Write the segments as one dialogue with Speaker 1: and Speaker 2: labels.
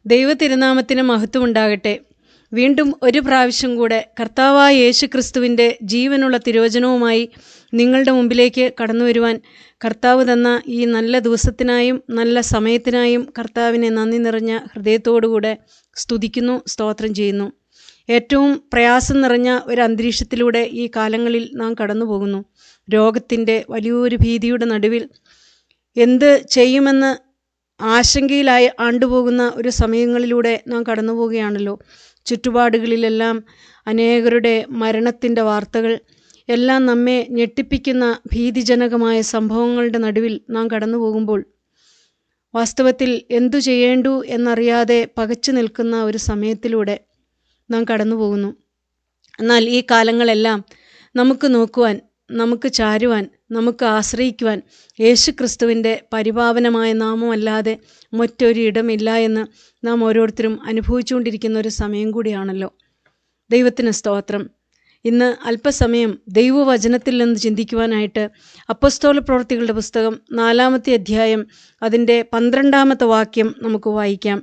Speaker 1: ദൈവ തിരുനാമത്തിന് മഹത്വം ഉണ്ടാകട്ടെ. വീണ്ടും ഒരു പ്രാവശ്യം കൂടെ കർത്താവായ യേശു ക്രിസ്തുവിൻ്റെ ജീവനുള്ള തിരുവചനവുമായി നിങ്ങളുടെ മുമ്പിലേക്ക് കടന്നു വരുവാൻ കർത്താവ് തന്ന ഈ നല്ല ദിവസത്തിനായും നല്ല സമയത്തിനായും കർത്താവിനെ നന്ദി നിറഞ്ഞ ഹൃദയത്തോടുകൂടെ സ്തുതിക്കുന്നു, സ്തോത്രം ചെയ്യുന്നു. ഏറ്റവും പ്രയാസം നിറഞ്ഞ ഒരു അന്തരീക്ഷത്തിലൂടെ ഈ കാലങ്ങളിൽ നാം കടന്നു പോകുന്നു. രോഗത്തിൻ്റെ വലിയൊരു ഭീതിയുടെ നടുവിൽ എന്ത് ചെയ്യുമെന്ന് ആശങ്കയിലായി ആണ്ടുപോകുന്ന ഒരു സമയങ്ങളിലൂടെ നാം കടന്നു പോവുകയാണല്ലോ. ചുറ്റുപാടുകളിലെല്ലാം അനേകരുടെ മരണത്തിൻ്റെ വാർത്തകൾ എല്ലാം നമ്മെ ഞെട്ടിപ്പിക്കുന്ന ഭീതിജനകമായ സംഭവങ്ങളുടെ നടുവിൽ നാം കടന്നു പോകുമ്പോൾ വാസ്തവത്തിൽ എന്തു ചെയ്യേണ്ടു എന്നറിയാതെ പകച്ചു നിൽക്കുന്ന ഒരു സമയത്തിലൂടെ നാം കടന്നു പോകുന്നു. എന്നാൽ ഈ കാലങ്ങളെല്ലാം നമുക്ക് നോക്കുവാൻ, നമുക്ക് ചാരുവാൻ, നമുക്ക് ആശ്രയിക്കുവാൻ യേശു ക്രിസ്തുവിൻ്റെ പരിപാവനമായ നാമമല്ലാതെ മറ്റൊരു ഇടമില്ല എന്ന് നാം ഓരോരുത്തരും അനുഭവിച്ചുകൊണ്ടിരിക്കുന്ന ഒരു സമയം കൂടിയാണല്ലോ. ദൈവത്തിന് സ്തോത്രം. ഇന്ന് അല്പസമയം ദൈവവചനത്തിൽ നിന്ന് ചിന്തിക്കുവാനായിട്ട് അപ്പോസ്തല പ്രവൃത്തികളുടെ പുസ്തകം 4-ാമത്തെ അധ്യായം അതിൻ്റെ 12-ാമത്തെ വാക്യം നമുക്ക് വായിക്കാം.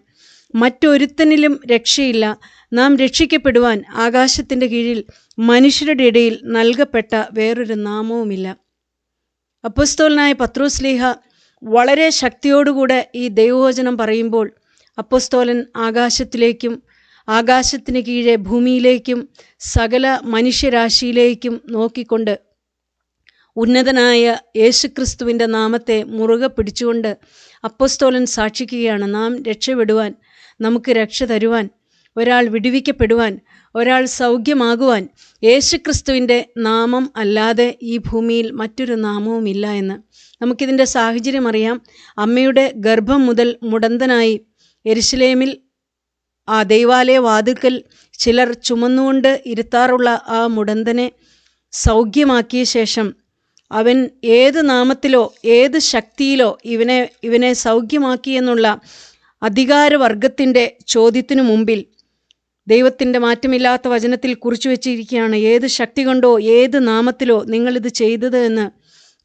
Speaker 1: മറ്റൊരുത്തനിലും രക്ഷയില്ല, നാം രക്ഷിക്കപ്പെടുവാൻ ആകാശത്തിൻ്റെ കീഴിൽ മനുഷ്യരുടെ ഇടയിൽ നൽകപ്പെട്ട വേറൊരു നാമവുമില്ല. അപ്പോസ്തലനായ പത്രോസ്ലീഹ വളരെ ശക്തിയോടുകൂടെ ഈ ദൈവവചനം പറയുമ്പോൾ അപ്പോസ്തലൻ ആകാശത്തിലേക്കും ആകാശത്തിന് കീഴെ ഭൂമിയിലേക്കും സകല മനുഷ്യരാശിയിലേക്കും നോക്കിക്കൊണ്ട് ഉന്നതനായ യേശുക്രിസ്തുവിൻ്റെ നാമത്തെ മുറുകെ പിടിച്ചുകൊണ്ട് അപ്പോസ്തലൻ സാക്ഷിക്കുകയാണ്. നാം രക്ഷപ്പെടുവാൻ, നമുക്ക് രക്ഷ തരുവാൻ, ഒരാൾ വിടുവിക്കപ്പെടുവാൻ, ഒരാൾ സൗഖ്യമാകുവാൻ യേശുക്രിസ്തുവിൻ്റെ നാമം അല്ലാതെ ഈ ഭൂമിയിൽ മറ്റൊരു നാമവുമില്ല എന്ന്. നമുക്കിതിൻ്റെ സാഹചര്യം അറിയാം. അമ്മയുടെ ഗർഭം മുതൽ മുടന്തനായി യെരുശലേമിൽ ആ ദൈവാലയ വാതിൽക്കൽ ചിലർ ചുമന്നുകൊണ്ട് ഇരുത്താറുള്ള ആ മുടന്തനെ സൗഖ്യമാക്കിയ ശേഷം അവൻ ഏത് നാമത്തിലോ ഏത് ശക്തിയിലോ ഇവനെ സൗഖ്യമാക്കി എന്നുള്ള അധികാരവർഗത്തിൻ്റെ ചോദ്യത്തിനു മുമ്പിൽ ദൈവത്തിൻ്റെ മാറ്റമില്ലാത്ത വചനത്തിൽ കുറിച്ചു വച്ചിരിക്കുകയാണ്. ഏത് ശക്തി കൊണ്ടോ ഏത് നാമത്തിലോ നിങ്ങളിത് ചെയ്തത് എന്ന്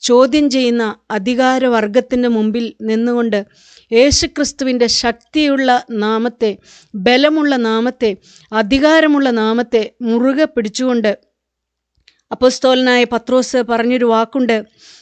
Speaker 1: ചോദ്യം ചെയ്യുന്ന അധികാരവർഗത്തിൻ്റെ മുമ്പിൽ നിന്നുകൊണ്ട് യേശുക്രിസ്തുവിൻ്റെ ശക്തിയുള്ള നാമത്തെ, ബലമുള്ള നാമത്തെ, അധികാരമുള്ള നാമത്തെ മുറുകെ പിടിച്ചുകൊണ്ട് അപ്പോസ്തലനായ പത്രോസ് പറഞ്ഞൊരു വാക്കുണ്ട്.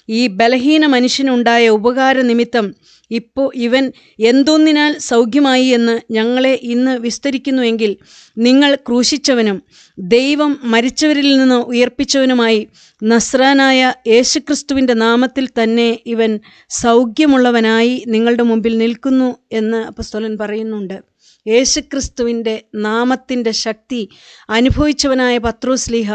Speaker 1: ഈ ബലഹീന മനുഷ്യനുണ്ടായ ഉപകാര നിമിത്തം ഇപ്പോൾ ഇവൻ എന്തൊന്നിനാൽ സൗഖ്യമായി എന്ന് ഞങ്ങളെ ഇന്ന് വിസ്തരിക്കുന്നുവെങ്കിൽ നിങ്ങൾ ക്രൂശിച്ചവനും ദൈവം മരിച്ചവരിൽ നിന്ന് ഉയർപ്പിച്ചവനുമായി നസ്രാനായ യേശുക്രിസ്തുവിൻ്റെ നാമത്തിൽ തന്നെ ഇവൻ സൗഖ്യമുള്ളവനായി നിങ്ങളുടെ മുമ്പിൽ നിൽക്കുന്നു എന്ന് അപ്പോസ്തലൻ പറയുന്നുണ്ട്. യേശുക്രിസ്തുവിൻ്റെ നാമത്തിൻ്റെ ശക്തി അനുഭവിച്ചവനായ പത്രോസ്ലീഹ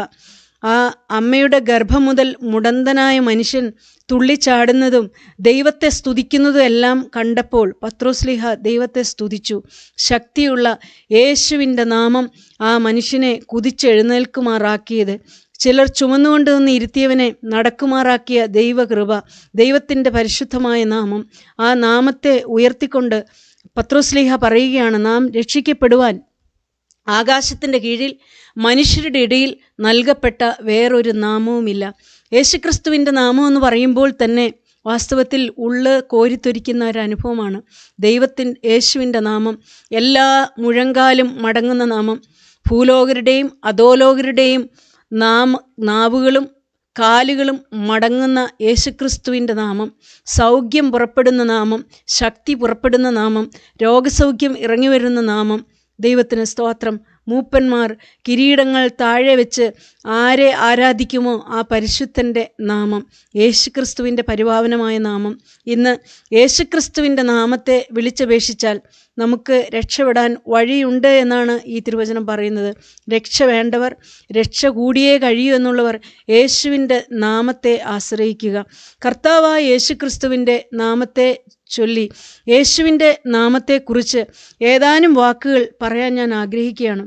Speaker 1: ആ അമ്മയുടെ ഗർഭം മുതൽ മുടന്തനായ മനുഷ്യൻ തുള്ളിച്ചാടുന്നതും ദൈവത്തെ സ്തുതിക്കുന്നതും എല്ലാം കണ്ടപ്പോൾ പത്രോസ്ലീഹ ദൈവത്തെ സ്തുതിച്ചു. ശക്തിയുള്ള യേശുവിൻ്റെ നാമം ആ മനുഷ്യനെ കുതിച്ചെഴുന്നേൽക്കുമാറാക്കിയത്, ചിലർ ചുമന്നുകൊണ്ട് നിന്ന് ഇരുത്തിയവനെ നടക്കുമാറാക്കിയ ദൈവകൃപ, ദൈവത്തിൻ്റെ പരിശുദ്ധമായ നാമം, ആ നാമത്തെ ഉയർത്തിക്കൊണ്ട് പത്രോസ്ലീഹ പറയുകയാണ്, നാം രക്ഷിക്കപ്പെടുവാൻ ആകാശത്തിൻ്റെ കീഴിൽ മനുഷ്യരുടെ ഇടയിൽ നൽകപ്പെട്ട വേറൊരു നാമവുമില്ല. യേശുക്രിസ്തുവിൻ്റെ നാമം എന്ന് പറയുമ്പോൾ തന്നെ വാസ്തവത്തിൽ ഉള്ള് കോരിത്തൊരിക്കുന്ന ഒരു അനുഭവമാണ്. യേശുവിൻ്റെ നാമം എല്ലാ മുഴങ്കാലും മടങ്ങുന്ന നാമം, ഭൂലോകരുടെയും അധോലോകരുടെയും നാവുകളും കാലുകളും മടങ്ങുന്ന യേശുക്രിസ്തുവിൻ്റെ നാമം, സൗഖ്യം പുറപ്പെടുന്ന നാമം, ശക്തി പുറപ്പെടുന്ന നാമം, രോഗസൗഖ്യം ഇറങ്ങി വരുന്ന നാമം. ദൈവത്തിന് സ്തോത്രം. മൂപ്പന്മാർ കിരീടങ്ങൾ താഴെ വെച്ച് ആരെ ആരാധിക്കുമോ ആ പരിശുദ്ധൻ്റെ നാമം, യേശുക്രിസ്തുവിൻ്റെ പരിപാവനമായ നാമം. ഇന്ന് യേശുക്രിസ്തുവിൻ്റെ നാമത്തെ വിളിച്ചപേക്ഷിച്ചാൽ നമുക്ക് രക്ഷപ്പെടാൻ വഴിയുണ്ട് എന്നാണ് ഈ തിരുവചനം പറയുന്നത്. രക്ഷ വേണ്ടവർ, രക്ഷ കൂടിയേ കഴിയൂ എന്നുള്ളവർ യേശുവിൻ്റെ നാമത്തെ ആശ്രയിക്കുക. കർത്താവായ യേശുക്രിസ്തുവിൻ്റെ നാമത്തെ ചൊല്ലി യേശുവിൻ്റെ നാമത്തെക്കുറിച്ച് ഏതാനും വാക്കുകൾ പറയാൻ ഞാൻ ആഗ്രഹിക്കുകയാണ്.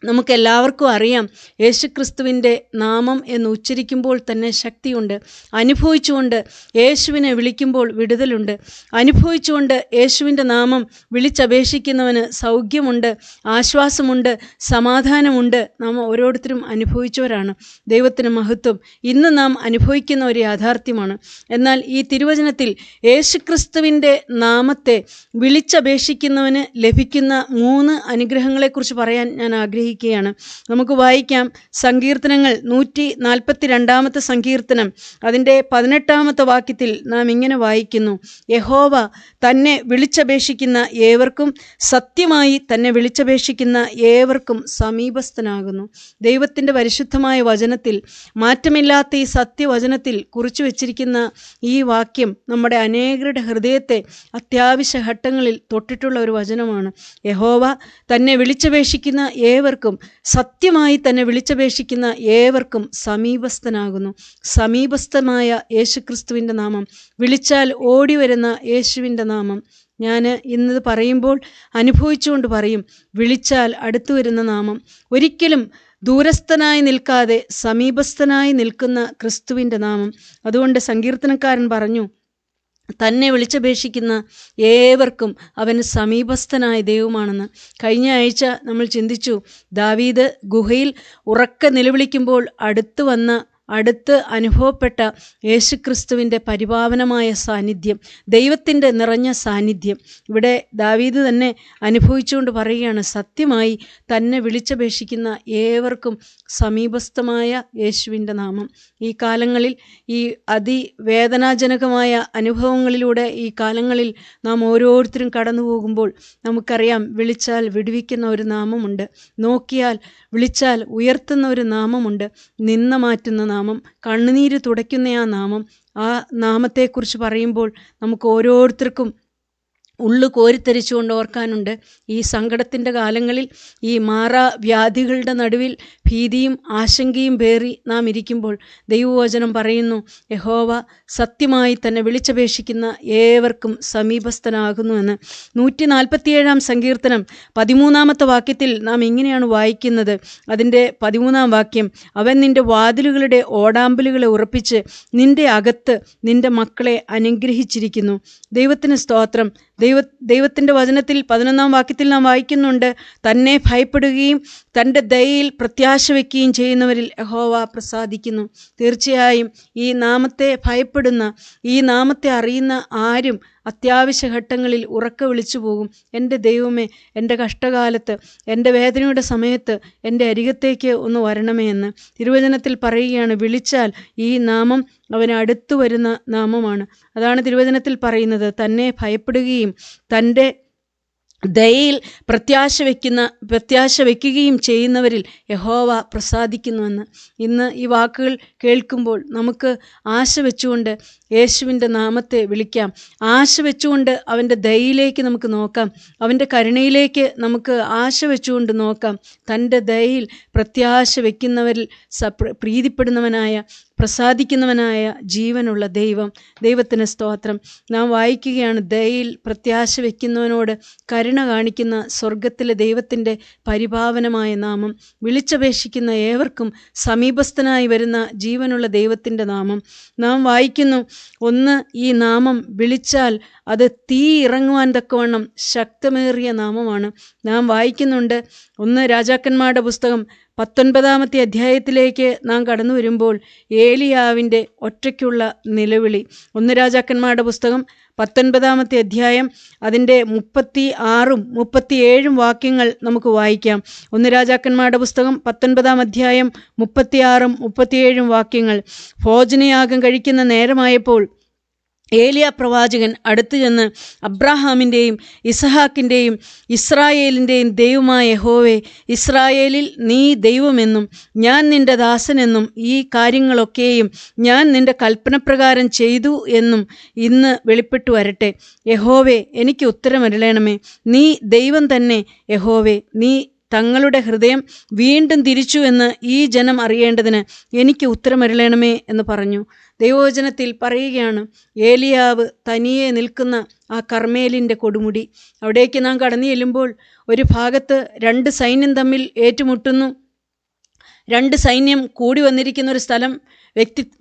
Speaker 1: നമുക്കെല്ലാവർക്കും അറിയാം, യേശുക്രിസ്തുവിൻ്റെ നാമം എന്ന് ഉച്ചരിക്കുമ്പോൾ തന്നെ ശക്തിയുണ്ട്. അനുഭവിച്ചുകൊണ്ട് യേശുവിനെ വിളിക്കുമ്പോൾ വിടുതലുണ്ട്. അനുഭവിച്ചുകൊണ്ട് യേശുവിൻ്റെ നാമം വിളിച്ചപേക്ഷിക്കുന്നവന് സൗഖ്യമുണ്ട്, ആശ്വാസമുണ്ട്, സമാധാനമുണ്ട്. നാം ഓരോരുത്തരും അനുഭവിച്ചവരാണ്. ദൈവത്തിന് മഹത്വം. ഇന്ന് നാം അനുഭവിക്കുന്ന ഒരു യാഥാർത്ഥ്യമാണ്. എന്നാൽ ഈ തിരുവചനത്തിൽ യേശുക്രിസ്തുവിൻ്റെ നാമത്തെ വിളിച്ചപേക്ഷിക്കുന്നവന് ലഭിക്കുന്ന 3 അനുഗ്രഹങ്ങളെക്കുറിച്ച് പറയാൻ ഞാൻ ആഗ്രഹിക്കുകയാണ്. നമുക്ക് വായിക്കാം. സങ്കീർത്തനങ്ങൾ 142 സങ്കീർത്തനം അതിൻ്റെ 18 വാക്യത്തിൽ നാം ഇങ്ങനെ വായിക്കുന്നു: യഹോവ തന്നെ വിളിച്ചപേക്ഷിക്കുന്ന ഏവർക്കും, സത്യമായി തന്നെ വിളിച്ചപേക്ഷിക്കുന്ന ഏവർക്കും സമീപസ്ഥനാകുന്നു. ദൈവത്തിൻ്റെ പരിശുദ്ധമായ വചനത്തിൽ, മാറ്റമില്ലാത്ത ഈ സത്യവചനത്തിൽ കുറിച്ചു വച്ചിരിക്കുന്ന ഈ വാക്യം നമ്മുടെ അനേകരുടെ ഹൃദയത്തെ അത്യാവശ്യ ഘട്ടങ്ങളിൽ തൊട്ടിട്ടുള്ള ഒരു വചനമാണ്. യഹോവ തന്നെ വിളിച്ചപേക്ഷിക്കുന്ന ഏവർക്കും, സത്യമായി തന്നെ വിളിച്ചപേക്ഷിക്കുന്ന ഏവർക്കും സമീപസ്ഥനാകുന്നു. സമീപസ്ഥമായ യേശുക്രിസ്തുവിൻ്റെ നാമം, വിളിച്ചാൽ ഓടി വരുന്ന യേശുവിൻ്റെ നാമം. ഞാൻ ഇന്നത് പറയുമ്പോൾ അനുഭവിച്ചുകൊണ്ട് പറയും, വിളിച്ചാൽ അടുത്തു വരുന്ന നാമം. ഒരിക്കലും ദൂരസ്ഥനായി നിൽക്കാതെ സമീപസ്ഥനായി നിൽക്കുന്ന ക്രിസ്തുവിൻ്റെ നാമം. അതുകൊണ്ട് സങ്കീർത്തനക്കാരൻ പറഞ്ഞു, തന്നെ വിളിച്ചപേക്ഷിക്കുന്ന ഏവർക്കും അവൻ സമീപസ്ഥനായ ദൈവമാണെന്ന്. കഴിഞ്ഞ ആഴ്ച നമ്മൾ ചിന്തിച്ചു, ദാവീദ് ഗുഹയിൽ ഉറക്കെ നിലവിളിക്കുമ്പോൾ അടുത്ത് അനുഭവപ്പെട്ട യേശുക്രിസ്തുവിൻ്റെ പരിപാവനമായ സാന്നിധ്യം, ദൈവത്തിൻ്റെ നിറഞ്ഞ സാന്നിധ്യം. ഇവിടെ ദാവീദ് തന്നെ അനുഭവിച്ചുകൊണ്ട് പറയുകയാണ്, സത്യമായി തന്നെ വിളിച്ചപേക്ഷിക്കുന്ന ഏവർക്കും സമീപസ്ഥമായ യേശുവിൻ്റെ നാമം. ഈ കാലങ്ങളിൽ, ഈ അതിവേദനാജനകമായ അനുഭവങ്ങളിലൂടെ ഈ കാലങ്ങളിൽ നാം ഓരോരുത്തരും കടന്നു പോകുമ്പോൾ നമുക്കറിയാം, വിളിച്ചാൽ വിടുവിക്കുന്ന ഒരു നാമമുണ്ട്. നോക്കിയാൽ വിളിച്ചാൽ ഉയർത്തുന്ന ഒരു നാമമുണ്ട്. നിന്ന മാറ്റുന്ന നാമം, കണ്ണുനീര് തുടയ്ക്കുന്ന ആ നാമം. ആ നാമത്തെക്കുറിച്ച് പറയുമ്പോൾ നമുക്ക് ഓരോരുത്തർക്കും ഉള്ളു കോരിത്തരിച്ചുകൊണ്ട് ഓർക്കാനുണ്ട്. ഈ സങ്കടത്തിൻ്റെ കാലങ്ങളിൽ, ഈ മാറാവ്യാധികളുടെ നടുവിൽ ഭീതിയും ആശങ്കയും പേറി നാം ഇരിക്കുമ്പോൾ ദൈവവചനം പറയുന്നു, യഹോവ സത്യമായി തന്നെ വിളിച്ചപേക്ഷിക്കുന്ന ഏവർക്കും സമീപസ്ഥനാകുന്നുവെന്ന്. 147 സങ്കീർത്തനം 13 വാക്യത്തിൽ നാം ഇങ്ങനെയാണ് വായിക്കുന്നത്. അതിൻ്റെ 13 വാക്യം: അവൻ നിൻ്റെ വാതിലുകളുടെ ഓടാമ്പലുകളെ ഉറപ്പിച്ച് നിൻ്റെ അകത്ത് നിൻ്റെ മക്കളെ അനുഗ്രഹിച്ചിരിക്കുന്നു. ദൈവത്തിന് സ്തോത്രം. ദൈവത്തിൻ്റെ വചനത്തിൽ 11 വാക്യത്തിൽ നാം വായിക്കുന്നുണ്ട്, തന്നെ ഭയപ്പെടുകയും തൻ്റെ ദയയിൽ പ്രത്യാശ വയ്ക്കുകയും ചെയ്യുന്നവരിൽ യഹോവ പ്രസാദിക്കുന്നു. തീർച്ചയായും ഈ നാമത്തെ ഭയപ്പെടുന്ന, ഈ നാമത്തെ അറിയുന്ന ആരും അത്യാവശ്യ ഘട്ടങ്ങളിൽ ഉറക്കെ വിളിച്ചു പോകും, എൻ്റെ ദൈവമേ, എൻ്റെ കഷ്ടകാലത്ത്, എൻ്റെ വേദനയുടെ സമയത്ത് എൻ്റെ അരികത്തേക്ക് ഒന്ന് വരണമേ എന്ന്. തിരുവചനത്തിൽ പറയുകയാണ്, വിളിച്ചാൽ ഈ നാമം അവന് അടുത്തു വരുന്ന നാമമാണ്. അതാണ് തിരുവചനത്തിൽ പറയുന്നത്, തന്നെ ഭയപ്പെടുകയും തൻ്റെ ദയയിൽ പ്രത്യാശ വയ്ക്കുകയും ചെയ്യുന്നവരിൽ യഹോവ പ്രസാദിക്കുന്നുവെന്ന്. ഇന്ന് ഈ വാക്കുകൾ കേൾക്കുമ്പോൾ നമുക്ക് ആശ വെച്ചുകൊണ്ട് യേശുവിൻ്റെ നാമത്തെ വിളിക്കാം. ആശ വെച്ചുകൊണ്ട് അവൻ്റെ ദയയിലേക്ക് നമുക്ക് നോക്കാം. അവൻ്റെ കരുണയിലേക്ക് നമുക്ക് ആശ വെച്ചുകൊണ്ട് നോക്കാം. തൻ്റെ ദയയിൽ പ്രത്യാശ വയ്ക്കുന്നവരിൽ പ്രീതിപ്പെടുന്നവനായ, പ്രസാദിക്കുന്നവനായ ജീവനുള്ള ദൈവം. ദൈവത്തിന് സ്തോത്രം. നാം വായിക്കുകയാണ്, ദയയിൽ പ്രത്യാശ വയ്ക്കുന്നവനോട് കരുണ കാണിക്കുന്ന സ്വർഗത്തിലെ ദൈവത്തിൻ്റെ പരിപാവനമായ നാമം. വിളിച്ചപേക്ഷിക്കുന്ന ഏവർക്കും സമീപസ്ഥനായി വരുന്ന ജീവനുള്ള ദൈവത്തിൻ്റെ നാമം. നാം വായിക്കുന്നു, ഒന്ന്, ഈ നാമം വിളിച്ചാൽ അത് തീ ഇറങ്ങുവാൻ തക്കവണ്ണം ശക്തമേറിയ നാമമാണ്. നാം വായിക്കുന്നുണ്ട്, 1 രാജാക്കന്മാരുടെ പുസ്തകം 19 അധ്യായത്തിലേക്ക് നാം കടന്നു വരുമ്പോൾ ഏലിയാവിൻ്റെ ഒറ്റയ്ക്കുള്ള നിലവിളി. 1 രാജാക്കന്മാരുടെ പുസ്തകം 19 അധ്യായം അതിൻ്റെ 36 37 വാക്യങ്ങൾ നമുക്ക് വായിക്കാം. 1 രാജാക്കന്മാരുടെ പുസ്തകം 19 അധ്യായം 36 37 വാക്യങ്ങൾ. ഭോജനയാഗം കഴിക്കുന്ന നേരമായപ്പോൾ ഏലിയ പ്രവാചകൻ അടുത്തു ചെന്ന്, അബ്രാഹാമിൻ്റെയും ഇസഹാക്കിൻ്റെയും ഇസ്രായേലിൻ്റെയും ദൈവമായ യഹോവേ, ഇസ്രായേലിൽ നീ ദൈവമെന്നും ഞാൻ നിൻ്റെ ദാസനെന്നും ഈ കാര്യങ്ങളൊക്കെയും ഞാൻ നിൻ്റെ കൽപ്പനപ്രകാരം ചെയ്തു എന്നും ഇന്ന് വെളിപ്പെട്ടു വരട്ടെ. യഹോവേ, എനിക്ക് ഉത്തരമരുളണമേ. നീ ദൈവം തന്നെ. യഹോവേ, നീ തങ്ങളുടെ ഹൃദയം വീണ്ടും തിരിച്ചു എന്ന് ഈ ജനം അറിയേണ്ടതിന് എനിക്ക് ഉത്തരമരുളണമേ എന്ന് പറഞ്ഞു. ദൈവവചനത്തിൽ പറയുകയാണ്, ഏലിയാവ് തനിയെ നിൽക്കുന്ന ആ കർമ്മേലിൻ്റെ കൊടുമുടി. അവിടേക്ക് നാം കടന്നു ചെല്ലുമ്പോൾ ഒരു ഭാഗത്ത് 2 സൈന്യം തമ്മിൽ ഏറ്റുമുട്ടുന്നു. 2 സൈന്യം കൂടി വന്നിരിക്കുന്ന ഒരു സ്ഥലം.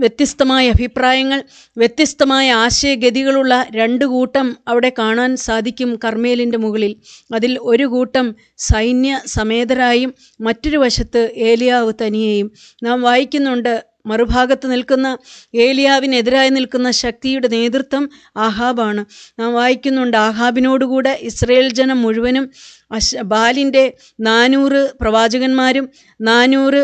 Speaker 1: വ്യത്യസ്തമായ അഭിപ്രായങ്ങൾ, വ്യത്യസ്തമായ ആശയഗതികളുള്ള 2 കൂട്ടം അവിടെ കാണാൻ സാധിക്കും കർമ്മേലിൻ്റെ മുകളിൽ. അതിൽ ഒരു കൂട്ടം സൈന്യ സമേതരായും മറ്റൊരു വശത്ത് ഏലിയാവ് തനിയെയും. നാം വായിക്കുന്നുണ്ട്, മറുഭാഗത്ത് നിൽക്കുന്ന ഏലിയാവിനെതിരായി നിൽക്കുന്ന ശക്തിയുടെ നേതൃത്വം ആഹാബാണ്. നാം വായിക്കുന്നുണ്ട്, ആഹാബിനോടുകൂടെ ഇസ്രയേൽ ജനം മുഴുവനും ബാലിൻ്റെ 400 പ്രവാചകന്മാരും 400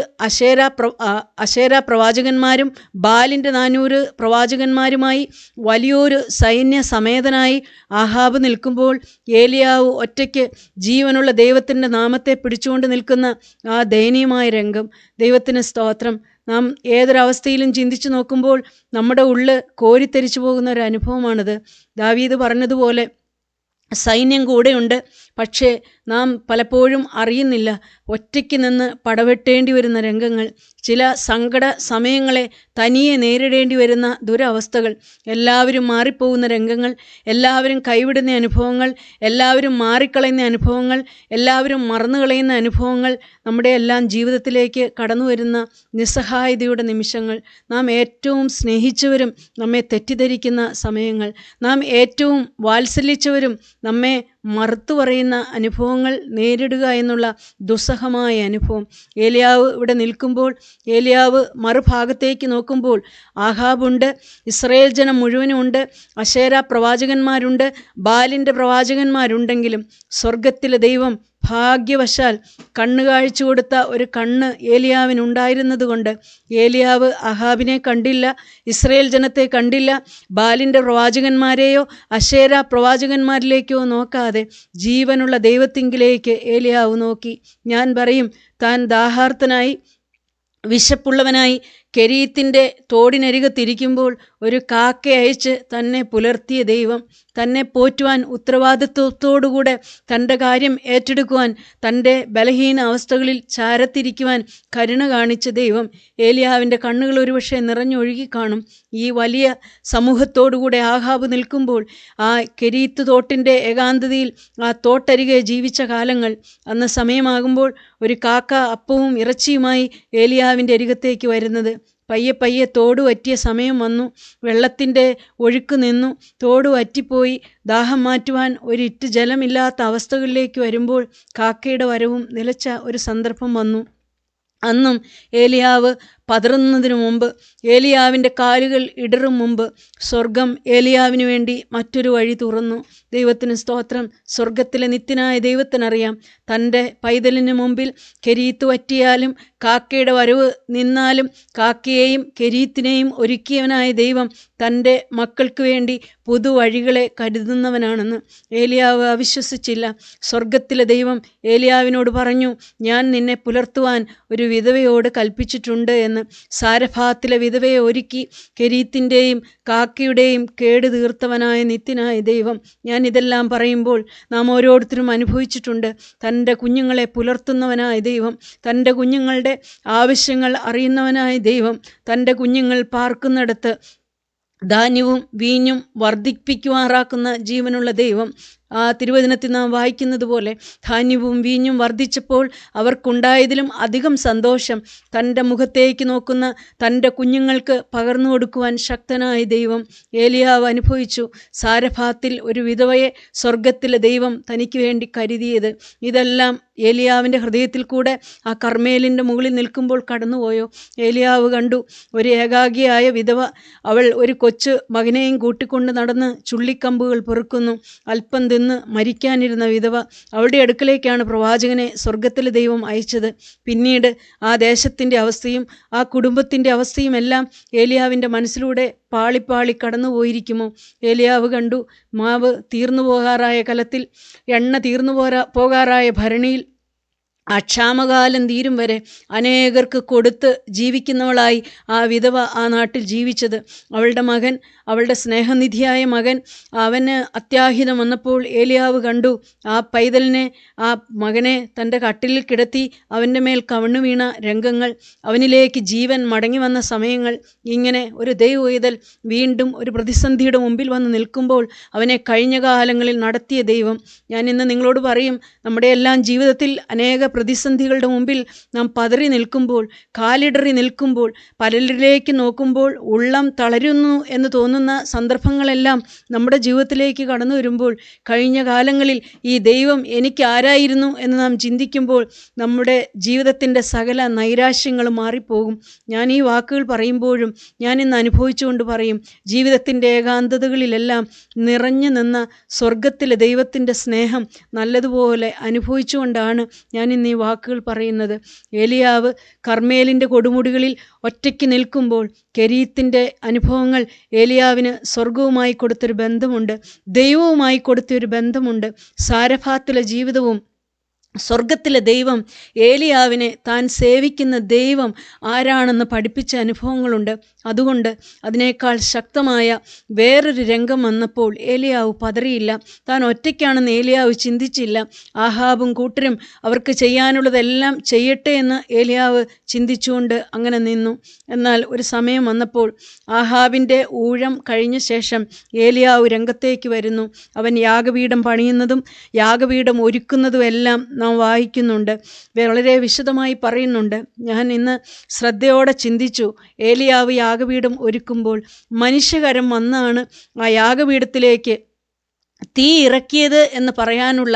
Speaker 1: അശേര പ്രവാചകന്മാരും ബാലിൻ്റെ 400 പ്രവാചകന്മാരുമായി വലിയൊരു സൈന്യ സമേതനായി ആഹാബ് നിൽക്കുമ്പോൾ ഏലിയാവ് ഒറ്റയ്ക്ക് ജീവനുള്ള ദൈവത്തിൻ്റെ നാമത്തെ പിടിച്ചുകൊണ്ട് നിൽക്കുന്ന ആ ദയനീയമായ രംഗം. ദൈവത്തിന് സ്തോത്രം. നാം ഏതൊരവസ്ഥയിലും ചിന്തിച്ചു നോക്കുമ്പോൾ നമ്മുടെ ഉള്ളിൽ കോരിത്തരിച്ചു പോകുന്ന ഒരു അനുഭവമാണിത്. ദാവീദ് പറഞ്ഞതുപോലെ സൈന്യം കൂടെയുണ്ട്, പക്ഷേ നാം പലപ്പോഴും അറിയുന്നില്ല ഒറ്റയ്ക്ക് നിന്ന് പടവെട്ടേണ്ടി വരുന്ന രംഗങ്ങൾ, ചില സങ്കട സമയങ്ങളെ തനിയെ നേരിടേണ്ടി വരുന്ന ദുരവസ്ഥകൾ, എല്ലാവരും മാറിപ്പോകുന്ന രംഗങ്ങൾ, എല്ലാവരും കൈവിടുന്ന അനുഭവങ്ങൾ, എല്ലാവരും മാറിക്കളയുന്ന അനുഭവങ്ങൾ, എല്ലാവരും മറന്നുകളയുന്ന അനുഭവങ്ങൾ, നമ്മുടെ എല്ലാം ജീവിതത്തിലേക്ക് കടന്നു വരുന്ന നിസ്സഹായതയുടെ നിമിഷങ്ങൾ, നാം ഏറ്റവും സ്നേഹിച്ചവരും നമ്മെ തെറ്റിദ്ധരിക്കുന്ന സമയങ്ങൾ, നാം ഏറ്റവും വാത്സല്യിച്ചവരും നമ്മെ മറുത്തു പറയുന്ന അനുഭവങ്ങൾ നേരിടുക എന്നുള്ള ദുസ്സഹമായ അനുഭവം. ഏലിയാവ് ഇവിടെ നിൽക്കുമ്പോൾ, ഏലിയാവ് മറുഭാഗത്തേക്ക് നോക്കുമ്പോൾ ആഹാബുണ്ട്, ഇസ്രയേൽ ജനം മുഴുവനുമുണ്ട്, അശേര പ്രവാചകന്മാരുണ്ട്, ബാലിൻ്റെ പ്രവാചകന്മാരുണ്ടെങ്കിലും സ്വർഗത്തിലെ ദൈവം ഭാഗ്യവശാൽ കണ്ണ് കാഴ്ച കൊടുത്ത ഒരു കണ്ണ് ഏലിയാവിനുണ്ടായിരുന്നത് കൊണ്ട് ഏലിയാവ് അഹാബിനെ കണ്ടില്ല, ഇസ്രയേൽ ജനത്തെ കണ്ടില്ല, ബാലിൻ്റെ പ്രവാചകന്മാരെയോ അശേര പ്രവാചകന്മാരിലേക്കോ നോക്കാതെ ജീവനുള്ള ദൈവത്തിങ്കിലേക്ക് ഏലിയാവ് നോക്കി. ഞാൻ പറയും, താൻ ദാഹാർത്തനായി വിശപ്പുള്ളവനായി കെരീത്തിൻ്റെ തോടിനരികത്തിരിക്കുമ്പോൾ ഒരു കാക്ക അയച്ച് തന്നെ പുലർത്തിയ ദൈവം, തന്നെ പോറ്റുവാൻ ഉത്തരവാദിത്വത്തോടുകൂടെ തൻ്റെ കാര്യം ഏറ്റെടുക്കുവാൻ, തൻ്റെ ബലഹീന അവസ്ഥകളിൽ ചാരത്തിരിക്കുവാൻ കരുണ കാണിച്ച ദൈവം, ഏലിയാവിൻ്റെ കണ്ണുകൾ ഒരുപക്ഷെ നിറഞ്ഞൊഴുകി കാണും. ഈ വലിയ സമൂഹത്തോടുകൂടെ ആഹാബ് നിൽക്കുമ്പോൾ ആ കെരീത്ത് തോട്ടിൻ്റെ ഏകാന്തതയിൽ ആ തോട്ടരികെ ജീവിച്ച കാലങ്ങൾ, അന്ന് സമയമാകുമ്പോൾ ഒരു കാക്ക അപ്പവും ഇറച്ചിയുമായി ഏലിയാവിൻ്റെ അരികത്തേക്ക് വരുന്നത്. പയ്യെ പയ്യെ തോട് വറ്റിയ സമയം വന്നു, വെള്ളത്തിൻ്റെ ഒഴുക്ക് നിന്നു, തോട് വറ്റിപ്പോയി. ദാഹം മാറ്റുവാൻ ഒരിറ്റ് ജലമില്ലാത്ത അവസ്ഥകളിലേക്ക് വരുമ്പോൾ കാക്കയുടെ വരവും നിലച്ച ഒരു സന്ദർഭം വന്നു. അന്നും ഏലിയാവ് പതറുന്നതിനു മുമ്പ്, ഏലിയാവിൻ്റെ കാലുകൾ ഇടറും മുമ്പ് സ്വർഗം ഏലിയാവിന് വേണ്ടി മറ്റൊരു വഴി തുറന്നു. ദൈവത്തിന് സ്തോത്രം. സ്വർഗത്തിലെ നിത്യനായ ദൈവത്തിനറിയാം, തൻ്റെ പൈതലിന് മുമ്പിൽ കെരീത്ത് വറ്റിയാലും കാക്കയുടെ വരവ് നിന്നാലും കാക്കയെയും കെരീത്തിനെയും ഒരുക്കിയവനായ ദൈവം തൻ്റെ മക്കൾക്ക് വേണ്ടി പുതുവഴികളെ കരുതുന്നവനാണെന്ന് ഏലിയാവ് അവിശ്വസിച്ചില്ല. സ്വർഗത്തിലെ ദൈവം ഏലിയാവിനോട് പറഞ്ഞു, ഞാൻ നിന്നെ പുലർത്തുവാൻ ഒരു വിധവയോട് കൽപ്പിച്ചിട്ടുണ്ട് എന്ന്. സാരഫാത്തിലെ വിധവയെ ഒരുക്കി കെരീത്തിൻ്റെയും കാക്കയുടെയും കേട് തീർത്തവനായ നിത്യനായ ദൈവം. ഞാൻ ഇതെല്ലാം പറയുമ്പോൾ നാം ഓരോരുത്തരും അനുഭവിച്ചിട്ടുണ്ട്. തൻ്റെ കുഞ്ഞുങ്ങളെ പുലർത്തുന്നവനായ ദൈവം, തൻ്റെ കുഞ്ഞുങ്ങളുടെ ആവശ്യങ്ങൾ അറിയുന്നവനായ ദൈവം, തൻ്റെ കുഞ്ഞുങ്ങൾ പാർക്കുന്നിടത്ത് ധാന്യവും വീഞ്ഞും വർദ്ധിപ്പിക്കുമാറാക്കുന്ന ജീവനുള്ള ദൈവം. ആ തിരുവചനത്തിൽ നാം വായിക്കുന്നത് പോലെ ധാന്യവും വീഞ്ഞും വർദ്ധിച്ചപ്പോൾ അവർക്കുണ്ടായതിലും അധികം സന്തോഷം തൻ്റെ മുഖത്തേക്ക് നോക്കുന്ന തൻ്റെ കുഞ്ഞുങ്ങൾക്ക് പകർന്നു കൊടുക്കുവാൻ ശക്തനായ ദൈവം ഏലിയാവ് അനുഭവിച്ചു. സാരഫാത്തിൽ ഒരു വിധവയെ സ്വർഗത്തിലെ ദൈവം തനിക്ക് വേണ്ടി കരുതിയത്, ഇതെല്ലാം ഏലിയാവിൻ്റെ ഹൃദയത്തിൽ കൂടെ ആ കർമ്മേലിൻ്റെ മുകളിൽ നിൽക്കുമ്പോൾ കടന്നുപോയോ? ഏലിയാവ് കണ്ടു ഒരു ഏകാഗിയായ വിധവ, അവൾ ഒരു കൊച്ചു മകനെയും കൂട്ടിക്കൊണ്ട് നടന്ന് ചുള്ളിക്കമ്പുകൾ പെറുക്കുന്നു. അല്പം തിന്ന് മരിക്കാനിരുന്ന വിധവ, അവളുടെ അടുക്കലേക്കാണ് പ്രവാചകനെ സ്വർഗത്തിലെ ദൈവം അയച്ചത്. പിന്നീട് ആ ദേശത്തിൻ്റെ അവസ്ഥയും ആ കുടുംബത്തിൻ്റെ അവസ്ഥയും എല്ലാം ഏലിയാവിൻ്റെ മനസ്സിലൂടെ പാളിപ്പാളി കടന്നു പോയിരിക്കുമോ? ഏലിയാവ് കണ്ടു മാവ് തീർന്നു പോകാറായ കലത്തിൽ, എണ്ണ തീർന്നു പോകാറായ ഭരണിയിൽ ആ ക്ഷാമകാലം തീരും വരെ അനേകർക്ക് കൊടുത്ത് ജീവിക്കുന്നവളായി ആ വിധവ ആ നാട്ടിൽ ജീവിച്ചത്. അവളുടെ മകൻ, അവളുടെ സ്നേഹനിധിയായ മകൻ, അവന് അത്യാഹിതം വന്നപ്പോൾ ഏലിയാവ് കണ്ടു ആ പൈതലിനെ, ആ മകനെ തൻ്റെ കട്ടിലിൽ കിടത്തി അവൻ്റെ മേൽ കവണ്ണു വീണ രംഗങ്ങൾ, അവനിലേക്ക് ജീവൻ മടങ്ങി വന്ന സമയങ്ങൾ. ഇങ്ങനെ ഒരു ദൈവവേദൽ വീണ്ടും ഒരു പ്രതിസന്ധിയുടെ മുമ്പിൽ വന്ന് നിൽക്കുമ്പോൾ അവനെ കഴിഞ്ഞ കാലങ്ങളിൽ നടത്തിയ ദൈവം, ഞാൻ ഇന്ന് നിങ്ങളോട് പറയും, നമ്മുടെ എല്ലാം ജീവിതത്തിൽ അനേക പ്രതിസന്ധികളുടെ മുമ്പിൽ നാം പതറി നിൽക്കുമ്പോൾ, കാലിടറി നിൽക്കുമ്പോൾ, പലരിലേക്ക് നോക്കുമ്പോൾ ഉള്ളം തളരുന്നു എന്ന് തോന്നുന്ന സന്ദർഭങ്ങളെല്ലാം നമ്മുടെ ജീവിതത്തിലേക്ക് കടന്നു വരുമ്പോൾ, കഴിഞ്ഞ കാലങ്ങളിൽ ഈ ദൈവം എനിക്ക് ആരായിരുന്നു എന്ന് നാം ചിന്തിക്കുമ്പോൾ നമ്മുടെ ജീവിതത്തിൻ്റെ സകല നൈരാശ്യങ്ങളും മാറിപ്പോകും. ഞാൻ ഈ വാക്കുകൾ പറയുമ്പോഴും ഞാൻ ഇന്ന് അനുഭവിച്ചുകൊണ്ട് പറയും, ജീവിതത്തിൻ്റെ ഏകാന്തതകളിലെല്ലാം നിറഞ്ഞു നിന്ന സ്വർഗത്തിലെ ദൈവത്തിൻ്റെ സ്നേഹം നല്ലതുപോലെ അനുഭവിച്ചുകൊണ്ടാണ് ഞാൻ ഇന്ന് ഈ വാക്കുകൾ പറയുന്നത്. ഏലിയാവ് കർമ്മേലിൻ്റെ കൊടുമുടികളിൽ ഒറ്റയ്ക്ക് നിൽക്കുമ്പോൾ കെരീത്തിൻ്റെ അനുഭവങ്ങൾ ഏലിയാവിന് സ്വർഗവുമായി കൊടുത്തൊരു ബന്ധമുണ്ട്, ദൈവവുമായി കൊടുത്തൊരു ബന്ധമുണ്ട്. സാരഫാത്തിലെ ജീവിതവും സ്വർഗത്തിലെ ദൈവം ഏലിയാവിനെ താൻ സേവിക്കുന്ന ദൈവം ആരാണെന്ന് പഠിപ്പിച്ച അനുഭവങ്ങളുണ്ട്. അതുകൊണ്ട് അതിനേക്കാൾ ശക്തമായ വേറൊരു രംഗം വന്നപ്പോൾ ഏലിയാവ് പതറിയില്ല. താൻ ഒറ്റയ്ക്കാണെന്ന് ഏലിയാവ് ചിന്തിച്ചില്ല. ആഹാബും കൂട്ടരും അവർക്ക് ചെയ്യാനുള്ളതെല്ലാം ചെയ്യട്ടെ എന്ന് ഏലിയാവ് ചിന്തിച്ചുകൊണ്ട് അങ്ങനെ നിന്നു. എന്നാൽ ഒരു സമയം വന്നപ്പോൾ ആഹാബിൻ്റെ ഊഴം കഴിഞ്ഞ ശേഷം ഏലിയാവ് രംഗത്തേക്ക് വരുന്നു. അവൻ യാഗപീഠം പണിയുന്നതും യാഗപീഠം ഒരുക്കുന്നതും എല്ലാം നാം വായിക്കുന്നുണ്ട്, വളരെ വിശദമായി പറയുന്നുണ്ട്. ഞാൻ ഇന്ന് ശ്രദ്ധയോടെ ചിന്തിച്ചു, ഏലിയാവ് യാഗപീഠം ഒരുക്കുമ്പോൾ മനുഷ്യകരം വന്നാണ് ആ യാഗപീഠത്തിലേക്ക് തീ ഇറക്കിയത് എന്ന് പറയാനുള്ള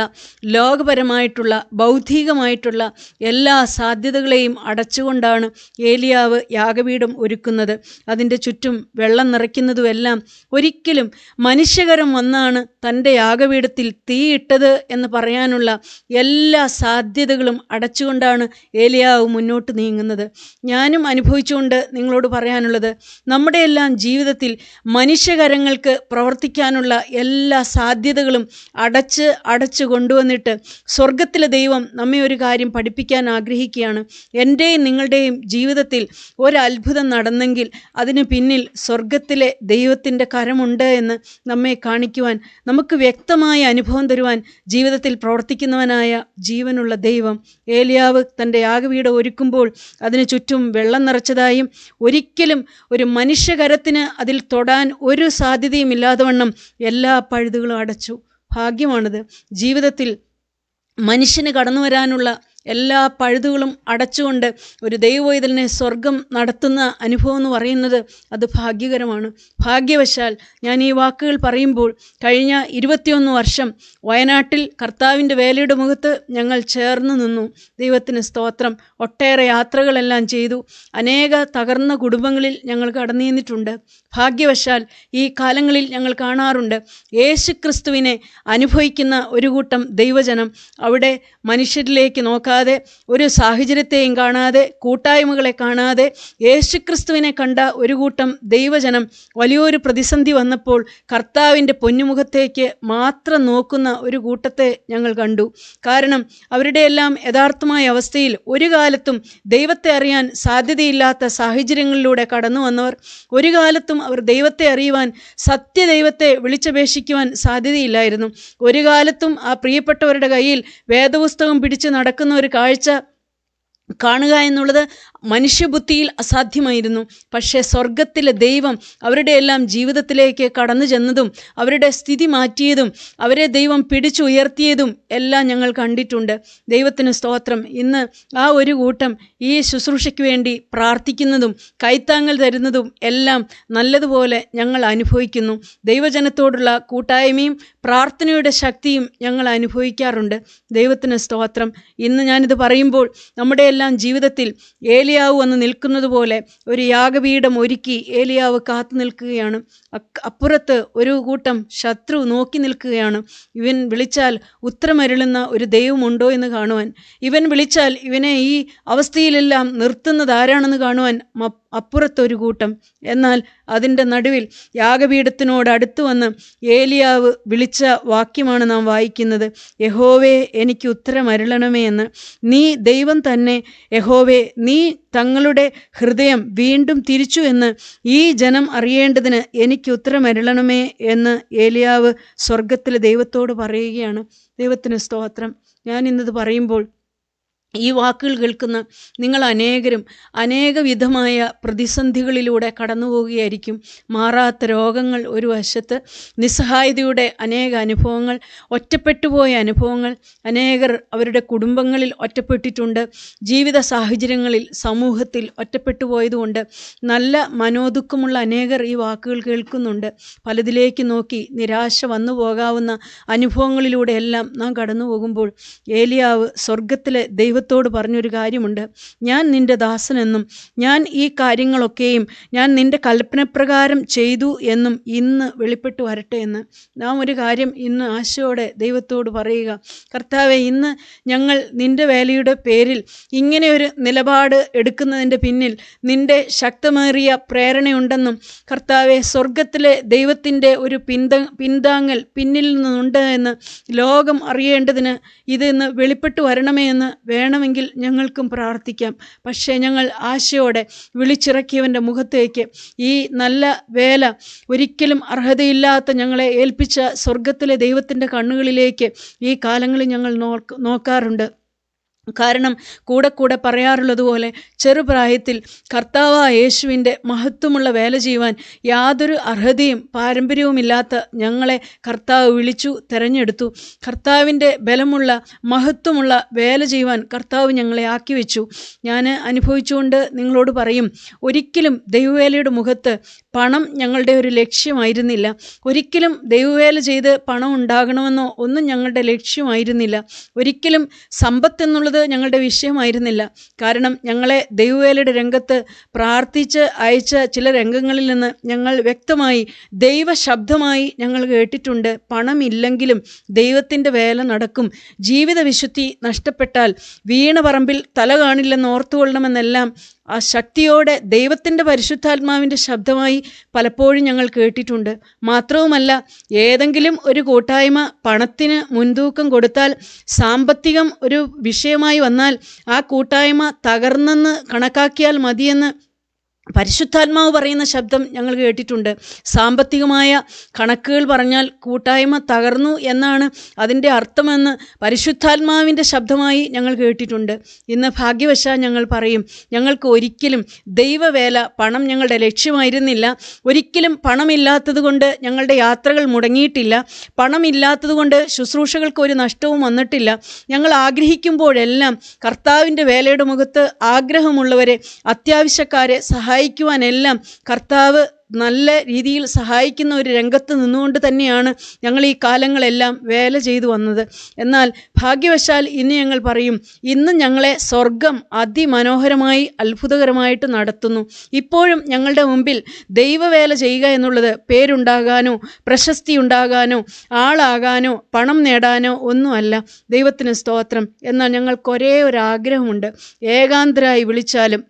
Speaker 1: ലോകപരമായിട്ടുള്ള ബൗദ്ധികമായിട്ടുള്ള എല്ലാ സാധ്യതകളെയും അടച്ചുകൊണ്ടാണ് ഏലിയാവ് യാഗപീഠം ഒരുക്കുന്നത്. അതിൻ്റെ ചുറ്റും വെള്ളം നിറയ്ക്കുന്നതുമെല്ലാം ഒരിക്കലും മനുഷ്യകരം വന്നാണ് തൻ്റെ യാഗപീഠത്തിൽ തീയിട്ടത് എന്ന് പറയാനുള്ള എല്ലാ സാധ്യതകളും അടച്ചുകൊണ്ടാണ് ഏലിയാവ് മുന്നോട്ട് നീങ്ങുന്നത്. ഞാനും അനുഭവിച്ചുകൊണ്ട് നിങ്ങളോട് പറയാനുള്ളത്, നമ്മുടെ എല്ലാം ജീവിതത്തിൽ മനുഷ്യകരങ്ങൾക്ക് പ്രവർത്തിക്കാനുള്ള എല്ലാ സാധ്യതകളും അടച്ച് കൊണ്ടുവന്നിട്ട് സ്വർഗത്തിലെ ദൈവം നമ്മെ ഒരു കാര്യം പഠിപ്പിക്കാൻ ആഗ്രഹിക്കുകയാണ്. എൻ്റെയും നിങ്ങളുടെയും ജീവിതത്തിൽ ഒരത്ഭുതം നടന്നെങ്കിൽ അതിന് പിന്നിൽ സ്വർഗത്തിലെ ദൈവത്തിൻ്റെ കരമുണ്ട് എന്ന് നമ്മെ കാണിക്കുവാൻ, നമുക്ക് വ്യക്തമായ അനുഭവം തരുവാൻ ജീവിതത്തിൽ പ്രവർത്തിക്കുന്നവനായ ജീവനുള്ള ദൈവം. ഏലിയാവ് തൻ്റെ യാഗപീഠം ഒരുക്കുമ്പോൾ അതിന് ചുറ്റും വെള്ളം നിറച്ചതായും ഒരിക്കലും ഒരു മനുഷ്യകരത്തിന് അതിൽ തൊടാൻ ഒരു സാധ്യതയും ഇല്ലാതെ വണ്ണം എല്ലാ പഴുതുകളും അടച്ചു. ഭാഗ്യമാണിത്. ജീവിതത്തിൽ മനുഷ്യന് കടന്നു വരാനുള്ള എല്ലാ പഴുതുകളും അടച്ചുകൊണ്ട് ഒരു ദൈവവൈതലിനെ സ്വർഗം നടത്തുന്ന അനുഭവം എന്ന് പറയുന്നത് അത് ഭാഗ്യകരമാണ്. ഭാഗ്യവശാൽ ഞാൻ ഈ വാക്കുകൾ പറയുമ്പോൾ കഴിഞ്ഞ 21 വർഷം വയനാട്ടിൽ കർത്താവിൻ്റെ വേലയുടെ മുഖത്ത് ഞങ്ങൾ ചേർന്ന് നിന്നു. ദൈവത്തിന് സ്തോത്രം. ഒട്ടേറെ യാത്രകളെല്ലാം ചെയ്തു. അനേക തകർന്ന കുടുംബങ്ങളിൽ ഞങ്ങൾ കടന്നു ചെന്നിട്ടുണ്ട്. ഭാഗ്യവശാൽ ഈ കാലങ്ങളിൽ ഞങ്ങൾ കാണാറുണ്ട്, യേശുക്രിസ്തുവിനെ അനുഭവിക്കുന്ന ഒരു കൂട്ടം ദൈവജനം അവിടെ മനുഷ്യരിലേക്ക് നോക്കാതെ, ഒരു സാഹചര്യത്തെയും കാണാതെ, കൂട്ടായ്മകളെ കാണാതെ യേശുക്രിസ്തുവിനെ കണ്ട ഒരു കൂട്ടം ദൈവജനം വലിയൊരു പ്രതിസന്ധി വന്നപ്പോൾ കർത്താവിൻ്റെ പൊന്നുമുഖത്തേക്ക് മാത്രം നോക്കുന്ന ഒരു കൂട്ടത്തെ ഞങ്ങൾ കണ്ടു. കാരണം അവരുടെ എല്ലാം യഥാർത്ഥമായ അവസ്ഥയിൽ ഒരു കാലത്തും ദൈവത്തെ അറിയാൻ സാധ്യതയില്ലാത്ത സാഹചര്യങ്ങളിലൂടെ കടന്നു വന്നവർ, ഒരു കാലത്തും അവർ ദൈവത്തെ അറിയുവാൻ, സത്യദൈവത്തെ വിളിച്ചപേക്ഷിക്കുവാൻ സാധ്യതയില്ലായിരുന്നു. ഒരു കാലത്തും ആ പ്രിയപ്പെട്ടവരുടെ കയ്യിൽ വേദപുസ്തകം പിടിച്ച് നടക്കുന്ന ഒരു കാഴ്ച കാണുക എന്നുള്ളത് മനുഷ്യബുദ്ധിയിൽ അസാധ്യമായിരുന്നു. പക്ഷേ സ്വർഗത്തിലെ ദൈവം അവരുടെ എല്ലാം ജീവിതത്തിലേക്ക് കടന്നു ചെന്നതും അവരുടെ സ്ഥിതി മാറ്റിയതും അവരെ ദൈവം പിടിച്ചുയർത്തിയതും എല്ലാം ഞങ്ങൾ കണ്ടിട്ടുണ്ട്. ദൈവത്തിന് സ്തോത്രം. ഇന്ന് ആ ഒരു കൂട്ടം ഈ ശുശ്രൂഷയ്ക്ക് വേണ്ടി പ്രാർത്ഥിക്കുന്നതും കൈത്താങ്ങൽ തരുന്നതും എല്ലാം നല്ലതുപോലെ ഞങ്ങൾ അനുഭവിക്കുന്നു. ദൈവജനത്തോടുള്ള കൂട്ടായ്മയും പ്രാർത്ഥനയുടെ ശക്തിയും ഞങ്ങൾ അനുഭവിക്കാറുണ്ട്. ദൈവത്തിന് സ്തോത്രം. ഇന്ന് ഞാനിത് പറയുമ്പോൾ നമ്മുടെ എല്ലാം ജീവിതത്തിൽ ഏലിയാവ് വന്ന് നിൽക്കുന്നത് പോലെ ഒരു യാഗപീഠം ഒരുക്കി ഏലിയാവ് കാത്തു നിൽക്കുകയാണ്. അപ്പുറത്ത് ഒരു കൂട്ടം ശത്രു നോക്കി നിൽക്കുകയാണ്. ഇവൻ വിളിച്ചാൽ ഉത്തരമരുളുന്ന ഒരു ദൈവമുണ്ടോ എന്ന് കാണുവാൻ, ഇവൻ വിളിച്ചാൽ ഇവനെ ഈ അവസ്ഥയിലെല്ലാം നിർത്തുന്നത് ആരാണെന്ന് കാണുവാൻ അപ്പുറത്തൊരു കൂട്ടം. എന്നാൽ അതിൻ്റെ നടുവിൽ യാഗപീഠത്തിനോട് അടുത്ത് വന്ന് ഏലിയാവ് വിളിച്ച വാക്യമാണ് നാം വായിക്കുന്നത്. യഹോവേ, എനിക്ക് ഉത്തരമരുളണമേ എന്ന്. നീ ദൈവം തന്നെ. യഹോവേ, നീ തങ്ങളുടെ ഹൃദയം വീണ്ടും തിരിച്ചു എന്ന് ഈ ജനം അറിയേണ്ടതിന് എനിക്ക് ഉത്തരമരുളണമേ എന്ന് ഏലിയാവ് സ്വർഗത്തിലെ ദൈവത്തോട് പറയുകയാണ്. ദൈവത്തിന് സ്തോത്രം. ഞാൻ ഇന്നത് പറയുമ്പോൾ ഈ വാക്കുകൾ കേൾക്കുന്ന നിങ്ങൾ അനേകരും അനേക വിധമായ പ്രതിസന്ധികളിലൂടെ കടന്നു പോവുകയായിരിക്കും. മാറാത്ത രോഗങ്ങൾ ഒരു വശത്ത്, നിസ്സഹായതയുടെ അനേക അനുഭവങ്ങൾ, ഒറ്റപ്പെട്ടുപോയ അനുഭവങ്ങൾ. അനേകർ അവരുടെ കുടുംബങ്ങളിൽ ഒറ്റപ്പെട്ടിട്ടുണ്ട്. ജീവിത സാഹചര്യങ്ങളിൽ, സമൂഹത്തിൽ ഒറ്റപ്പെട്ടു പോയതുകൊണ്ട് നല്ല മനോദുഃഖമുള്ള അനേകർ ഈ വാക്കുകൾ കേൾക്കുന്നുണ്ട്. പലതിലേക്ക് നോക്കി നിരാശ വന്നു പോകാവുന്ന അനുഭവങ്ങളിലൂടെയെല്ലാം നാം കടന്നു പോകുമ്പോൾ ഏലിയാവ് സ്വർഗത്തിലെ ദൈവത്തോട് പറഞ്ഞൊരു കാര്യമുണ്ട്. ഞാൻ നിൻ്റെ ദാസനെന്നും ഞാൻ ഈ കാര്യങ്ങളൊക്കെയും ഞാൻ നിൻ്റെ കൽപ്പനപ്രകാരം ചെയ്തു എന്നും ഇന്ന് വെളിപ്പെട്ടു വരട്ടെ എന്ന്. നാം ഒരു കാര്യം ഇന്ന് ആശയോടെ ദൈവത്തോട് പറയുക. കർത്താവെ, ഇന്ന് ഞങ്ങൾ നിൻ്റെ വേലയുടെ പേരിൽ ഇങ്ങനെ ഒരു നിലപാട് എടുക്കുന്നതിൻ്റെ പിന്നിൽ നിൻ്റെ ശക്തമേറിയ പ്രേരണയുണ്ടെന്നും കർത്താവെ, സ്വർഗത്തിലെ ദൈവത്തിൻ്റെ ഒരു പിന്താങ്ങൽ പിന്നിൽ നിന്നുണ്ട് എന്ന് ലോകം അറിയേണ്ടതിന് ഇതിന്ന് വെളിപ്പെട്ടു വരണമേ എന്ന് വേണമെങ്കിൽ ഞങ്ങൾക്കും പ്രാർത്ഥിക്കാം. പക്ഷേ ഞങ്ങൾ ആശയോടെ വിളിച്ചിറക്കിയവൻ്റെ മുഖത്തേക്ക് ഈ നല്ല വേല ഒരിക്കലും അർഹതയില്ലാത്ത ഞങ്ങളെ ഏൽപ്പിച്ച സ്വർഗത്തിലെ ദൈവത്തിൻ്റെ കണ്ണുകളിലേക്ക് ഈ കാലങ്ങളിൽ ഞങ്ങൾ നോക്കാറുണ്ട്. കാരണം കൂടെ കൂടെ പറയാറുള്ളതുപോലെ ചെറുപ്രായത്തിൽ കർത്താവായ യേശുവിൻ്റെ മഹത്വമുള്ള വേല ചെയ്യുവാൻ യാതൊരു അർഹതയും പാരമ്പര്യവുമില്ലാത്ത ഞങ്ങളെ കർത്താവ് വിളിച്ചു തിരഞ്ഞെടുത്തു. കർത്താവിൻ്റെ ബലമുള്ള മഹത്വമുള്ള വേല ചെയ്യുവാൻ കർത്താവ് ഞങ്ങളെ ആക്കി വെച്ചു. ഞാൻ അനുഭവിച്ചുകൊണ്ട് നിങ്ങളോട് പറയും, ഒരിക്കലും ദൈവവേലയുടെ മുഖത്ത് പണം ഞങ്ങളുടെ ഒരു ലക്ഷ്യമായിരുന്നില്ല. ഒരിക്കലും ദൈവവേല ചെയ്ത് പണം ഉണ്ടാകണമെന്നോ ഒന്നും ഞങ്ങളുടെ ലക്ഷ്യമായിരുന്നില്ല. ഒരിക്കലും സമ്പത്തെന്നുള്ളത് ഞങ്ങളുടെ വിഷയമായിരുന്നില്ല. കാരണം ഞങ്ങളെ ദൈവവേലയുടെ രംഗത്ത് പ്രാർത്ഥിച്ച് അയച്ച ചില രംഗങ്ങളിൽ നിന്ന് ഞങ്ങൾ വ്യക്തമായി ദൈവശബ്ദമായി ഞങ്ങൾ കേട്ടിട്ടുണ്ട്. പണമില്ലെങ്കിലും ദൈവത്തിൻ്റെ വേല നടക്കും. ജീവിത വിശുദ്ധി നഷ്ടപ്പെട്ടാൽ വീണ പറമ്പിൽ തല കാണില്ലെന്ന് ഓർത്തുകൊള്ളണമെന്നെല്ലാം ആ ശക്തിയോടെ ദൈവത്തിൻ്റെ പരിശുദ്ധാത്മാവിൻ്റെ ശബ്ദമായി പലപ്പോഴും ഞങ്ങൾ കേട്ടിട്ടുണ്ട്. മാത്രവുമല്ല, ഏതെങ്കിലും ഒരു കൂട്ടായ്മ പണത്തിന് മുൻതൂക്കം കൊടുത്താൽ, സാമ്പത്തികം ഒരു വിഷയമായി വന്നാൽ ആ കൂട്ടായ്മ തകർന്നെന്ന് കണക്കാക്കിയാൽ മതിയെന്ന് പരിശുദ്ധാത്മാവ് പറയുന്ന ശബ്ദം ഞങ്ങൾ കേട്ടിട്ടുണ്ട്. സാമ്പത്തികമായ കണക്കുകൾ പറഞ്ഞാൽ കൂട്ടായ്മ തകർന്നു എന്നാണ് അതിൻ്റെ അർത്ഥമെന്ന് പരിശുദ്ധാത്മാവിൻ്റെ ശബ്ദമായി ഞങ്ങൾ കേട്ടിട്ടുണ്ട്. ഇന്ന് ഭാഗ്യവശാൽ ഞങ്ങൾ പറയും, ഞങ്ങൾക്ക് ഒരിക്കലും ദൈവവേല പണം ഞങ്ങളുടെ ലക്ഷ്യമായിരുന്നില്ല. ഒരിക്കലും പണമില്ലാത്തത് കൊണ്ട് ഞങ്ങളുടെ യാത്രകൾ മുടങ്ങിയിട്ടില്ല. പണമില്ലാത്തത് കൊണ്ട് ശുശ്രൂഷകൾക്ക് ഒരു നഷ്ടവും വന്നിട്ടില്ല. ഞങ്ങൾ ആഗ്രഹിക്കുമ്പോഴെല്ലാം കർത്താവിൻ്റെ വേലയുടെ മുഖത്ത് ആഗ്രഹമുള്ളവരെ, അത്യാവശ്യക്കാരെ സഹായിക്കുവാനെല്ലാം കർത്താവ് നല്ല രീതിയിൽ സഹായിക്കുന്ന ഒരു രംഗത്ത് നിന്നുകൊണ്ട് തന്നെയാണ് ഞങ്ങൾ ഈ കാലങ്ങളെല്ലാം വേല ചെയ്തു വന്നത്. എന്നാൽ ഭാഗ്യവശാൽ ഇന്ന് ഞങ്ങൾ പറയും, ഇന്ന് ഞങ്ങളെ സ്വർഗം അതിമനോഹരമായി അത്ഭുതകരമായിട്ട് നടത്തുന്നു. ഇപ്പോഴും ഞങ്ങളുടെ മുമ്പിൽ ദൈവവേല ചെയ്യുക എന്നുള്ളത് പേരുണ്ടാകാനോ പ്രശസ്തി ഉണ്ടാകാനോ ആളാകാനോ പണം നേടാനോ ഒന്നുമല്ല. ദൈവത്തിന് സ്തോത്രം. എന്നാൽ ഞങ്ങൾക്കൊരേ ഒരു ആഗ്രഹമുണ്ട്. ഏകാന്തരായി വിളിച്ചാലും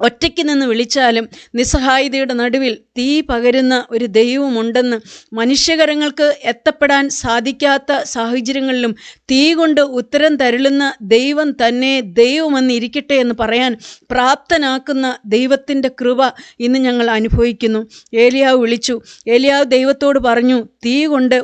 Speaker 1: ഒറ്റയ്ക്ക് നിന്ന് വിളിച്ചാലും നിസ്സഹായതയുടെ നടുവിൽ തീ പകരുന്ന ഒരു ദൈവമുണ്ടെന്ന്, മനുഷ്യകരങ്ങൾക്ക് എത്തപ്പെടാൻ സാധിക്കാത്ത സാഹചര്യങ്ങളിലും തീ കൊണ്ട് ഉത്തരം തരുളുന്ന ദൈവം തന്നെ ദൈവമെന്ന് ഇരിക്കട്ടെ എന്ന് പറയാൻ പ്രാപ്തനാക്കുന്ന ദൈവത്തിൻ്റെ കൃപ ഇന്ന് ഞങ്ങൾ അനുഭവിക്കുന്നു. ഏലിയാവ് വിളിച്ചു. ഏലിയാവ് ദൈവത്തോട് പറഞ്ഞു, തീ കൊണ്ട്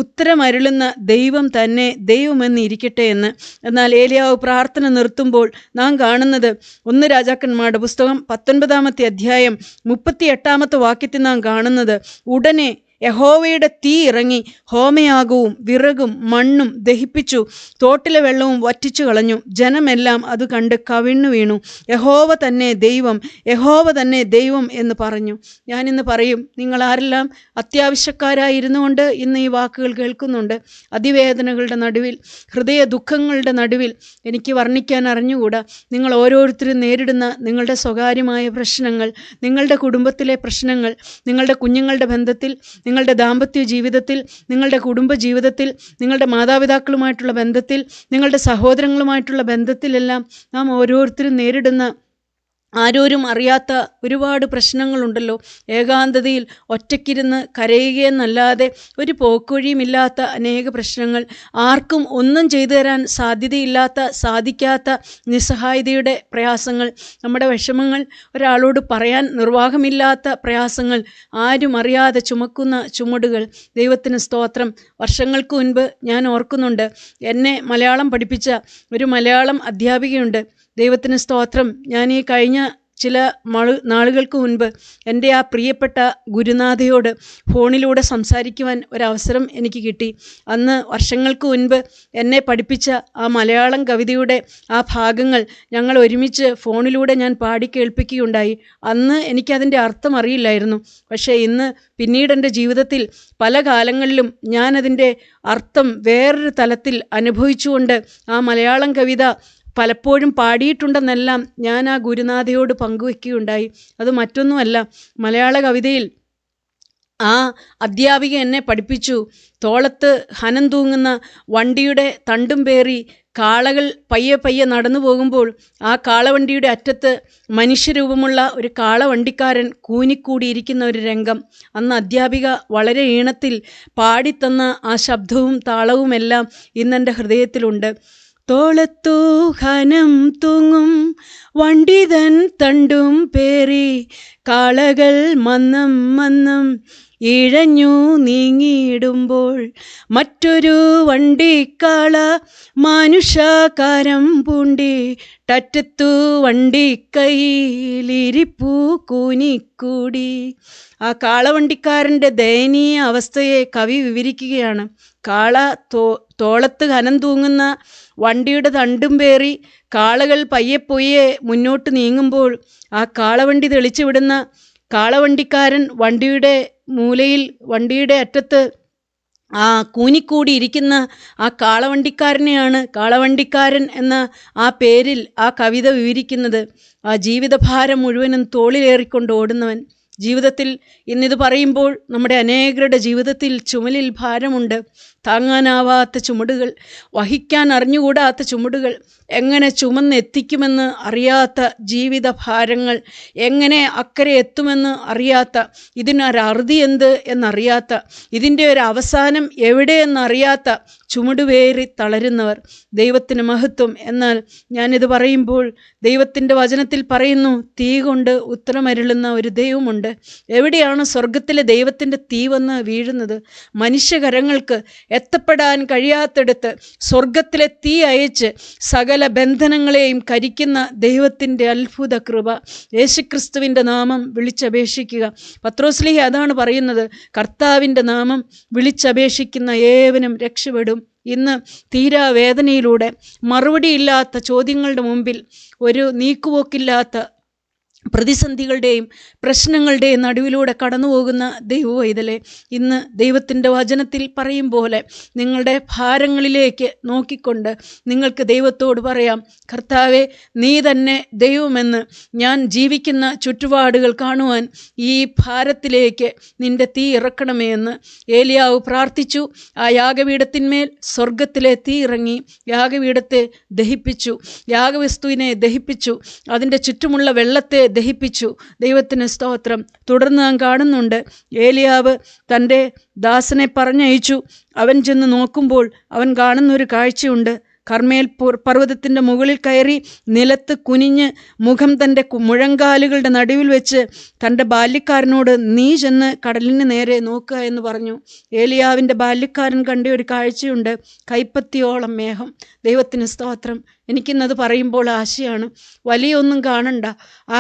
Speaker 1: ഉത്തരമരുളുന്ന ദൈവം തന്നെ ദൈവമെന്ന് ഇരിക്കട്ടെ എന്ന്. എന്നാൽ ഏലിയാവ് പ്രാർത്ഥന നിർത്തുമ്പോൾ നാം കാണുന്നത് 1 രാജാക്കന്മാരുടെ പുസ്തകം 19-ാമത്തെ അധ്യായം 38-ാമത്തെ വാക്യത്തിൽ നാം കാണുന്നത്, ഉടനെ യഹോവയുടെ തീ ഇറങ്ങി ഹോമയാഗവും വിറകും മണ്ണും ദഹിപ്പിച്ചു, തോട്ടിലെ വെള്ളവും വറ്റിച്ചു കളഞ്ഞു. ജനമെല്ലാം അത് കണ്ട് കവിണ്ണു വീണു. യഹോവ തന്നെ ദൈവം, യഹോവ തന്നെ ദൈവം എന്ന് പറഞ്ഞു. ഞാനിന്ന് പറയും, നിങ്ങൾ ആരെല്ലാം അത്യാവശ്യക്കാരായിരുന്നു കൊണ്ട് ഇന്ന് ഈ വാക്കുകൾ കേൾക്കുന്നുണ്ട്. അതിവേദനകളുടെ നടുവിൽ, ഹൃദയ ദുഃഖങ്ങളുടെ നടുവിൽ, എനിക്ക് വർണ്ണിക്കാൻ അറിഞ്ഞുകൂടാ, നിങ്ങൾ ഓരോരുത്തരും നേരിടുന്ന നിങ്ങളുടെ സ്വകാര്യമായ പ്രശ്നങ്ങൾ, നിങ്ങളുടെ കുടുംബത്തിലെ പ്രശ്നങ്ങൾ, നിങ്ങളുടെ കുഞ്ഞുങ്ങളുടെ ബന്ധത്തിൽ, നിങ്ങളുടെ ദാമ്പത്യ ജീവിതത്തിൽ, നിങ്ങളുടെ കുടുംബ ജീവിതത്തിൽ, നിങ്ങളുടെ മാതാപിതാക്കളുമായിട്ടുള്ള ബന്ധത്തിൽ, നിങ്ങളുടെ സഹോദരങ്ങളുമായിട്ടുള്ള ബന്ധത്തിലെല്ലാം നാം ഓരോരുത്തരും നേരിടുന്ന ആരോരും അറിയാത്ത ഒരുപാട് പ്രശ്നങ്ങളുണ്ടല്ലോ. ഏകാന്തതയിൽ ഒറ്റയ്ക്കിരുന്ന് കരയുകയെന്നല്ലാതെ ഒരു പോക്കുവഴിയുമില്ലാത്ത അനേക പ്രശ്നങ്ങൾ, ആർക്കും ഒന്നും ചെയ്തു തരാൻ സാധ്യതയില്ലാത്ത, സാധിക്കാത്ത നിസ്സഹായതയുടെ പ്രയാസങ്ങൾ, നമ്മുടെ വിഷമങ്ങൾ ഒരാളോട് പറയാൻ നിർവാഹമില്ലാത്ത പ്രയാസങ്ങൾ, ആരും അറിയാതെ ചുമക്കുന്ന ചുമടുകൾ. ദൈവത്തിന് സ്തോത്രം. വർഷങ്ങൾക്ക് മുൻപ് ഞാൻ ഓർക്കുന്നുണ്ട്, എന്നെ മലയാളം പഠിപ്പിച്ച ഒരു മലയാളം അധ്യാപികയുണ്ട്. ദൈവത്തിന് സ്തോത്രം. ഞാൻ ഈ കഴിഞ്ഞ ചില നാളുകൾക്ക് മുൻപ് എൻ്റെ ആ പ്രിയപ്പെട്ട ഗുരുനാഥയോട് ഫോണിലൂടെ സംസാരിക്കുവാൻ ഒരവസരം എനിക്ക് കിട്ടി. അന്ന് വർഷങ്ങൾക്ക് മുൻപ് എന്നെ പഠിപ്പിച്ച ആ മലയാളം കവിതയുടെ ആ ഭാഗങ്ങൾ ഞങ്ങൾ ഒരുമിച്ച് ഫോണിലൂടെ ഞാൻ പാടി കേൾപ്പിക്കുകയുണ്ടായി. അന്ന് എനിക്കതിൻ്റെ അർത്ഥം അറിയില്ലായിരുന്നു. പക്ഷേ ഇന്ന് പിന്നീട് എൻ്റെ ജീവിതത്തിൽ പല കാലങ്ങളിലും ഞാനതിൻ്റെ അർത്ഥം വേറൊരു തലത്തിൽ അനുഭവിച്ചുകൊണ്ട് ആ മലയാളം കവിത പലപ്പോഴും പാടിയിട്ടുണ്ടെന്നെല്ലാം ഞാൻ ആ ഗുരുനാഥയോട് പങ്കുവയ്ക്കുകയുണ്ടായി. അത് മറ്റൊന്നുമല്ല, മലയാള കവിതയിൽ ആ അധ്യാപിക എന്നെ പഠിപ്പിച്ചു, തോളത്ത് ഹനം തൂങ്ങുന്ന വണ്ടിയുടെ തണ്ടും പേറി കാളകൾ പയ്യെ പയ്യെ നടന്നു പോകുമ്പോൾ ആ കാളവണ്ടിയുടെ അറ്റത്ത് മനുഷ്യരൂപമുള്ള ഒരു കാളവണ്ടിക്കാരൻ കൂനിക്കൂടിയിരിക്കുന്ന ഒരു രംഗം. അന്ന് അധ്യാപിക വളരെ ഈണത്തിൽ പാടിത്തന്ന ആ ശബ്ദവും താളവുമെല്ലാം ഇന്നെൻ്റെ ഹൃദയത്തിലുണ്ട്. തോളത്തു ഹനം തൂങ്ങും വണ്ടിതൻ തണ്ടും പേറി കാളകൾ മന്നം മന്നം ഇഴഞ്ഞു നീങ്ങിയിടുമ്പോൾ മറ്റൊരു വണ്ടിക്കാള മാനുഷാകാരം പൂണ്ടി ടറ്റത്തു വണ്ടിക്കൈയിലിരിപ്പു കൂനിക്കൂടി. ആ കാളവണ്ടിക്കാരൻ്റെ ദയനീയ അവസ്ഥയെ കവി വിവരിക്കുകയാണ്. കാള തോളത്ത് ഹനം തൂങ്ങുന്ന വണ്ടിയുടെ തണ്ടും പേറി കാളകൾ പയ്യെ മുന്നോട്ട് നീങ്ങുമ്പോൾ ആ കാളവണ്ടി തെളിച്ചു വിടുന്ന കാളവണ്ടിക്കാരൻ വണ്ടിയുടെ മൂലയിൽ, വണ്ടിയുടെ അറ്റത്ത് ആ കൂനിക്കൂടി ഇരിക്കുന്ന ആ കാളവണ്ടിക്കാരനെയാണ് കാളവണ്ടിക്കാരൻ എന്ന ആ പേരിൽ ആ കവിത വിവരിക്കുന്നത്. ആ ജീവിതഭാരം മുഴുവനും തോളിലേറിക്കൊണ്ട് ഓടുന്നവൻ. ജീവിതത്തിൽ ഇന്നിത് പറയുമ്പോൾ നമ്മുടെ അനേകരുടെ ജീവിതത്തിൽ ചുമലിൽ ഭാരമുണ്ട്. താങ്ങാനാവാത്ത ചുമടുകൾ, വഹിക്കാൻ അറിഞ്ഞുകൂടാത്ത ചുമടുകൾ, എങ്ങനെ ചുമന്നെത്തിക്കുമെന്ന് അറിയാത്ത ജീവിതഭാരങ്ങൾ, എങ്ങനെ അക്കരെ എത്തുമെന്ന് അറിയാത്ത, ഇതിനൊരറുതി എന്ത് എന്നറിയാത്ത, ഇതിൻ്റെ ഒരു അവസാനം എവിടെയെന്നറിയാത്ത ചുമടുവേറി തളരുന്നവർ. ദൈവത്തിന് മഹത്വം. എന്നാൽ ഞാനിത് പറയുമ്പോൾ ദൈവത്തിൻ്റെ വചനത്തിൽ പറയുന്നു, തീ കൊണ്ട് ഉത്തരമരുളുന്ന ഒരു ദൈവമുണ്ട്. എവിടെയാണ് സ്വർഗത്തിലെ ദൈവത്തിൻ്റെ തീ വന്ന് വീഴുന്നത്? മനുഷ്യകരങ്ങൾക്ക് എത്തപ്പെടാൻ കഴിയാത്തിടത്ത് സ്വർഗത്തിലെ തീ അയച്ച് സകല ബന്ധനങ്ങളെയും കരിക്കുന്ന ദൈവത്തിൻ്റെ അത്ഭുത കൃപ. യേശുക്രിസ്തുവിൻ്റെ നാമം വിളിച്ചപേക്ഷിക്കുക. പത്രോസ്ലീഹ അതാണ് പറയുന്നത്, കർത്താവിൻ്റെ നാമം വിളിച്ചപേക്ഷിക്കുന്ന ഏവനും രക്ഷപ്പെടും. ഇന്ന് തീരാവേദനയിലൂടെ, മറുപടിയില്ലാത്ത ചോദ്യങ്ങളുടെ മുമ്പിൽ, ഒരു നീക്കുപോക്കില്ലാത്ത പ്രതിസന്ധികളുടെയും പ്രശ്നങ്ങളുടെയും നടുവിലൂടെ കടന്നു പോകുന്ന ദൈവവൈതലെ, ഇന്ന് ദൈവത്തിൻ്റെ വചനത്തിൽ പറയും പോലെ നിങ്ങളുടെ ഭാരങ്ങളിലേക്ക് നോക്കിക്കൊണ്ട് നിങ്ങൾക്ക് ദൈവത്തോട് പറയാം, കർത്താവേ, നീ തന്നെ ദൈവമെന്ന്. ഞാൻ ജീവിക്കുന്ന ചുറ്റുപാടുകൾ കാണുവാൻ ഈ ഭാരത്തിലേക്ക് നിൻ്റെ തീ ഇറക്കണമേ എന്ന് ഏലിയാവ് പ്രാർത്ഥിച്ചു. ആ യാഗപീഠത്തിന്മേൽ സ്വർഗത്തിലെ തീ ഇറങ്ങി യാഗപീഠത്തെ ദഹിപ്പിച്ചു, യാഗവസ്തുവിനെ ദഹിപ്പിച്ചു, അതിൻ്റെ ചുറ്റുമുള്ള വെള്ളത്തെ ദഹിപ്പിച്ചു. ദൈവത്തിന് സ്തോത്രം. തുടർന്ന് നാം കാണുന്നുണ്ട്, ഏലിയാവ് തൻ്റെ ദാസനെ പറഞ്ഞയച്ചു. അവൻ ചെന്ന് നോക്കുമ്പോൾ അവൻ കാണുന്നൊരു കാഴ്ചയുണ്ട്. കർമ്മേൽ പർവ്വതത്തിൻ്റെ മുകളിൽ കയറി നിലത്ത് കുനിഞ്ഞ് മുഖം തൻ്റെ മുഴങ്കാലുകളുടെ നടുവിൽ വെച്ച് തൻ്റെ ബാല്യക്കാരനോട്, നീ ചെന്ന് കടലിന് നേരെ നോക്കുക എന്ന് പറഞ്ഞു. ഏലിയാവിൻ്റെ ബാല്യക്കാരൻ കണ്ട ഒരു കാഴ്ചയുണ്ട്, കൈപ്പത്തിയോളം മേഘം. ദൈവത്തിന് സ്തോത്രം. എനിക്കിന്നത് പറയുമ്പോൾ ആശയാണ്. വലിയൊന്നും കാണണ്ട,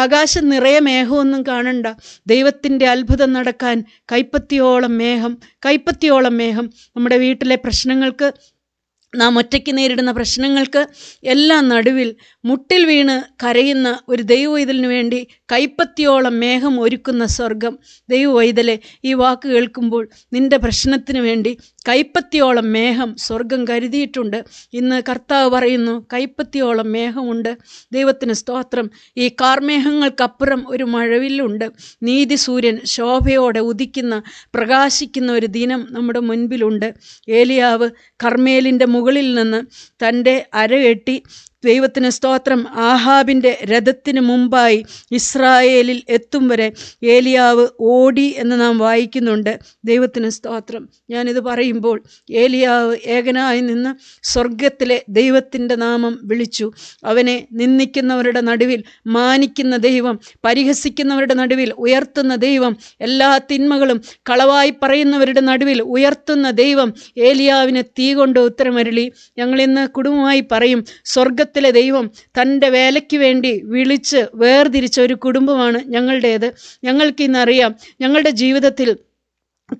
Speaker 1: ആകാശം നിറയെ മേഘമൊന്നും കാണണ്ട. ദൈവത്തിൻ്റെ അത്ഭുതം നടക്കാൻ കൈപ്പത്തിയോളം മേഘം, കൈപ്പത്തിയോളം മേഘം. നമ്മുടെ വീട്ടിലെ പ്രശ്നങ്ങൾക്ക്, നാം ഒറ്റയ്ക്ക് നേരിടുന്ന പ്രശ്നങ്ങൾക്ക് എല്ലാം നടുവിൽ മുട്ടിൽ വീണ് കരയുന്ന ഒരു ദൈവവൈതലിന് വേണ്ടി കൈപ്പത്തിയോളം മേഘം ഒരുക്കുന്ന സ്വർഗം. ദൈവവൈതലെ, ഈ വാക്ക് കേൾക്കുമ്പോൾ നിൻ്റെ പ്രശ്നത്തിന് വേണ്ടി കൈപ്പത്തിയോളം മേഘം സ്വർഗം കരുതിയിട്ടുണ്ട്. ഇന്ന് കർത്താവ് പറയുന്നു, കൈപ്പത്തിയോളം മേഘമുണ്ട്. ദൈവത്തിന് സ്തോത്രം. ഈ കാർമേഘങ്ങൾക്കപ്പുറം ഒരു മഴവില്ലുണ്ട്. നീതി സൂര്യൻ ശോഭയോടെ ഉദിക്കുന്ന, പ്രകാശിക്കുന്ന ഒരു ദിനം നമ്മുടെ മുൻപിലുണ്ട്. ഏലിയാവ് കർമ്മേലിൻ്റെ മുകളിൽ നിന്ന് തൻ്റെ അരകെട്ടി ദൈവത്തിന് സ്തോത്രം. ആഹാബിൻ്റെ രഥത്തിന് മുമ്പായി ഇസ്രായേലിൽ എത്തും വരെ ഏലിയാവ് ഓടി എന്ന് നാം വായിക്കുന്നുണ്ട്. ദൈവത്തിന് സ്തോത്രം. ഞാനിത് പറയുമ്പോൾ ഏലിയാവ് ഏകനായി നിന്ന് സ്വർഗത്തിലെ ദൈവത്തിൻ്റെ നാമം വിളിച്ചു. അവനെ നിന്ദിക്കുന്നവരുടെ നടുവിൽ മാനിക്കുന്ന ദൈവം, പരിഹസിക്കുന്നവരുടെ നടുവിൽ ഉയർത്തുന്ന ദൈവം, എല്ലാ തിന്മകളും കളവായി പറയുന്നവരുടെ നടുവിൽ ഉയർത്തുന്ന ദൈവം ഏലിയാവിന് തീ കൊണ്ട് ഉത്തരമരുളി. ഞങ്ങളിന്ന് കുടുംബമായി പറയും, സ്വർഗത്തിലെ ദൈവം തൻ്റെ വേലയ്ക്ക് വേണ്ടി വിളിച്ച് വേർതിരിച്ച ഒരു കുടുംബമാണ് ഞങ്ങളുടേത്. ഞങ്ങൾക്കിന്നറിയാം, ഞങ്ങളുടെ ജീവിതത്തിൽ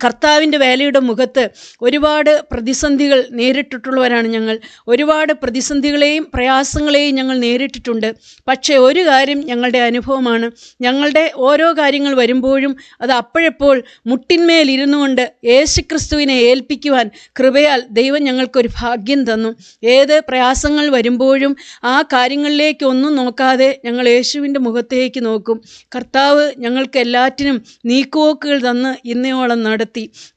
Speaker 1: കർത്താവിൻ്റെ വേലയുടെ മുഖത്ത് ഒരുപാട് പ്രതിസന്ധികൾ നേരിട്ടിട്ടുള്ളവരാണ് ഞങ്ങൾ. ഒരുപാട് പ്രതിസന്ധികളെയും പ്രയാസങ്ങളെയും ഞങ്ങൾ നേരിട്ടിട്ടുണ്ട്. പക്ഷേ ഒരു കാര്യം ഞങ്ങളുടെ അനുഭവമാണ്, ഞങ്ങളുടെ ഓരോ കാര്യങ്ങൾ വരുമ്പോഴും അത് അപ്പോഴപ്പോൾ മുട്ടിന്മേലിരുന്നു കൊണ്ട് യേശുക്രിസ്തുവിനെ ഏൽപ്പിക്കുവാൻ കൃപയാൽ ദൈവം ഞങ്ങൾക്കൊരു ഭാഗ്യം തന്നു. ഏത് പ്രയാസങ്ങൾ വരുമ്പോഴും ആ കാര്യങ്ങളിലേക്ക് ഒന്നും നോക്കാതെ ഞങ്ങൾ യേശുവിൻ്റെ മുഖത്തേക്ക് നോക്കും. കർത്താവ് ഞങ്ങൾക്ക് എല്ലാറ്റിനും നീക്കുപോക്കുകൾ തന്ന് ഇന്നയോളം നടത്തി.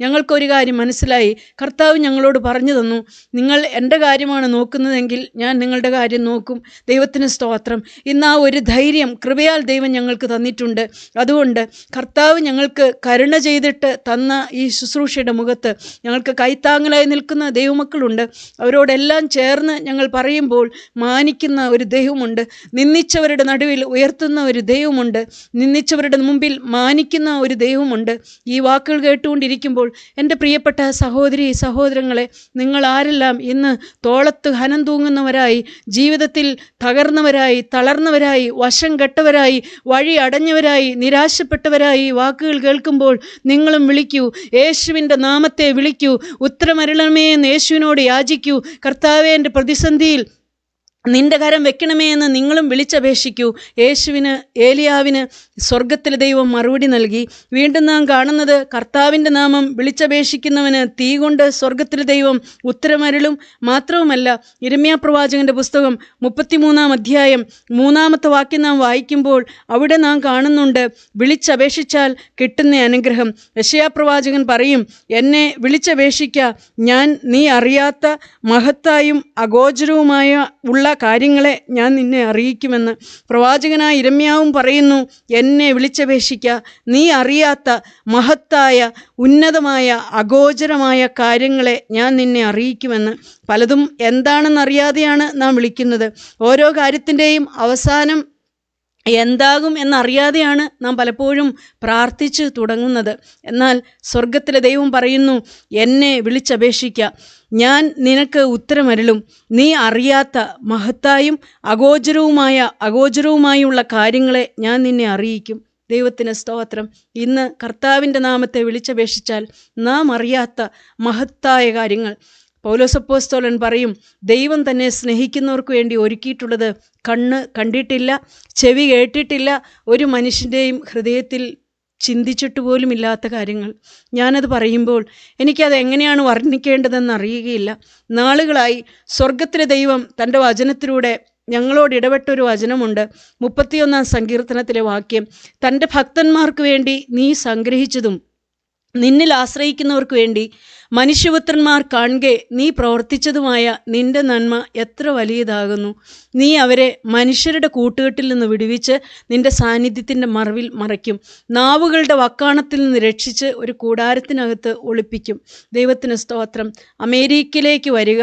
Speaker 1: ഞങ്ങൾക്കൊരു കാര്യം മനസ്സിലായി. കർത്താവ് ഞങ്ങളോട് പറഞ്ഞു തന്നു, നിങ്ങൾ എൻ്റെ കാര്യമാണ് നോക്കുന്നതെങ്കിൽ ഞാൻ നിങ്ങളുടെ കാര്യം നോക്കും. ദൈവത്തിന് സ്തോത്രം. ഇന്ന് ആ ഒരു ധൈര്യം കൃപയാൽ ദൈവം ഞങ്ങൾക്ക് തന്നിട്ടുണ്ട്. അതുകൊണ്ട് കർത്താവ് ഞങ്ങൾക്ക് കരുണ ചെയ്തിട്ട് തന്ന ഈ ശുശ്രൂഷയുടെ മുഖത്ത് ഞങ്ങൾക്ക് കൈത്താങ്ങലായി നിൽക്കുന്ന ദൈവമക്കളുണ്ട്. അവരോടെല്ലാം ചേർന്ന് ഞങ്ങൾ പറയുമ്പോൾ മാനിക്കുന്ന ഒരു ദൈവമുണ്ട്, നിന്ദിച്ചവരുടെ നടുവിൽ ഉയർത്തുന്ന ഒരു ദൈവമുണ്ട്, നിന്ദിച്ചവരുടെ മുമ്പിൽ മാനിക്കുന്ന ഒരു ദൈവമുണ്ട്. ഈ വാക്കുകൾ കേട്ടുകൊണ്ടിരിക്കുമ്പോൾ എൻ്റെ പ്രിയപ്പെട്ട സഹോദരി സഹോദരങ്ങളെ, നിങ്ങൾ ആരെല്ലാം ഇന്ന് തോളത്ത് ഹനം തൂങ്ങുന്നവരായി, ജീവിതത്തിൽ തകർന്നവരായി, തളർന്നവരായി, വശം കെട്ടവരായി, വഴി അടഞ്ഞവരായി, നിരാശപ്പെട്ടവരായി വാക്കുകൾ കേൾക്കുമ്പോൾ നിങ്ങളും വിളിക്കൂ, യേശുവിൻ്റെ നാമത്തെ വിളിക്കൂ, ഉത്തരമരുളണമേ എന്ന് യേശുവിനോട് യാചിക്കൂ. കർത്താവേ, എൻ്റെ പ്രതിസന്ധിയിൽ നിന്റെ കരം വെക്കണമേ എന്ന് നിങ്ങളും വിളിച്ചപേക്ഷിക്കൂ. യേശുവിന്, ഏലിയാവിന് സ്വർഗത്തിലെ ദൈവം മറുപടി നൽകി. വീണ്ടും നാം കാണുന്നത്, കർത്താവിൻ്റെ നാമം വിളിച്ചപേക്ഷിക്കുന്നവന് തീ കൊണ്ട് സ്വർഗത്തിലെ ദൈവം ഉത്തരമരുളും. മാത്രവുമല്ല, യിരെമ്യാ പ്രവാചകൻ്റെ പുസ്തകം 33-ാം അധ്യായം 3-ാമത്തെ വാക്യം നാം വായിക്കുമ്പോൾ അവിടെ നാം കാണുന്നുണ്ട് വിളിച്ചപേക്ഷിച്ചാൽ കിട്ടുന്ന അനുഗ്രഹം. യെശയ്യാ പ്രവാചകൻ പറയും, എന്നെ വിളിച്ചപേക്ഷിക്ക, ഞാൻ നീ അറിയാത്ത മഹത്തായും അഗോചരവുമായ ഉള്ള കാര്യങ്ങളെ ഞാൻ നിന്നെ അറിയിക്കുമെന്ന്. പ്രവാചകനായ യിരെമ്യാവും പറയുന്നു, എന്നെ വിളിച്ചപേക്ഷിക്ക, നീ അറിയാത്ത മഹത്തായ ഉന്നതമായ അഗോചരമായ കാര്യങ്ങളെ ഞാൻ നിന്നെ അറിയിക്കുമെന്ന്. പലതും എന്താണെന്നറിയാതെയാണ് നാം വിളിക്കുന്നത്. ഓരോ കാര്യത്തിൻ്റെയും അവസാനം എന്താകും എന്നറിയാതെയാണ് നാം പലപ്പോഴും പ്രാർത്ഥിച്ച് തുടങ്ങുന്നത്. എന്നാൽ സ്വർഗത്തിലെ ദൈവം പറയുന്നു, എന്നെ വിളിച്ചപേക്ഷിക്ക, ഞാൻ നിനക്ക് ഉത്തരമരുളും. നീ അറിയാത്ത മഹത്തായും അഗോചരവുമായുള്ള കാര്യങ്ങളെ ഞാൻ നിന്നെ അറിയിക്കും. ദൈവത്തിന് സ്തോത്രം. ഇന്ന് കർത്താവിൻ്റെ നാമത്തെ വിളിച്ചപേക്ഷിച്ചാൽ നാം അറിയാത്ത മഹത്തായ കാര്യങ്ങൾ, പൗലോസപ്പോസ്തലൻ പറയും, ദൈവം തന്നെ സ്നേഹിക്കുന്നവർക്ക് വേണ്ടി ഒരുക്കിയിട്ടുള്ളത് കണ്ണ് കണ്ടിട്ടില്ല, ചെവി കേട്ടിട്ടില്ല, ഒരു മനുഷ്യൻ്റെയും ഹൃദയത്തിൽ ചിന്തിച്ചിട്ട് പോലുമില്ലാത്ത കാര്യങ്ങൾ. ഞാനത് പറയുമ്പോൾ എനിക്കത് എങ്ങനെയാണ് വർണ്ണിക്കേണ്ടതെന്ന് അറിയുകയില്ല. നാളുകളായി സ്വർഗത്തിലെ ദൈവം തൻ്റെ വചനത്തിലൂടെ ഞങ്ങളോട് ഇടപെട്ടൊരു വചനമുണ്ട്. 31-ാം സങ്കീർത്തനത്തിലെ വാക്യം, തൻ്റെ ഭക്തന്മാർക്ക് വേണ്ടി നീ സംഗ്രഹിച്ചതും നിന്നിൽ ആശ്രയിക്കുന്നവർക്ക് വേണ്ടി മനുഷ്യപുത്രന്മാർ കാണുകെ നീ പ്രവർത്തിച്ചതുമായ നിന്റെ നന്മ എത്ര വലിയതാകുന്നു. നീ അവരെ മനുഷ്യരുടെ കൂട്ടുകെട്ടിൽ നിന്ന് വിടുവിച്ച് നിന്റെ സാന്നിധ്യത്തിൻ്റെ മറവിൽ മറയ്ക്കും. നാവുകളുടെ വക്കാണത്തിൽ നിന്ന് രക്ഷിച്ച് ഒരു കൂടാരത്തിനകത്ത് ഒളിപ്പിക്കും. ദൈവത്തിന് സ്തോത്രം. അമേരിക്കയിലേക്ക് വരിക,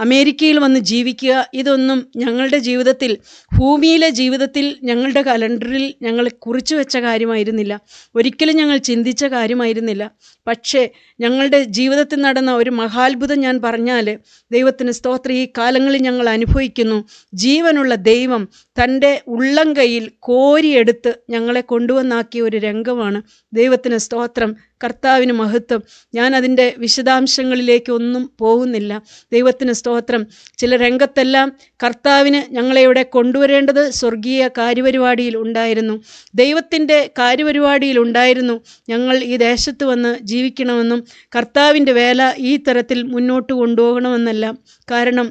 Speaker 1: അമേരിക്കയിൽ വന്ന് ജീവിക്കുക, ഇതൊന്നും ഞങ്ങളുടെ ജീവിതത്തിൽ, ഭൂമിയിലെ ജീവിതത്തിൽ ഞങ്ങളുടെ കലണ്ടറിൽ ഞങ്ങൾ കുറിച്ചു വെച്ച കാര്യമായിരുന്നില്ല. ഒരിക്കലും ഞങ്ങൾ ചിന്തിച്ച കാര്യമായിരുന്നില്ല. പക്ഷേ ഞങ്ങളുടെ ജീവിതത്തിൽ നടന്ന ഒരു മഹാത്ഭുതം ഞാൻ പറഞ്ഞാൽ, ദൈവത്തിന് സ്തോത്രം, ഈ കാലങ്ങളിൽ ഞങ്ങൾ അനുഭവിക്കുന്നു. ജീവനുള്ള ദൈവം തൻ്റെ ഉള്ളം കൈയിൽ കോരിയെടുത്ത് ഞങ്ങളെ കൊണ്ടുവന്നാക്കിയ ഒരു രംഗമാണ്. ദൈവത്തിന് സ്തോത്രം, കർത്താവിന് മഹത്വം. ഞാൻ അതിൻ്റെ വിശദാംശങ്ങളിലേക്കൊന്നും പോകുന്നില്ല. ദൈവത്തിന് സ്തോത്രം. ചില രംഗത്തെല്ലാം കർത്താവിന് ഞങ്ങളെ ഇവിടെ കൊണ്ടുവരേണ്ടത് സ്വർഗീയ കാര്യപരിപാടിയിൽ ഉണ്ടായിരുന്നു, ദൈവത്തിൻ്റെ കാര്യപരിപാടിയിൽ ഉണ്ടായിരുന്നു. ഞങ്ങൾ ഈ ദേശത്ത് വന്ന് ജീവിക്കണമെന്നും കർത്താവിൻ്റെ വേല ഈ തരത്തിൽ മുന്നോട്ട് കൊണ്ടുപോകണമെന്നെല്ലാം. കാരണം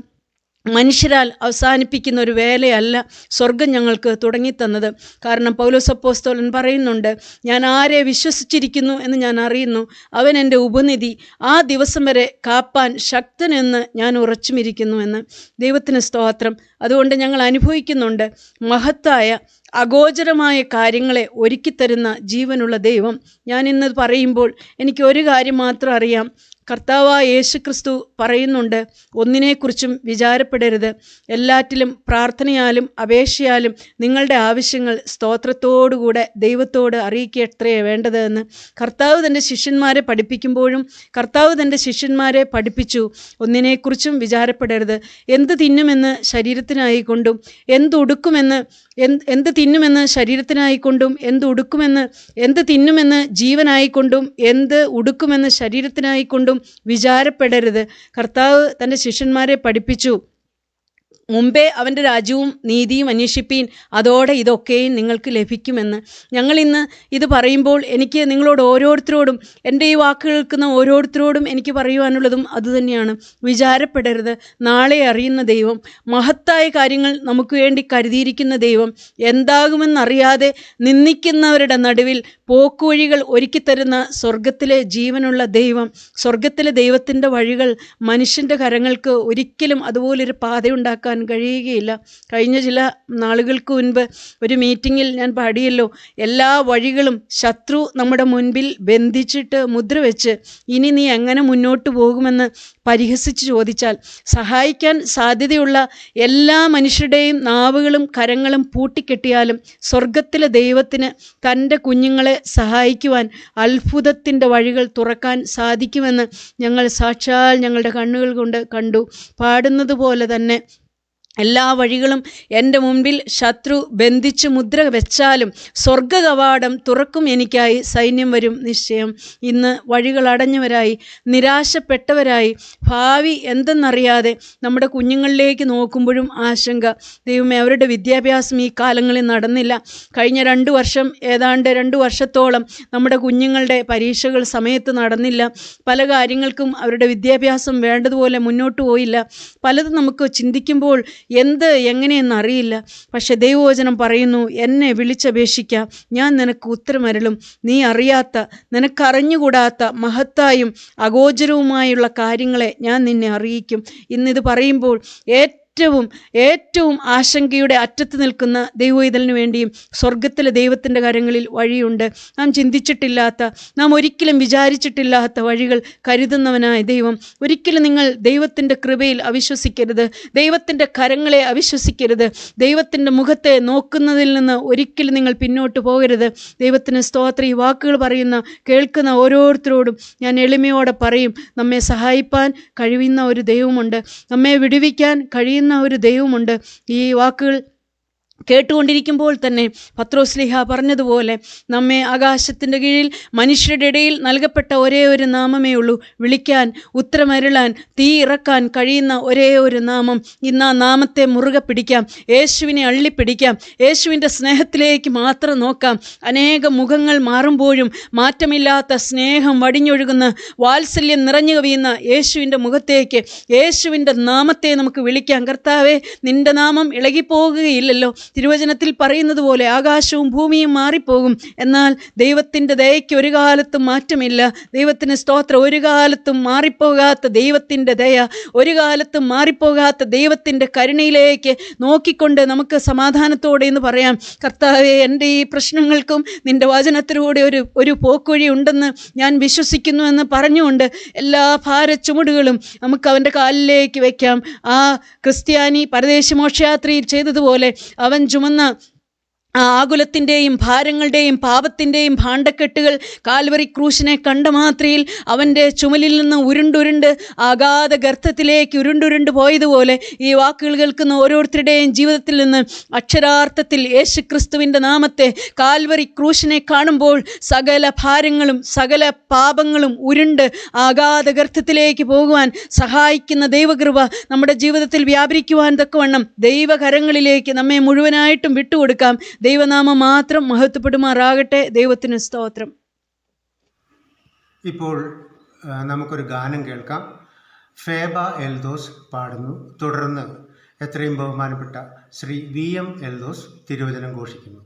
Speaker 1: മനുഷ്യരാൽ അവസാനിപ്പിക്കുന്ന ഒരു വേലയല്ല സ്വർഗം ഞങ്ങൾക്ക് തുടങ്ങിത്തന്നത്. കാരണം പൗലോസ് അപ്പോസ്തലൻ പറയുന്നുണ്ട്, ഞാൻ ആരെ വിശ്വസിച്ചിരിക്കുന്നു എന്ന് ഞാൻ അറിയുന്നു, അവൻ എൻ്റെ ഉപനിധി, ആ ദിവസം വരെ കാപ്പാൻ ശക്തനെന്ന് ഞാൻ ഉറച്ചുമിരിക്കുന്നു എന്ന്. ദൈവത്തിന് സ്തോത്രം. അതുകൊണ്ട് ഞങ്ങൾ അനുഭവിക്കുന്നുണ്ട് മഹത്തായ അഗോചരമായ കാര്യങ്ങളെ ഒരുക്കിത്തരുന്ന ജീവനുള്ള ദൈവം. ഞാൻ ഇന്ന് പറയുമ്പോൾ എനിക്ക് ഒരു കാര്യം മാത്രം അറിയാം. കർത്താവായ യേശുക്രിസ്തു പറയുന്നുണ്ട്, ഒന്നിനെക്കുറിച്ചും വിചാരപ്പെടരുത്, എല്ലാറ്റിലും പ്രാർത്ഥനയാലും അപേക്ഷയാലും നിങ്ങളുടെ ആവശ്യങ്ങൾ സ്തോത്രത്തോടുകൂടെ ദൈവത്തോട് അറിയിക്കത്രേ വേണ്ടത് എന്ന്. കർത്താവ് തൻ്റെ ശിഷ്യന്മാരെ പഠിപ്പിക്കുമ്പോഴും കർത്താവ് തൻ്റെ ശിഷ്യന്മാരെ പഠിപ്പിച്ചു, ഒന്നിനെക്കുറിച്ചും വിചാരപ്പെടരുത്. എന്ത് തിന്നുമെന്ന് ശരീരത്തിനായിക്കൊണ്ടും എന്തുടുക്കുമെന്ന് എന്ത് തിന്നുമെന്ന് ശരീരത്തിനായിക്കൊണ്ടും എന്ത് തിന്നുമെന്ന് ജീവനായിക്കൊണ്ടും എന്ത് ഉടുക്കുമെന്ന് ശരീരത്തിനായിക്കൊണ്ടും വിചാരപ്പെടരുത്. കർത്താവ് തൻ്റെ ശിഷ്യന്മാരെ പഠിപ്പിച്ചു, മുമ്പേ അവൻ്റെ രാജ്യവും നീതിയും അന്വേഷിപ്പീൻ, അതോടെ ഇതൊക്കെയും നിങ്ങൾക്ക് ലഭിക്കുമെന്ന്. ഞങ്ങളിന്ന് ഇത് പറയുമ്പോൾ എനിക്ക് നിങ്ങളോട് ഓരോരുത്തരോടും, എൻ്റെ ഈ വാക്ക് കേൾക്കുന്ന ഓരോരുത്തരോടും എനിക്ക് പറയുവാനുള്ളതും അതുതന്നെയാണ്. വിചാരപ്പെടരുത്. നാളെ അറിയുന്ന ദൈവം, മഹത്തായ കാര്യങ്ങൾ നമുക്ക് വേണ്ടി കരുതിയിരിക്കുന്ന ദൈവം, എന്താകുമെന്നറിയാതെ നിന്ദിക്കുന്നവരുടെ നടുവിൽ പോക്കുവഴികൾ ഒരുക്കിത്തരുന്ന സ്വർഗത്തിലെ ജീവനുള്ള ദൈവം. സ്വർഗത്തിലെ ദൈവത്തിൻ്റെ വഴികൾ മനുഷ്യൻ്റെ കരങ്ങൾക്ക് ഒരിക്കലും അതുപോലൊരു പാതയുണ്ടാക്കാൻ കഴിയുകയില്ല. കഴിഞ്ഞ ചില നാളുകൾക്ക് മുൻപ് ഒരു മീറ്റിങ്ങിൽ ഞാൻ പാടിയല്ലോ, എല്ലാ വഴികളും ശത്രു നമ്മുടെ മുൻപിൽ ബന്ധിച്ചിട്ട് മുദ്ര വെച്ച് ഇനി നീ എങ്ങനെ മുന്നോട്ട് പോകുമെന്ന് പരിഹസിച്ച് ചോദിച്ചാൽ, സഹായിക്കാൻ സാധ്യതയുള്ള എല്ലാ മനുഷ്യരുടെയും നാവുകളും കരങ്ങളും പൂട്ടിക്കെട്ടിയാലും സ്വർഗത്തിലെ ദൈവത്തിന് തൻ്റെ കുഞ്ഞുങ്ങളെ സഹായിക്കുവാൻ അത്ഭുതത്തിൻ്റെ വഴികൾ തുറക്കാൻ സാധിക്കുമെന്ന് ഞങ്ങൾ സാക്ഷാൽ ഞങ്ങളുടെ കണ്ണുകൾ കൊണ്ട് കണ്ടു. പാടുന്നത് പോലെ തന്നെ എല്ലാ വഴികളും എൻ്റെ മുൻപിൽ ശത്രു ബന്ധിച്ച് മുദ്ര വെച്ചാലും സ്വർഗ കവാടം തുറക്കും എനിക്കായി, സൈന്യം വരും നിശ്ചയം. ഇന്ന് വഴികൾ അടഞ്ഞവരായി, നിരാശപ്പെട്ടവരായി, ഭാവി എന്തെന്നറിയാതെ നമ്മുടെ കുഞ്ഞുങ്ങളിലേക്ക് നോക്കുമ്പോഴും ആശങ്ക. ദൈവമേ, അവരുടെ വിദ്യാഭ്യാസം ഈ കാലങ്ങളിൽ നടന്നില്ല. കഴിഞ്ഞ 2 വർഷം, ഏതാണ്ട് 2 വർഷത്തോളം നമ്മുടെ കുഞ്ഞുങ്ങളുടെ പരീക്ഷകൾ സമയത്ത് നടന്നില്ല. പല കാര്യങ്ങൾക്കും അവരുടെ വിദ്യാഭ്യാസം വേണ്ടതുപോലെ മുന്നോട്ട് പോയില്ല. പലതും നമുക്ക് ചിന്തിക്കുമ്പോൾ എങ്ങനെയെന്നറിയില്ല. പക്ഷെ ദൈവവചനം പറയുന്നു, എന്നെ വിളിച്ചപേക്ഷിക്കാം, ഞാൻ നിനക്ക് ഉത്തരമരുളും. നീ അറിയാത്ത, നിനക്കറിഞ്ഞുകൂടാത്ത മഹത്തായും അഗോചരവുമായുള്ള കാര്യങ്ങളെ ഞാൻ നിന്നെ അറിയിക്കും. ഇന്നിത് പറയുമ്പോൾ ഏറ്റവും ആശങ്കയുടെ അറ്റത്ത് നിൽക്കുന്ന ദൈവവൈതലിന് വേണ്ടിയും സ്വർഗത്തിലെ ദൈവത്തിൻ്റെ കരങ്ങളിൽ വഴിയുണ്ട്. നാം ചിന്തിച്ചിട്ടില്ലാത്ത, നാം ഒരിക്കലും വിചാരിച്ചിട്ടില്ലാത്ത വഴികൾ കരുതുന്നവനായ ദൈവം. ഒരിക്കലും നിങ്ങൾ ദൈവത്തിൻ്റെ കൃപയിൽ അവിശ്വസിക്കരുത്, ദൈവത്തിൻ്റെ കരങ്ങളെ അവിശ്വസിക്കരുത്, ദൈവത്തിൻ്റെ മുഖത്തെ നോക്കുന്നതിൽ നിന്ന് ഒരിക്കലും നിങ്ങൾ പിന്നോട്ട് പോകരുത്. ദൈവത്തിന് സ്തോത്രം. ഈ വാക്കുകൾ കേൾക്കുന്ന ഓരോരുത്തരോടും ഞാൻ എളിമയോടെ പറയും, നമ്മെ സഹായിപ്പാൻ കഴിയുന്ന ഒരു ദൈവമുണ്ട്, നമ്മെ വിടുവിക്കാൻ കഴിയുന്ന ഒരു ദൈവമുണ്ട്. ഈ വാക്കുകൾ കേട്ടുകൊണ്ടിരിക്കുമ്പോൾ തന്നെ പത്രോസ്ലീഹ പറഞ്ഞതുപോലെ, നമ്മെ ആകാശത്തിൻ്റെ കീഴിൽ മനുഷ്യരുടെ ഇടയിൽ നൽകപ്പെട്ട ഒരേ ഒരു നാമമേ ഉള്ളൂ, വിളിക്കാൻ, ഉത്തരമരുളാൻ, തീ ഇറക്കാൻ കഴിയുന്ന ഒരേ ഒരു നാമം. ഇന്ന് ആ നാമത്തെ മുറുകെ പിടിക്കാം, യേശുവിനെ അള്ളിപ്പിടിക്കാം, യേശുവിൻ്റെ സ്നേഹത്തിലേക്ക് മാത്രം നോക്കാം. അനേക മുഖങ്ങൾ മാറുമ്പോഴും മാറ്റമില്ലാത്ത സ്നേഹം വടിഞ്ഞൊഴുകുന്ന, വാത്സല്യം നിറഞ്ഞു കവിയുന്ന യേശുവിൻ്റെ മുഖത്തേക്ക്, യേശുവിൻ്റെ നാമത്തെ നമുക്ക് വിളിക്കാം. കർത്താവേ, നിൻ്റെ നാമം ഇളകിപ്പോകുകയില്ലല്ലോ. തിരുവചനത്തിൽ പറയുന്നത് പോലെ ആകാശവും ഭൂമിയും മാറിപ്പോകും, എന്നാൽ ദൈവത്തിൻ്റെ ദയയ്ക്ക് ഒരു കാലത്തും മാറ്റമില്ല. ദൈവത്തിന് സ്തോത്രം. ഒരു കാലത്തും മാറിപ്പോകാത്ത ദൈവത്തിൻ്റെ ദയ, ഒരു കാലത്തും മാറിപ്പോകാത്ത ദൈവത്തിൻ്റെ കരുണയിലേക്ക് നോക്കിക്കൊണ്ട് നമുക്ക് സമാധാനത്തോടെ എന്ന് പറയാം, കർത്താവേ, എൻ്റെ ഈ പ്രശ്നങ്ങൾക്കും നിൻ്റെ വചനത്തിലൂടെ ഒരു പോക്കുവഴി ഉണ്ടെന്ന് ഞാൻ വിശ്വസിക്കുന്നു എന്ന് പറഞ്ഞുകൊണ്ട് എല്ലാ ഭാരച്ചുമടുകളും നമുക്ക് അവൻ്റെ കാലിലേക്ക് വയ്ക്കാം. ആ ക്രിസ്ത്യാനി പരദേശ മോക്ഷയാത്രയിൽ ചെയ്തതുപോലെ അവൻ ചുമന്ന ആകുലത്തിൻ്റെയും ഭാരങ്ങളുടെയും പാപത്തിൻ്റെയും ഭാണ്ഡക്കെട്ടുകൾ കാൽവറി ക്രൂശിനെ കണ്ട മാത്രയിൽ അവൻ്റെ ചുമലിൽ നിന്ന് ഉരുണ്ടുരുണ്ട് അഗാധ ഗർത്തത്തിലേക്ക് ഉരുണ്ടുരുണ്ട് പോയതുപോലെ ഈ വാക്കുകൾ കേൾക്കുന്ന ഓരോരുത്തരുടെയും ജീവിതത്തിൽ നിന്ന് അക്ഷരാർത്ഥത്തിൽ യേശുക്രിസ്തുവിൻ്റെ നാമത്തെ, കാൽവറി ക്രൂശിനെ കാണുമ്പോൾ സകല ഭാരങ്ങളും സകല പാപങ്ങളും ഉരുണ്ട് അഗാധ ഗർത്തത്തിലേക്ക് പോകുവാൻ സഹായിക്കുന്ന ദൈവകൃപ നമ്മുടെ ജീവിതത്തിൽ വ്യാപരിക്കുവാൻ തക്കവണ്ണം ദൈവകരങ്ങളിലേക്ക് നമ്മെ മുഴുവനായിട്ടും വിട്ടുകൊടുക്കാം. ദൈവനാമം മാത്രം മഹത്വപ്പെടുമാറാകട്ടെ. ദൈവത്തിന് സ്തോത്രം.
Speaker 2: ഇപ്പോൾ നമുക്കൊരു ഗാനം കേൾക്കാം. ഫേബ എൽദോസ് പാടുന്നു. തുടർന്ന് എത്രയും ബഹുമാനപ്പെട്ട ശ്രീ VM എൽദോസ് തിരുവചനം ഘോഷിക്കുന്നു.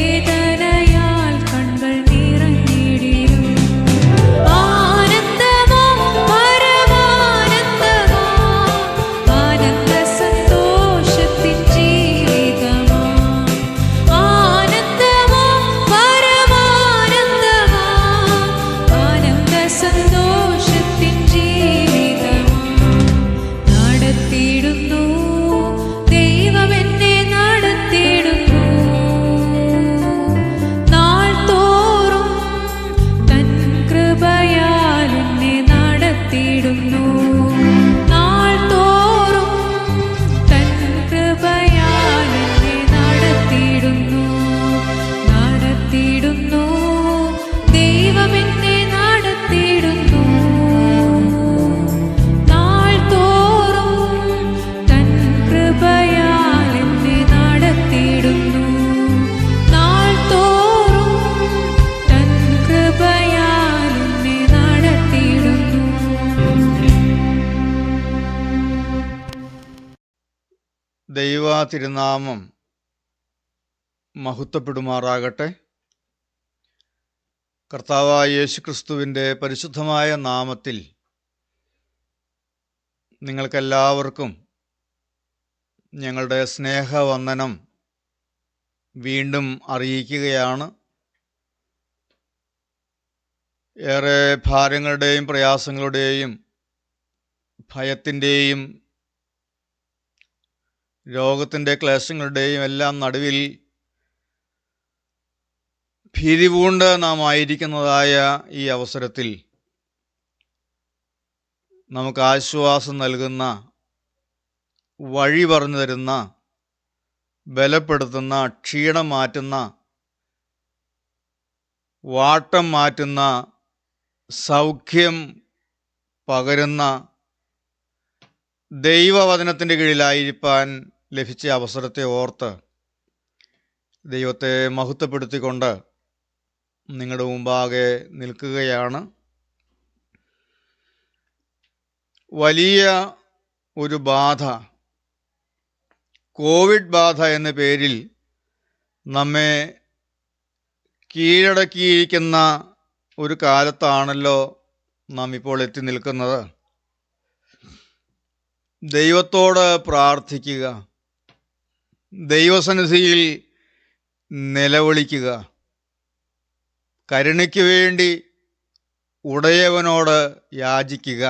Speaker 3: വേദനയാൽ കണ്ണുകൾ നിറഞ്ഞിടിലും ദൈവ തിരുനാമം മഹത്വപ്പെടുമാറാകട്ടെ. കർത്താവായ യേശുക്രിസ്തുവിൻ്റെ പരിശുദ്ധമായ നാമത്തിൽ നിങ്ങൾക്കെല്ലാവർക്കും ഞങ്ങളുടെ സ്നേഹവന്ദനം വീണ്ടും അറിയിക്കുകയാണ്. ഏറെ ഭാരങ്ങളുടെയും പ്രയാസങ്ങളുടെയും ഭയത്തിൻ്റെയും രോഗത്തിൻ്റെ ക്ലേശങ്ങളുടെയും എല്ലാം നടുവിൽ ഭീതി പൂണ്ട് നാം ആയിരിക്കുന്നതായ ഈ അവസരത്തിൽ നമുക്ക് ആശ്വാസം നൽകുന്ന, വഴി പറഞ്ഞു തരുന്ന, ബലപ്പെടുത്തുന്ന, ക്ഷീണം മാറ്റുന്ന, വാട്ടം മാറ്റുന്ന, സൗഖ്യം പകരുന്ന ദൈവവചനത്തിൻ്റെ കീഴിലായിരിക്കാൻ ലഭിച്ച അവസരത്തെ ഓർത്ത് ദൈവത്തെ മഹത്വപ്പെടുത്തിക്കൊണ്ട് നിങ്ങളുടെ മുമ്പാകെ നിൽക്കുകയാണ്. വലിയ ഒരു ബാധ, കോവിഡ് ബാധ എന്ന പേരിൽ നമ്മെ കീഴടക്കിയിരിക്കുന്ന ഒരു കാലത്താണല്ലോ നാം ഇപ്പോൾ എത്തി നിൽക്കുന്നത്. ദൈവത്തോട് പ്രാർത്ഥിക്കുക, ദൈവസന്നിധിയിൽ നിലവിളിക്കുക, കരുണയ്ക്ക് വേണ്ടി ഉടയവനോട് യാചിക്കുക,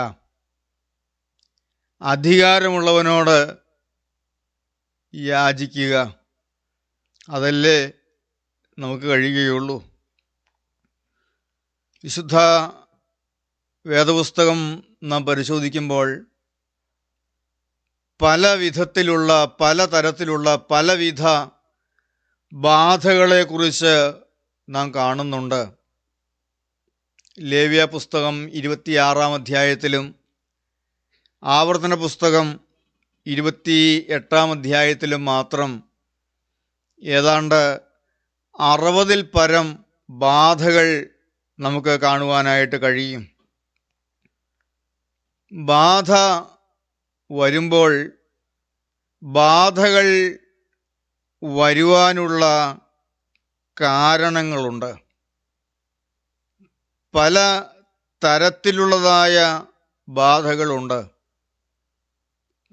Speaker 3: അധികാരമുള്ളവനോട് യാചിക്കുക. അതല്ലേ നമുക്ക് കഴിയുകയുള്ളൂ. വിശുദ്ധ വേദപുസ്തകം നാം പരിശോധിക്കുമ്പോൾ പല വിധത്തിലുള്ള, പലതരത്തിലുള്ള, പലവിധ ബാധകളെക്കുറിച്ച് നാം കാണുന്നുണ്ട്. ലേവ്യ പുസ്തകം 26-ാം അധ്യായത്തിലും ആവർത്തന പുസ്തകം 28-ാം അധ്യായത്തിലും മാത്രം ഏതാണ്ട് 60-ൽ പരം ബാധകൾ നമുക്ക് കാണുവാനായിട്ട് കഴിയും. ബാധ വരുമ്പോൾ ബാധകൾ വരുവാനുള്ള കാരണങ്ങളുണ്ട്. പല തരത്തിലുള്ളതായ ബാധകളുണ്ട്,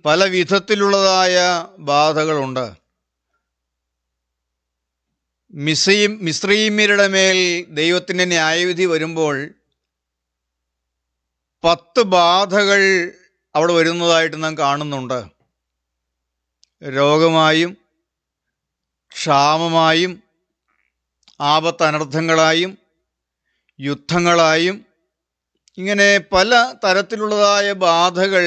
Speaker 3: പല വിധത്തിലുള്ളതായ ബാധകളുണ്ട്. മിസ്രയീമ്യരുടെ മേൽ ദൈവത്തിൻ്റെ ന്യായവിധി വരുമ്പോൾ 10 ബാധകൾ അവിടെ വരുന്നതായിട്ട് നാം കാണുന്നുണ്ട്. രോഗമായും ക്ഷാമമായും ആപത്തനർത്ഥങ്ങളായും യുദ്ധങ്ങളായും ഇങ്ങനെ പല തരത്തിലുള്ളതായ ബാധകൾ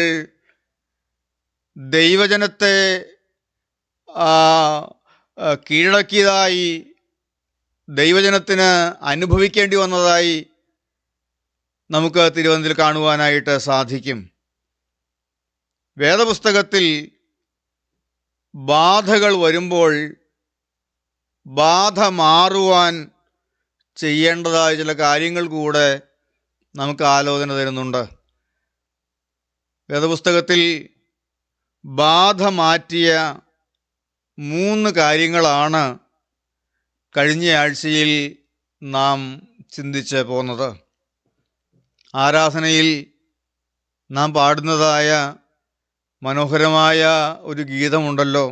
Speaker 3: ദൈവജനത്തെ കീഴടക്കിയതായി, ദൈവജനത്തിന് അനുഭവിക്കേണ്ടി വന്നതായി നമുക്ക് തിരുവനന്തപുരത്തിൽ കാണുവാനായിട്ട് സാധിക്കും. വേദപുസ്തകത്തിൽ ബാധകൾ വരുമ്പോൾ ബാധ മാറുവാൻ ചെയ്യേണ്ടതായ ചില കാര്യങ്ങൾ കൂടെ നമുക്ക് ആലോചന തരുന്നുണ്ട്. വേദപുസ്തകത്തിൽ ബാധ മാറ്റിയ 3 കാര്യങ്ങളാണ് കഴിഞ്ഞ ആഴ്ചയിൽ നാം ചിന്തിച്ച് പോന്നത്. ആരാധനയിൽ നാം പാടുന്നതായ മനോഹരമായ ഒരു ഗീതമുണ്ടല്ലോ,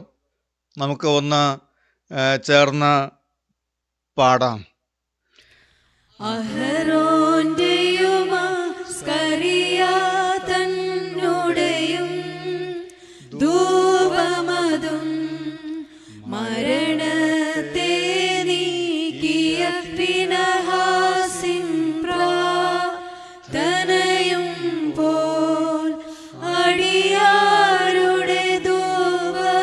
Speaker 3: നമുക്ക് ഒന്ന് ചേർന്ന് പാടാം.
Speaker 4: അഹരോന്റെയും സ്കറിയാതന്നുടെയും ധൂപമതും മരണത്തെ നീക്കിയ ഫിനഹാസിൻ പ്രാർത്ഥനയും പോൽ അടിയാരുടെ ധൂപത്തെയും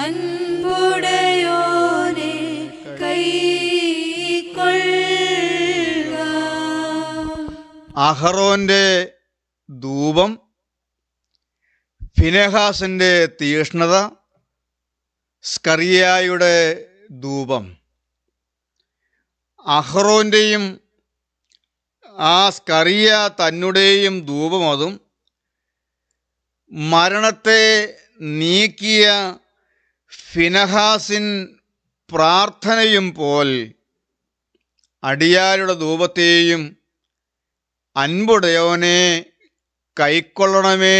Speaker 4: അൻപുടയോനെ കൈക്കൊള്ളുക.
Speaker 3: അഹറോന്റെ ധൂപം, ഫിനെഹാസിൻ്റെ തീഷ്ണത, സ്കറിയായുടെ ധൂപം. അഹ്റോൻ്റെയും ആ സ്കറിയ തന്നുടെയും ധൂപമതും മരണത്തെ നീക്കിയ ഫിനഹാസിൻ പ്രാർത്ഥനയും പോൽ അടിയാരുടെ ധൂപത്തെയും അൻപുടയോനെ കൈക്കൊള്ളണമേ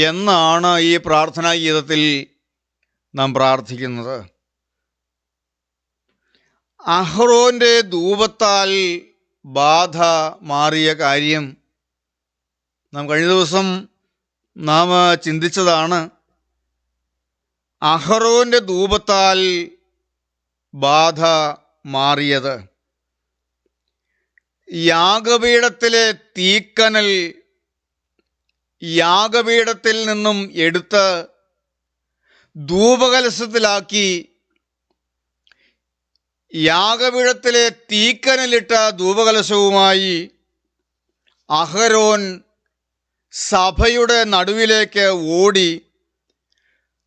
Speaker 3: എന്നാണ് ഈ പ്രാർത്ഥനാ ഗീതത്തിൽ നാം പ്രാർത്ഥിക്കുന്നത്. അഹ്റോന്റെ ധൂപത്താൽ ബാധ മാറിയ കാര്യം നാം കഴിഞ്ഞ ദിവസം നാം ചിന്തിച്ചതാണ്. അഹ്റോന്റെ ധൂപത്താൽ ബാധ മാറിയത്. യാഗപീഠത്തിലെ തീക്കനൽ യാഗപീഠത്തിൽ നിന്നും എടുത്ത് ധൂപകലശത്തിലാക്കി യാഗപീഠത്തിലെ തീക്കനലിട്ട ധൂപകലശവുമായി അഹരോൻ സഭയുടെ നടുവിലേക്ക് ഓടി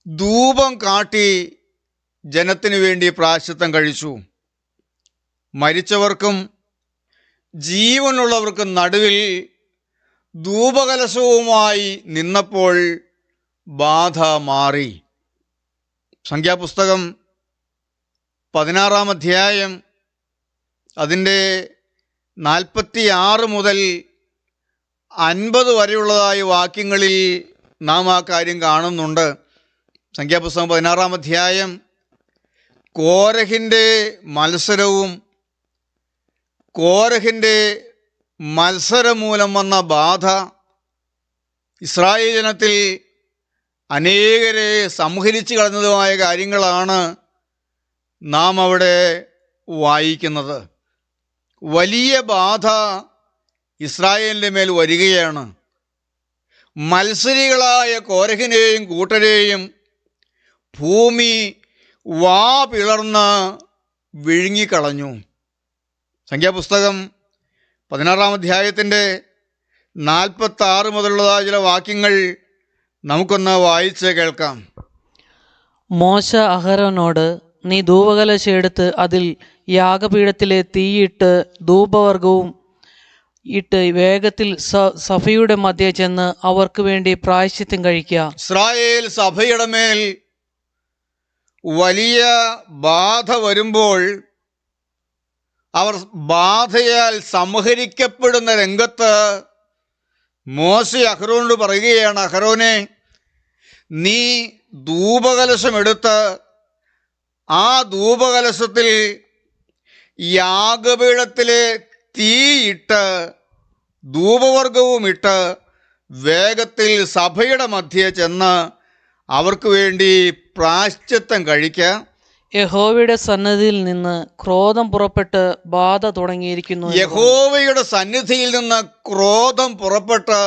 Speaker 3: ധൂപം കാട്ടി ജനത്തിനു വേണ്ടി പ്രായശ്ചിത്തം കഴിച്ചു. മരിച്ചവർക്കും ജീവനുള്ളവർക്കും നടുവിൽ ധൂപകലശവുമായി നിന്നപ്പോൾ ബാധ മാറി. സംഖ്യാപുസ്തകം 16 അധ്യായം അതിൻ്റെ 46 മുതൽ 50 വരെയുള്ളതായ വാക്യങ്ങളിൽ നാം ആ കാര്യം കാണുന്നുണ്ട്. സംഖ്യാപുസ്തകം 16 അധ്യായം കോരഹിൻ്റെ മത്സരവും കോരഹിൻ്റെ മത്സരം മൂലം വന്ന ബാധ ഇസ്രായേൽ ജനത്തിൽ അനേകരെ സംഹരിച്ചു കളഞ്ഞതുമായ കാര്യങ്ങളാണ് നാം അവിടെ വായിക്കുന്നത്. വലിയ ബാധ ഇസ്രായേലിൻ്റെ മേൽ വരികയാണ്. മത്സരികളായ കോരഹിനെയും കൂട്ടരെയും ഭൂമി വാ പിളർന്ന് വിഴുങ്ങിക്കളഞ്ഞു. സംഖ്യാപുസ്തകം 16 അധ്യായത്തിൻ്റെ 46 മുതലുള്ളതായ ചില വാക്യങ്ങൾ നമുക്കൊന്ന് വായിച്ച് കേൾക്കാം.
Speaker 5: മോശ അഹരോനോട്, നീ ധൂപകലശം എടുത്ത് അതിൽ യാഗപീഠത്തിലെ തീയിട്ട് ധൂപവർഗവും ഇട്ട് വേഗത്തിൽ സഭയുടെ മധ്യേ ചെന്ന് അവർക്ക് വേണ്ടി പ്രായശ്ചിത്തം കഴിക്കുക.
Speaker 3: ഇസ്രായേൽ സഭയുടെ മേൽ വലിയ ബാധ വരുമ്പോൾ അവർ ബാധയാൽ സംഹരിക്കപ്പെടുന്ന രംഗത്ത് മോശ അഹരോനോട് പറയുകയാണ്, അഹരോനെ, നീ ധൂപകലശമെടുത്ത് ആ ധൂപകലശത്തിൽ യാഗപീഠത്തിലെ തീയിട്ട് ധൂപവർഗവും ഇട്ട് വേഗത്തിൽ സഭയുടെ മധ്യേ ചെന്ന് അവർക്ക് വേണ്ടി പ്രായശ്ചിത്തം കഴിക്കുക.
Speaker 5: യഹോവയുടെ സന്നിധിയിൽ നിന്ന് ക്രോധം പുറപ്പെട്ട് ബാധ തുടങ്ങിയിരിക്കുന്നു.
Speaker 3: യഹോവയുടെ സന്നിധിയിൽ നിന്ന് ക്രോധം പുറപ്പെട്ട്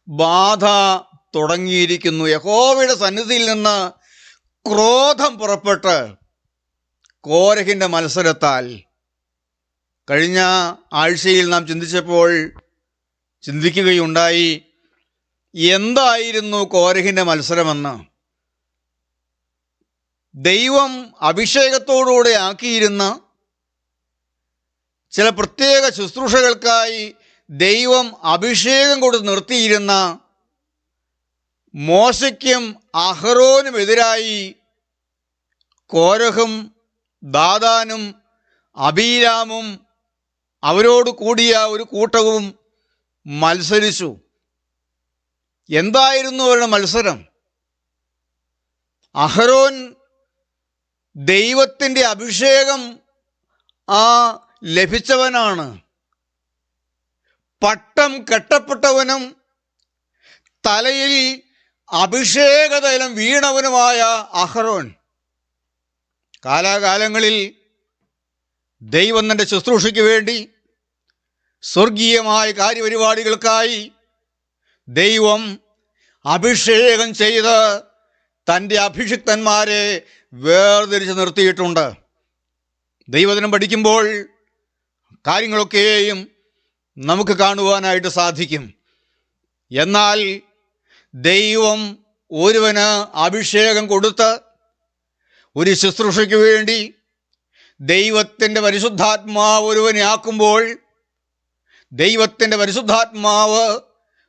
Speaker 3: ബാധ തുടങ്ങിയിരിക്കുന്നു. യഹോവയുടെ സന്നിധിയിൽ നിന്ന് ക്രോധം പുറപ്പെട്ട് കോരഹിൻ്റെ മത്സരത്താൽ. കഴിഞ്ഞ ആഴ്ചയിൽ നാം ചിന്തിക്കുകയുണ്ടായി എന്തായിരുന്നു കോരഹിൻ്റെ മത്സരമെന്ന്. ദൈവം അഭിഷേകത്തോടുകൂടെ ആക്കിയിരുന്ന ചില പ്രത്യേക ശുശ്രൂഷകൾക്കായി ദൈവം അഭിഷേകം കൊടുത്ത് നിർത്തിയിരുന്ന മോശയ്ക്കും അഹ്റോനുമെതിരായി കോരഹും ദാദാനും അബീരാമും അവരോട് കൂടിയ ഒരു കൂട്ടവും മത്സരിച്ചു. എന്തായിരുന്നു അവരുടെ മത്സരം? അഹ്റോൻ ദൈവത്തിൻ്റെ അഭിഷേകം ലഭിച്ചവനാണ്. പട്ടം കെട്ടപ്പെട്ടവനും തലയിൽ അഭിഷേകതൈലം വീണവനുമായ അഹ്റോൻ കാലാകാലങ്ങളിൽ ദൈവം തൻ്റെ ശുശ്രൂഷയ്ക്ക് വേണ്ടി സ്വർഗീയമായ കാര്യപരിപാടികൾക്കായി ദൈവം അഭിഷേകം ചെയ്ത് തൻ്റെ അഭിഷിക്തന്മാരെ വേർതിരിച്ച് നിർത്തിയിട്ടുണ്ട്. ദൈവദിനം പഠിക്കുമ്പോൾ കാര്യങ്ങളൊക്കെയും നമുക്ക് കാണുവാനായിട്ട് സാധിക്കും. എന്നാൽ ദൈവം ഒരുവന് അഭിഷേകം കൊടുത്ത് ഒരു ശുശ്രൂഷയ്ക്ക് വേണ്ടി ദൈവത്തിൻ്റെ പരിശുദ്ധാത്മാവ് ഒരുവനെ ആക്കുമ്പോൾ ദൈവത്തിൻ്റെ പരിശുദ്ധാത്മാവ്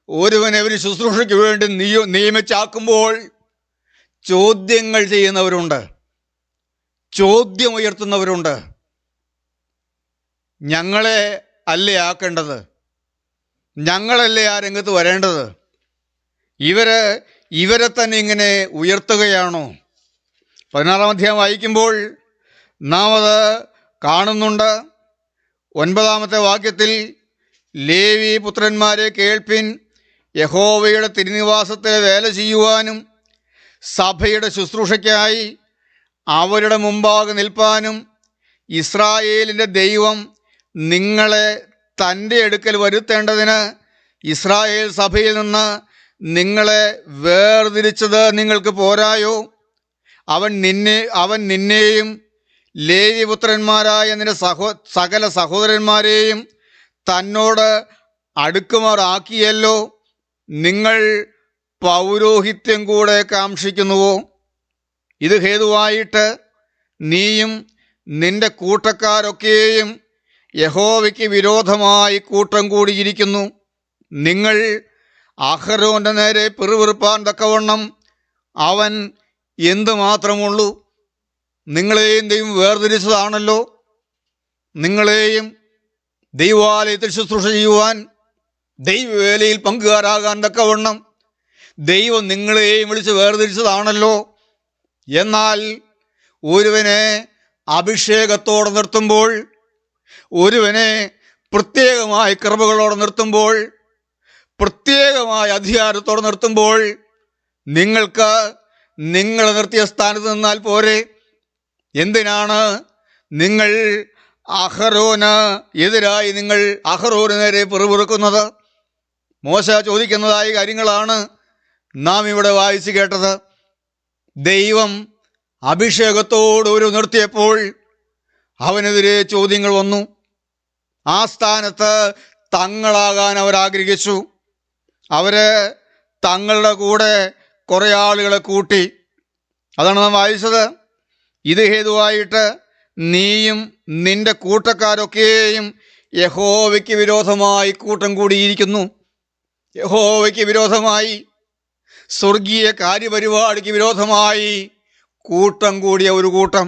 Speaker 3: ഒരുവനെ ഒരു ശുശ്രൂഷയ്ക്ക് വേണ്ടി നിയമിച്ചാക്കുമ്പോൾ ചോദ്യങ്ങൾ ചെയ്യുന്നവരുണ്ട്, ചോദ്യമുയർത്തുന്നവരുണ്ട്. ഞങ്ങളെ അല്ലേ ആക്കേണ്ടത്? ഞങ്ങളല്ലേ ആ രംഗത്ത് വരേണ്ടത്? ഇവരെ തന്നെ ഇങ്ങനെ ഉയർത്തുകയാണോ? 16-ാം അധ്യായം വായിക്കുമ്പോൾ നാം അത് കാണുന്നുണ്ട്. 9-ാമത്തെ വാക്യത്തിൽ, ലേവി പുത്രന്മാരെ കേൾപ്പിൻ, യഹോവയുടെ തിരുനിവാസത്തിൽ വേല ചെയ്യുവാനും സഭയുടെ ശുശ്രൂഷയ്ക്കായി അവരുടെ മുമ്പാകെ നിൽപ്പാനും ഇസ്രായേലിൻ്റെ ദൈവം നിങ്ങളെ തൻ്റെ അടുക്കൽ വരുത്തേണ്ടതിന് ഇസ്രായേൽ സഭയിൽ നിന്ന് നിങ്ങളെ വേർതിരിച്ചത് നിങ്ങൾക്ക് പോരായോ? അവൻ നിന്നെയും ലേവിപുത്രന്മാരായ നിന്റെ സകല സഹോദരന്മാരെയും തന്നോട് അടുക്കുമാറാക്കിയല്ലോ. നിങ്ങൾ പൗരോഹിത്യം കൂടെ കാംക്ഷിക്കുന്നുവോ? ഇത് ഹേതുവായിട്ട് നീയും നിന്റെ കൂട്ടക്കാരൊക്കെയും യഹോവയ്ക്ക് വിരോധമായി കൂട്ടം കൂടിയിരിക്കുന്നു. നിങ്ങൾ അഹരോൻ്റെ നേരെ പിറുപിറുപ്പാൻ തക്കവണ്ണം അവൻ എന്തുമാത്രമുള്ളൂ? നിങ്ങളെയും ദൈവം വേർതിരിച്ചതാണല്ലോ. നിങ്ങളെയും ദൈവാലയത്തിൽ ശുശ്രൂഷ ചെയ്യുവാൻ, ദൈവവേലയിൽ പങ്കുകാരാകാൻ തക്കവണ്ണം ദൈവം നിങ്ങളെയും വിളിച്ച് വേർതിരിച്ചതാണല്ലോ. എന്നാൽ ഒരുവനെ അഭിഷേകത്തോടെ നിർത്തുമ്പോൾ, ഒരുവനെ പ്രത്യേകമായ കൃപകളോടെ നിർത്തുമ്പോൾ, പ്രത്യേകമായ അധികാരത്തോടെ നിർത്തുമ്പോൾ നിങ്ങൾക്ക് നിങ്ങൾ നിർത്തിയ സ്ഥാനത്ത് നിന്നാൽ പോരെ? എന്തിനാണ് നിങ്ങൾ അഹരോന് എതിരായി നിങ്ങൾ അഹരോന് നേരെ പിറുപിറുക്കുന്നത്? മോശ ചോദിക്കുന്നതായ കാര്യങ്ങളാണ് നാം ഇവിടെ വായിച്ചു കേട്ടത്. ദൈവം അഭിഷേകത്തോട് ഒരു നിർത്തിയപ്പോൾ അവനെതിരെ ചോദ്യങ്ങൾ വന്നു. ആ സ്ഥാനത്ത് തങ്ങളാകാൻ അവരാഗ്രഹിച്ചു. അവര് തങ്ങളുടെ കൂടെ കുറേ ആളുകളെ കൂട്ടി. അതാണ് നാം വായിച്ചത്. ഇത് ഹേതുവായിട്ട് നീയും നിന്റെ കൂട്ടക്കാരൊക്കെയും യഹോവയ്ക്ക് വിരോധമായി കൂട്ടം കൂടിയിരിക്കുന്നു. യഹോവയ്ക്ക് വിരോധമായി, സ്വർഗീയ കാര്യപരിപാടിക്ക് വിരോധമായി കൂട്ടം കൂടിയ ഒരു കൂട്ടം.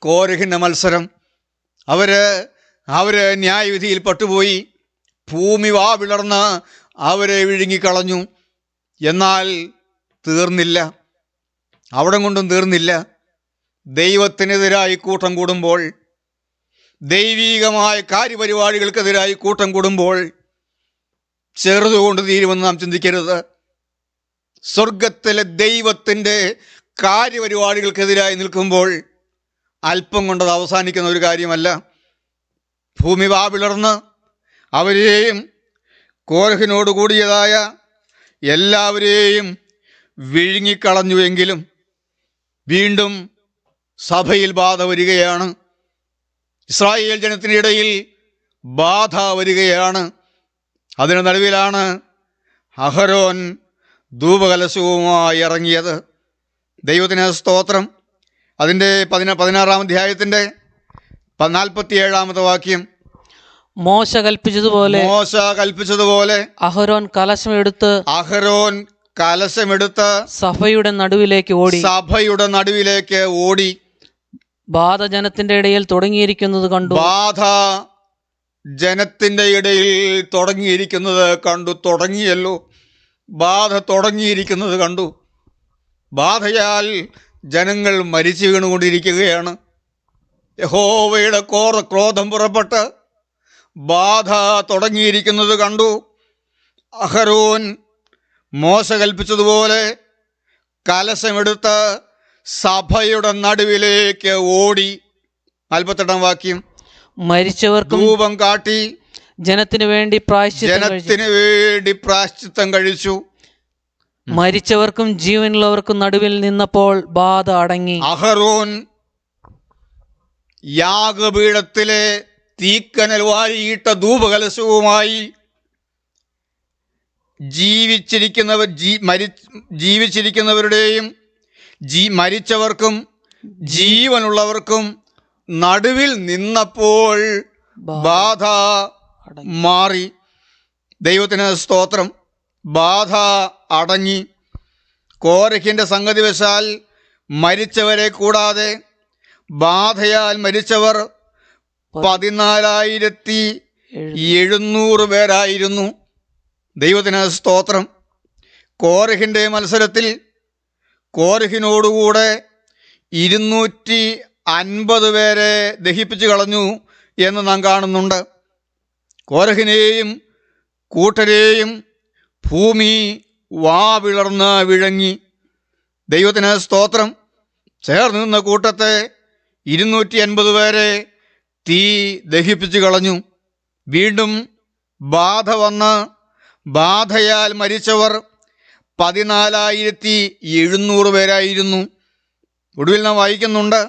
Speaker 3: കോരഹിൻ്റെ മത്സരം. അവര് ന്യായവിധിയിൽ പെട്ടുപോയി. ഭൂമി വാവിളർന്ന് അവരെ വിഴുങ്ങിക്കളഞ്ഞു. എന്നാൽ തീർന്നില്ല, അവിടെ കൊണ്ടും തീർന്നില്ല. ദൈവത്തിനെതിരായി കൂട്ടം കൂടുമ്പോൾ, ദൈവീകമായ കാര്യപരിപാടികൾക്കെതിരായി കൂട്ടം കൂടുമ്പോൾ ചെറുതുകൊണ്ട് തീരുമെന്ന് നാം ചിന്തിക്കരുത്. സ്വർഗത്തിലെ ദൈവത്തിൻ്റെ കാര്യപരിപാടികൾക്കെതിരായി നിൽക്കുമ്പോൾ അല്പം കൊണ്ടത് അവസാനിക്കുന്ന ഒരു കാര്യമല്ല. ഭൂമി വാവിളർന്ന് അവരെയും കോരഹിനോട് കൂടിയതായ എല്ലാവരെയും വിഴുങ്ങിക്കളഞ്ഞുവെങ്കിലും വീണ്ടും സഭയിൽ ബാധ വരികയാണ്. ഇസ്രായേൽ ജനത്തിനിടയിൽ ബാധ വരികയാണ്. അതിന് നടുവിലാണ് അഹരോൻ ധൂപകലശവുമായി ഇറങ്ങിയത്. ദൈവത്തിന് സ്തോത്രം. അതിൻ്റെ 16-ാം അധ്യായത്തിൻ്റെ 47-ാമത്തെ വാക്യം,
Speaker 5: മോശ കൽപ്പിച്ചതുപോലെ അഹരോൻ കലശമെടുത്ത് സഭയുടെ നടുവിലേക്ക് ഓടി. ബാധ ജനത്തിന്റെ ഇടയിൽ തുടങ്ങിയിരിക്കുന്നത് കണ്ടു. തുടങ്ങിയല്ലോ, ബാധ തുടങ്ങിയിരിക്കുന്നത് കണ്ടു. ബാധയാൽ ജനങ്ങൾ മരിച്ചു വീണുകൊണ്ടിരിക്കുകയാണ്. യഹോവയുടെ ക്രോധം പുറപ്പെട്ട് ബാധ തുടങ്ങിയിരിക്കുന്നത് കണ്ടു. അഹരോൻ മോശ കൽപ്പിച്ചതുപോലെ കലശമെടുത്ത് സഭയുടെ നടുവിലേക്ക് ഓടി. 48-ാം വാക്യം, മരിച്ചവർക്കും
Speaker 3: ധൂപം കാട്ടി
Speaker 5: ജനത്തിനു വേണ്ടി
Speaker 3: പ്രായശ്ചിത്തം കഴിച്ചു.
Speaker 5: മരിച്ചവർക്കും ജീവനുള്ളവർക്കും നടുവിൽ നിന്നപ്പോൾ ബാധ അടങ്ങി.
Speaker 3: അഹരോൻ യാഗപീഠത്തിലെ തീക്കനൽ വാരിയിട്ട ധൂപകലശവുമായി ജീവിച്ചിരിക്കുന്നവരുടെയും മരിച്ചവർക്കും ജീവനുള്ളവർക്കും നടുവിൽ നിന്നപ്പോൾ ബാധ മാറി. ദൈവത്തിന് സ്തോത്രം. ബാധ അടങ്ങി. കോരഹിൻ്റെ സംഗതി വശാൽ മരിച്ചവരെ കൂടാതെ ബാധയാൽ മരിച്ചവർ 14,700 പേരായിരുന്നു. ദൈവത്തിന് സ്തോത്രം. കോരഹിൻ്റെ മത്സരത്തിൽ കോരഹിനോടുകൂടെ 250 പേരെ ദഹിപ്പിച്ചു കളഞ്ഞു എന്ന് നാം കാണുന്നുണ്ട്. കോരഹിനെയും കൂട്ടരെയും ഭൂമി വാവിളർന്ന് വിഴങ്ങി. ദൈവത്തിന് സ്തോത്രം. ചേർന്ന് നിന്ന കൂട്ടത്തെ 250 പേരെ തീ ദഹിപ്പിച്ചു കളഞ്ഞു. വീണ്ടും ബാധ വന്ന് ബാധയാൽ മരിച്ചവർ 14,700 പേരായിരുന്നു. ഒടുവിൽ നാം വായിക്കുന്നുണ്ട്,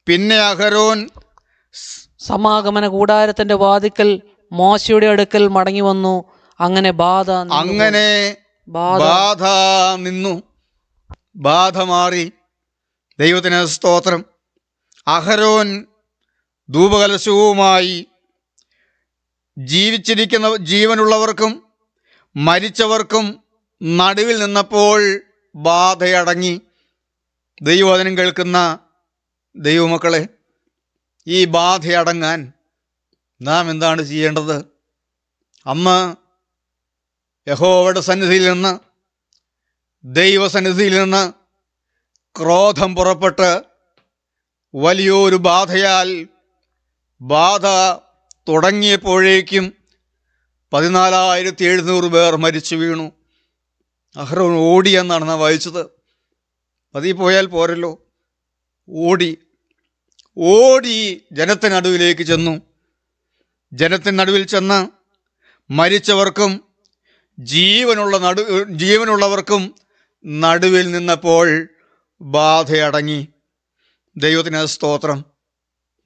Speaker 3: പിന്നെ അഹരോൻ
Speaker 5: സമാഗമന കൂടാരത്തിന്റെ വാതിക്കൽ മോശയുടെ അടുക്കൽ മടങ്ങി വന്നു. അങ്ങനെ ബാധ നിന്നു. ബാധ മാറി. ദൈവത്തിന് സ്തോത്രം. അഹരോൻ ധൂപകലശവുമായി ജീവനുള്ളവർക്കും മരിച്ചവർക്കും നടുവിൽ നിന്നപ്പോൾ ബാധയടങ്ങി. ദൈവവചനം കേൾക്കുന്ന ദൈവമക്കളെ, ഈ ബാധയടങ്ങാൻ നാം എന്താണ് ചെയ്യേണ്ടത്? അന്ന് യഹോവയുടെ സന്നിധിയിൽ നിന്ന്, ദൈവസന്നിധിയിൽ നിന്ന് ക്രോധം പുറപ്പെട്ട് വലിയൊരു ബാധയാൽ ബാധ തുടങ്ങിയപ്പോഴേക്കും 14,700 പേർ മരിച്ചു വീണു. അഹരോൻ ഓടിയെന്നാണ് നാം വായിച്ചത്. പതി പോയാൽ പോരല്ലോ, ഓടി ജനത്തിനടുവിലേക്ക് ചെന്നു. ജനത്തിനടുവിൽ ചെന്ന് മരിച്ചവർക്കും ജീവനുള്ളവർക്കും നടുവിൽ നിന്നപ്പോൾ ബാധയടങ്ങി. ദൈവത്തിന് സ്തോത്രം.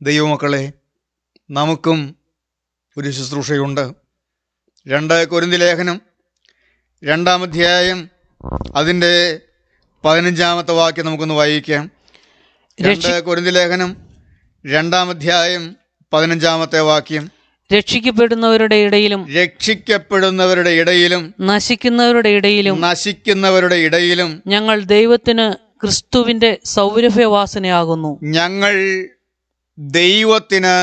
Speaker 5: ദൈവമക്കളെ, നമുക്കും ഒരു ശുശ്രൂഷയുണ്ട്. 2 കൊരിന്ത്യർ ലേഖനം 2-ാം അധ്യായം അതിൻ്റെ 15-ാമത്തെ വാക്യം നമുക്കൊന്ന് വായിക്കാം. 2 കൊരിന്ത്യർ ലേഖനം 2-ാം അധ്യായം 15-ാമത്തെ വാക്യം. രക്ഷിക്കപ്പെടുന്നവരുടെ ഇടയിലും
Speaker 3: നശിക്കുന്നവരുടെ ഇടയിലും
Speaker 5: ഞങ്ങൾ ദൈവത്തിന് ക്രിസ്തുവിന്റെ സൗരഭ്യവാസനയാകുന്നു.
Speaker 3: ഞങ്ങൾ ദൈവത്തിന്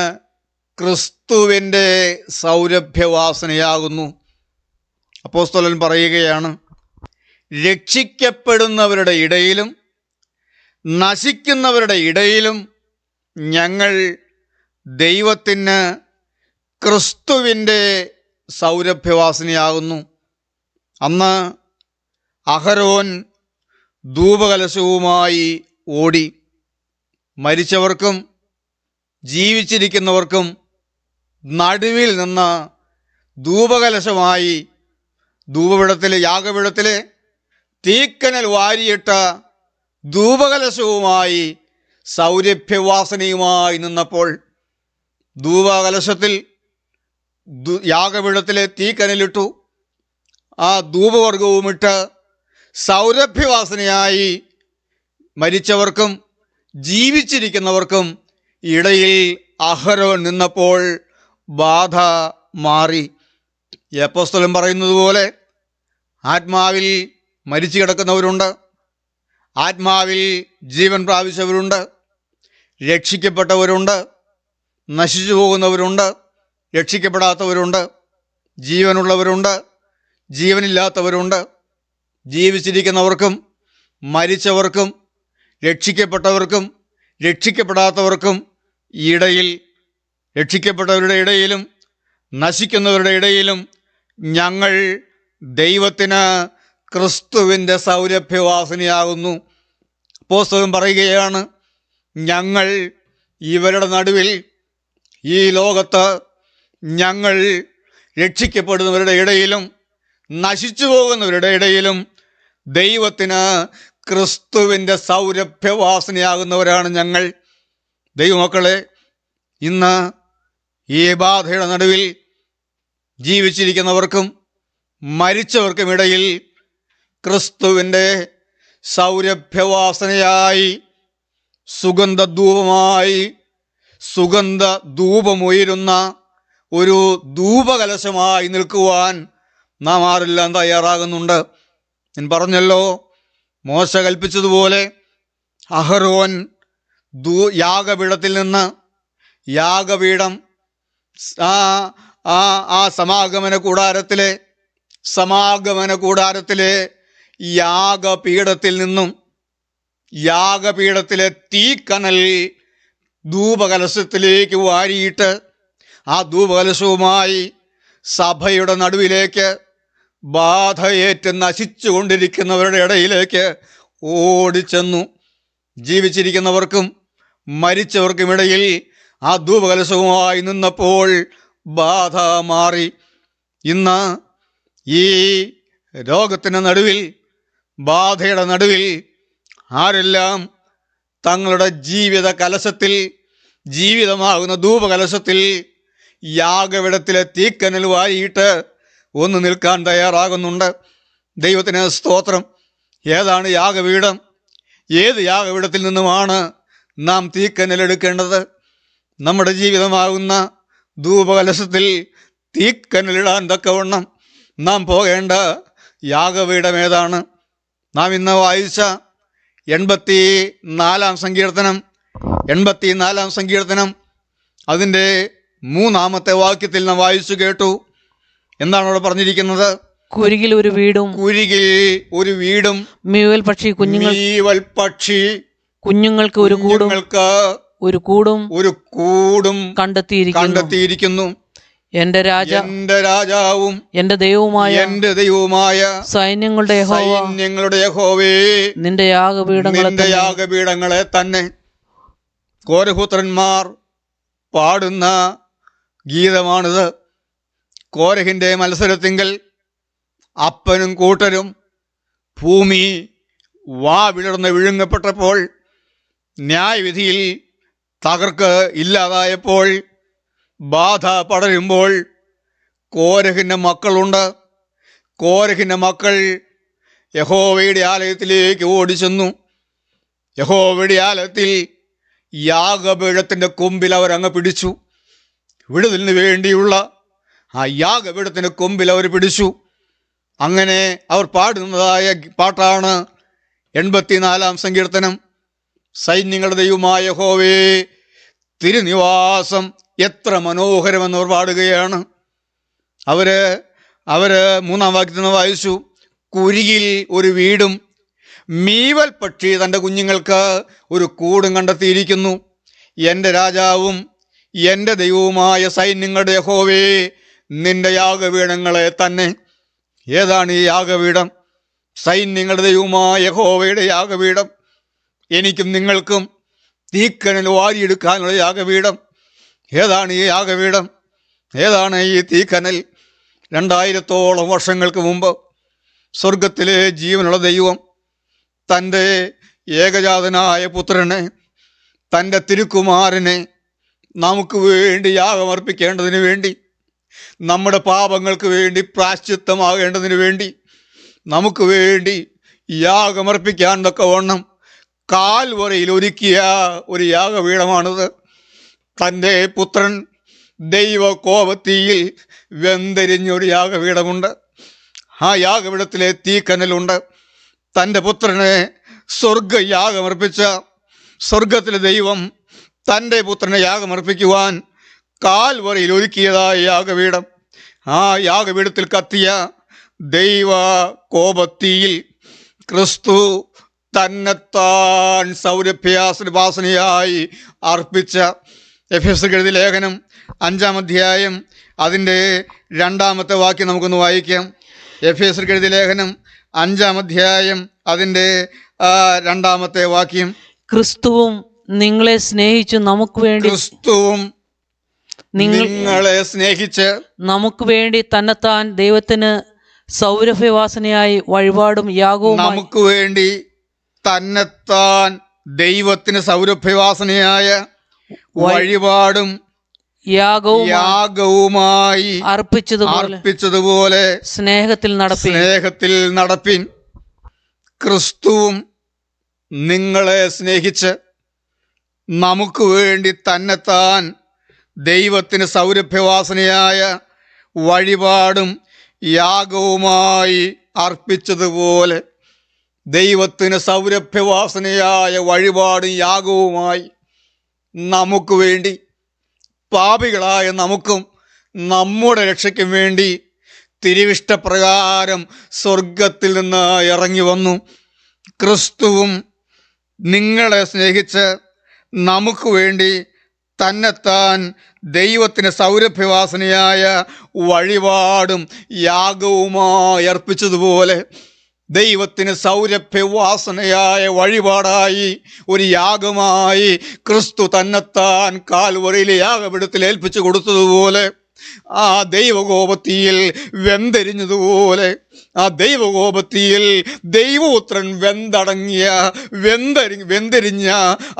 Speaker 3: ക്രിസ്തുവിൻ്റെ സൗരഭ്യവാസനയാകുന്നു. അപ്പോസ്തലൻ പറയുകയാണ്, രക്ഷിക്കപ്പെടുന്നവരുടെ ഇടയിലും നശിക്കുന്നവരുടെ ഇടയിലും ഞങ്ങൾ ദൈവത്തിന് ക്രിസ്തുവിൻ്റെ സൗരഭ്യവാസനയാകുന്നു. അന്ന് അഹരോൻ ധൂപകലശവുമായി ഓടി. മരിച്ചവർക്കും ജീവിച്ചിരിക്കുന്നവർക്കും നടുവിൽ നിന്ന് ധൂപകലശമായി, യാഗപീഠത്തിലെ തീക്കനൽ വാരിയിട്ട ധൂപകലശവുമായി സൗരഭ്യവാസനയുമായി നിന്നപ്പോൾ, ധൂപകലശത്തിൽ യാഗപീഠത്തിലെ തീക്കനലിട്ടു, ആ ധൂപവർഗവുമിട്ട് സൗരഭ്യവാസനയായി മരിച്ചവർക്കും ജീവിച്ചിരിക്കുന്നവർക്കും ഇടയിൽ അഹരോൻ നിന്നപ്പോൾ ബാധ മാറി. അപ്പോസ്തലൻ പറയുന്നത് പോലെ ആത്മാവിൽ മരിച്ചു കിടക്കുന്നവരുണ്ട്, ആത്മാവിൽ ജീവൻ പ്രാപിച്ചവരുണ്ട്, രക്ഷിക്കപ്പെട്ടവരുണ്ട്, നശിച്ചു പോകുന്നവരുണ്ട്, രക്ഷിക്കപ്പെടാത്തവരുണ്ട്, ജീവനുള്ളവരുണ്ട്, ജീവനില്ലാത്തവരുണ്ട്. ജീവിച്ചിരിക്കുന്നവർക്കും മരിച്ചവർക്കും രക്ഷിക്കപ്പെട്ടവർക്കും രക്ഷിക്കപ്പെടാത്തവർക്കും ഇടയിൽ, രക്ഷിക്കപ്പെട്ടവരുടെ ഇടയിലും നശിക്കുന്നവരുടെ ഇടയിലും ഞങ്ങൾ ദൈവത്തിന് ക്രിസ്തുവിൻ്റെ സൗരഭ്യവാസനയാകുന്നു. അപ്പോസ്തലൻ പറയുകയാണ്, ഞങ്ങൾ ഇവരുടെ നടുവിൽ, ഈ ലോകത്ത് ഞങ്ങൾ രക്ഷിക്കപ്പെടുന്നവരുടെ ഇടയിലും നശിച്ചു പോകുന്നവരുടെ ഇടയിലും ദൈവത്തിന് ക്രിസ്തുവിൻ്റെ സൗരഭ്യവാസനയാകുന്നവരാണ് ഞങ്ങൾ. ദൈവമക്കളെ, ഇന്ന് ഈ ബാധയുടെ നടുവിൽ ജീവിച്ചിരിക്കുന്നവർക്കും മരിച്ചവർക്കും ഇടയിൽ ക്രിസ്തുവിൻ്റെ സൗരഭ്യവാസനയായി, സുഗന്ധധൂപമുയരുന്ന
Speaker 5: ഒരു ധൂപകലശമായി നിൽക്കുവാൻ നാം ആരെല്ലാം തയ്യാറാകുന്നുണ്ട്? ഞാൻ പറഞ്ഞല്ലോ, മോശ കൽപ്പിച്ചതുപോലെ അഹരോൻ യാഗപീഠത്തിൽ നിന്ന് യാഗപീഠം ആ സമാഗമന കൂടാരത്തിലെ യാഗപീഠത്തിൽ നിന്നും യാഗപീഠത്തിലെ തീക്കനൽ ധൂപകലശത്തിലേക്ക് വാരിയിട്ട് ആ ധൂപകലശവുമായി സഭയുടെ നടുവിലേക്ക് ബാധയേറ്റ് നശിച്ചു കൊണ്ടിരിക്കുന്നവരുടെ ഇടയിലേക്ക് ഓടിച്ചെന്നു. ജീവിച്ചിരിക്കുന്നവർക്കും മരിച്ചവർക്കും ഇടയിൽ ആ ധൂപകലശവുമായി നിന്നപ്പോൾ ബാധ മാറി. ഇന്ന് ഈ രോഗത്തിൻ്റെ നടുവിൽ, ബാധയുടെ നടുവിൽ ആരെല്ലാം തങ്ങളുടെ ജീവിത കലശത്തിൽ, ജീവിതമാകുന്ന ധൂപകലശത്തിൽ യാഗപീഠത്തിലെ തീക്കനൽ വാരിയിട്ട് ഒന്ന് നിൽക്കാൻ തയ്യാറാകുന്നുണ്ട്? ദൈവത്തിന് സ്തോത്രം. ഏതാണ് യാഗപീഠം? ഏത് യാഗപീഠത്തിൽ നിന്നുമാണ് നാം തീക്കനൽ എടുക്കേണ്ടത്? നമ്മുടെ ജീവിതമാകുന്ന ധൂപകലശത്തിൽ തീക്കനലിടാൻ തക്കവണ്ണം നാം പോകേണ്ട യാഗപീഠം ഏതാണ്? നാം ഇന്ന് വായിച്ച 84-ാം സങ്കീർത്തനം അതിൻ്റെ 3-ാമത്തെ വാക്യത്തിൽ നാം വായിച്ചു കേട്ടു. എന്താണ് അവിടെ പറഞ്ഞിരിക്കുന്നത്?
Speaker 6: കുരികിൽ ഒരു വീടും മീവൽ പക്ഷി കുഞ്ഞുങ്ങൾക്ക് ഒരു കൂടും കണ്ടെത്തിയിരിക്കുന്നു. എന്റെ രാജാവും എന്റെ ദൈവവുമായ സൈന്യങ്ങളുടെ യഹോവേ, നിന്റെ യാഗപീഠങ്ങളെ തന്നെ.
Speaker 5: കോരഹുത്രന്മാർ പാടുന്ന ഗീതമാണിത്. കോരഹിന്റെ മത്സരത്തിങ്കൽ അപ്പനും കൂട്ടരും ഭൂമി വിളർന്ന് വിഴുങ്ങപ്പെട്ടപ്പോൾ, ന്യായവിധിയിൽ തകർക്ക് ഇല്ലാതായപ്പോൾ, ബാധ പടരുമ്പോൾ കോരഹിൻ്റെ മക്കളുണ്ട്. കോരഹിൻ്റെ മക്കൾ യഹോവയുടെ ആലയത്തിലേക്ക് ഓടിച്ചെന്നു. യഹോവയുടെ ആലയത്തിൽ യാഗപീഠത്തിൻ്റെ കൊമ്പിൽ അവരങ്ങ് പിടിച്ചു. വിടുതലിന് വേണ്ടിയുള്ള ആ യാഗപീഠത്തിൻ്റെ കൊമ്പിൽ അവർ പിടിച്ചു. അങ്ങനെ അവർ പാടുന്നതായ പാട്ടാണ് 84-ാം സങ്കീർത്തനം. സൈന്യങ്ങളുടെ ദൈവമായ യഹോവേ, തിരുനിവാസം എത്ര മനോഹരമെന്നവർ പാടുകയാണ്. അവര് 3-ാം വാക്യത്തിൽ നിന്ന് വായിച്ചു, കുരികിൽ ഒരു വീടും മീവൽ പക്ഷി തൻ്റെ കുഞ്ഞുങ്ങൾക്ക് ഒരു കൂടും കണ്ടെത്തിയിരിക്കുന്നു. എൻ്റെ രാജാവും എൻ്റെ ദൈവവുമായ സൈന്യങ്ങളുടെ യഹോവേ, നിന്റെ യാഗപീഠങ്ങളെ തന്നെ. ഏതാണ് ഈ യാഗപീഠം? സൈന്യങ്ങളുടെ ദൈവമായ യഹോവയുടെ യാഗപീഠം. എനിക്കും നിങ്ങൾക്കും തീക്കനൽ വാരിയെടുക്കാനുള്ള യാഗപീഠം. ഏതാണ് ഈ യാഗപീഠം? ഏതാണ് ഈ തീക്കനൽ? 2000-ഓളം വർഷങ്ങൾക്ക് മുമ്പ് സ്വർഗത്തിലെ ജീവനുള്ള ദൈവം തൻ്റെ ഏകജാതനായ പുത്രനെ, തൻ്റെ തിരുക്കുമാരനെ നമുക്ക് വേണ്ടി യാഗമർപ്പിക്കേണ്ടതിന് വേണ്ടി, നമ്മുടെ പാപങ്ങൾക്ക് വേണ്ടി പ്രാശ്ചിത്തമാകേണ്ടതിന് വേണ്ടി, നമുക്ക് വേണ്ടി യാഗമർപ്പിക്കാൻ തക്കവണ്ണം കാൽവരയിൽ ഒരുക്കിയ ഒരു യാഗപീഠമാണിത്. തൻ്റെ പുത്രൻ ദൈവകോപത്തിയിൽ വെന്തെരിഞ്ഞൊരു യാഗപീഠമുണ്ട്. ആ യാഗപീഠത്തിലെ തീക്കനലുണ്ട്. തൻ്റെ പുത്രനെ സ്വർഗയാഗമർപ്പിച്ച സ്വർഗത്തിലെ ദൈവം തൻ്റെ പുത്രനെ യാഗമർപ്പിക്കുവാൻ കാൽവരയിൽ ഒരുക്കിയതായ യാഗപീഠം. ആ യാഗപീഠത്തിൽ കത്തിയ ദൈവ കോപത്തിയിൽ ക്രിസ്തു തന്നെത്താൻ സൗരഭ്യാസനയായി അർപ്പിച്ച എഫെസ്യർക്ക് എഴുതിയ ലേഖനം 5-ാം അധ്യായം അതിൻ്റെ 2-ാമത്തെ വാക്യം നമുക്കൊന്ന് വായിക്കാം. എഫെസ്യർക്ക് എഴുതിയ ലേഖനം 5-ാം അധ്യായം അതിൻ്റെ 2-ാമത്തെ വാക്യം.
Speaker 6: ക്രിസ്തുവും നിങ്ങളെ സ്നേഹിച്ചു നമുക്ക് വേണ്ടി തന്നെത്താൻ ദൈവത്തിന് സൗരഭ്യവാസനയായി വഴിപാടും യാഗവും
Speaker 5: നമുക്ക് വേണ്ടി തന്നെത്താൻ ദൈവത്തിന് സൗരഭ്യവാസനയായ വഴിപാടും യാഗവുമായി അർപ്പിച്ചതുപോലെ സ്നേഹത്തിൽ നടപ്പിൻ. ക്രിസ്തുവും നിങ്ങളെ സ്നേഹിച്ച് നമുക്ക് വേണ്ടി തന്നെത്താൻ ദൈവത്തിന് സൗരഭ്യവാസനയായ വഴിപാടും യാഗവുമായി അർപ്പിച്ചതുപോലെ ദൈവത്തിന് സൗരഭ്യവാസനയായ വഴിപാടും യാഗവുമായി നമുക്ക് വേണ്ടി, പാപികളായ നമുക്കും നമ്മുടെ രക്ഷയ്ക്കും വേണ്ടി തിരുവിഷ്ടപ്രകാരം സ്വർഗത്തിൽ നിന്ന് ഇറങ്ങി വന്നു. ക്രിസ്തുവും നിങ്ങളെ സ്നേഹിച്ച് നമുക്ക് വേണ്ടി തന്നെത്താൻ ദൈവത്തിന് സൗരഭ്യവാസനയായ വഴിപാടും യാഗവുമായി അർപ്പിച്ചതുപോലെ ദൈവത്തിന് സൗരഭ്യവാസനയായ വഴിപാടായി ഒരു യാഗമായി ക്രിസ്തു തന്നെത്താൻ കാൽവറിയിലെ യാഗപീഠത്തിൽ ഏൽപ്പിച്ചു കൊടുത്തതുപോലെ, ആ ദൈവകോപത്തിയിൽ വെന്തെരിഞ്ഞതുപോലെ, ആ ദൈവകോപത്തിയിൽ ദൈവപുത്രൻ വെന്തെരിഞ്ഞ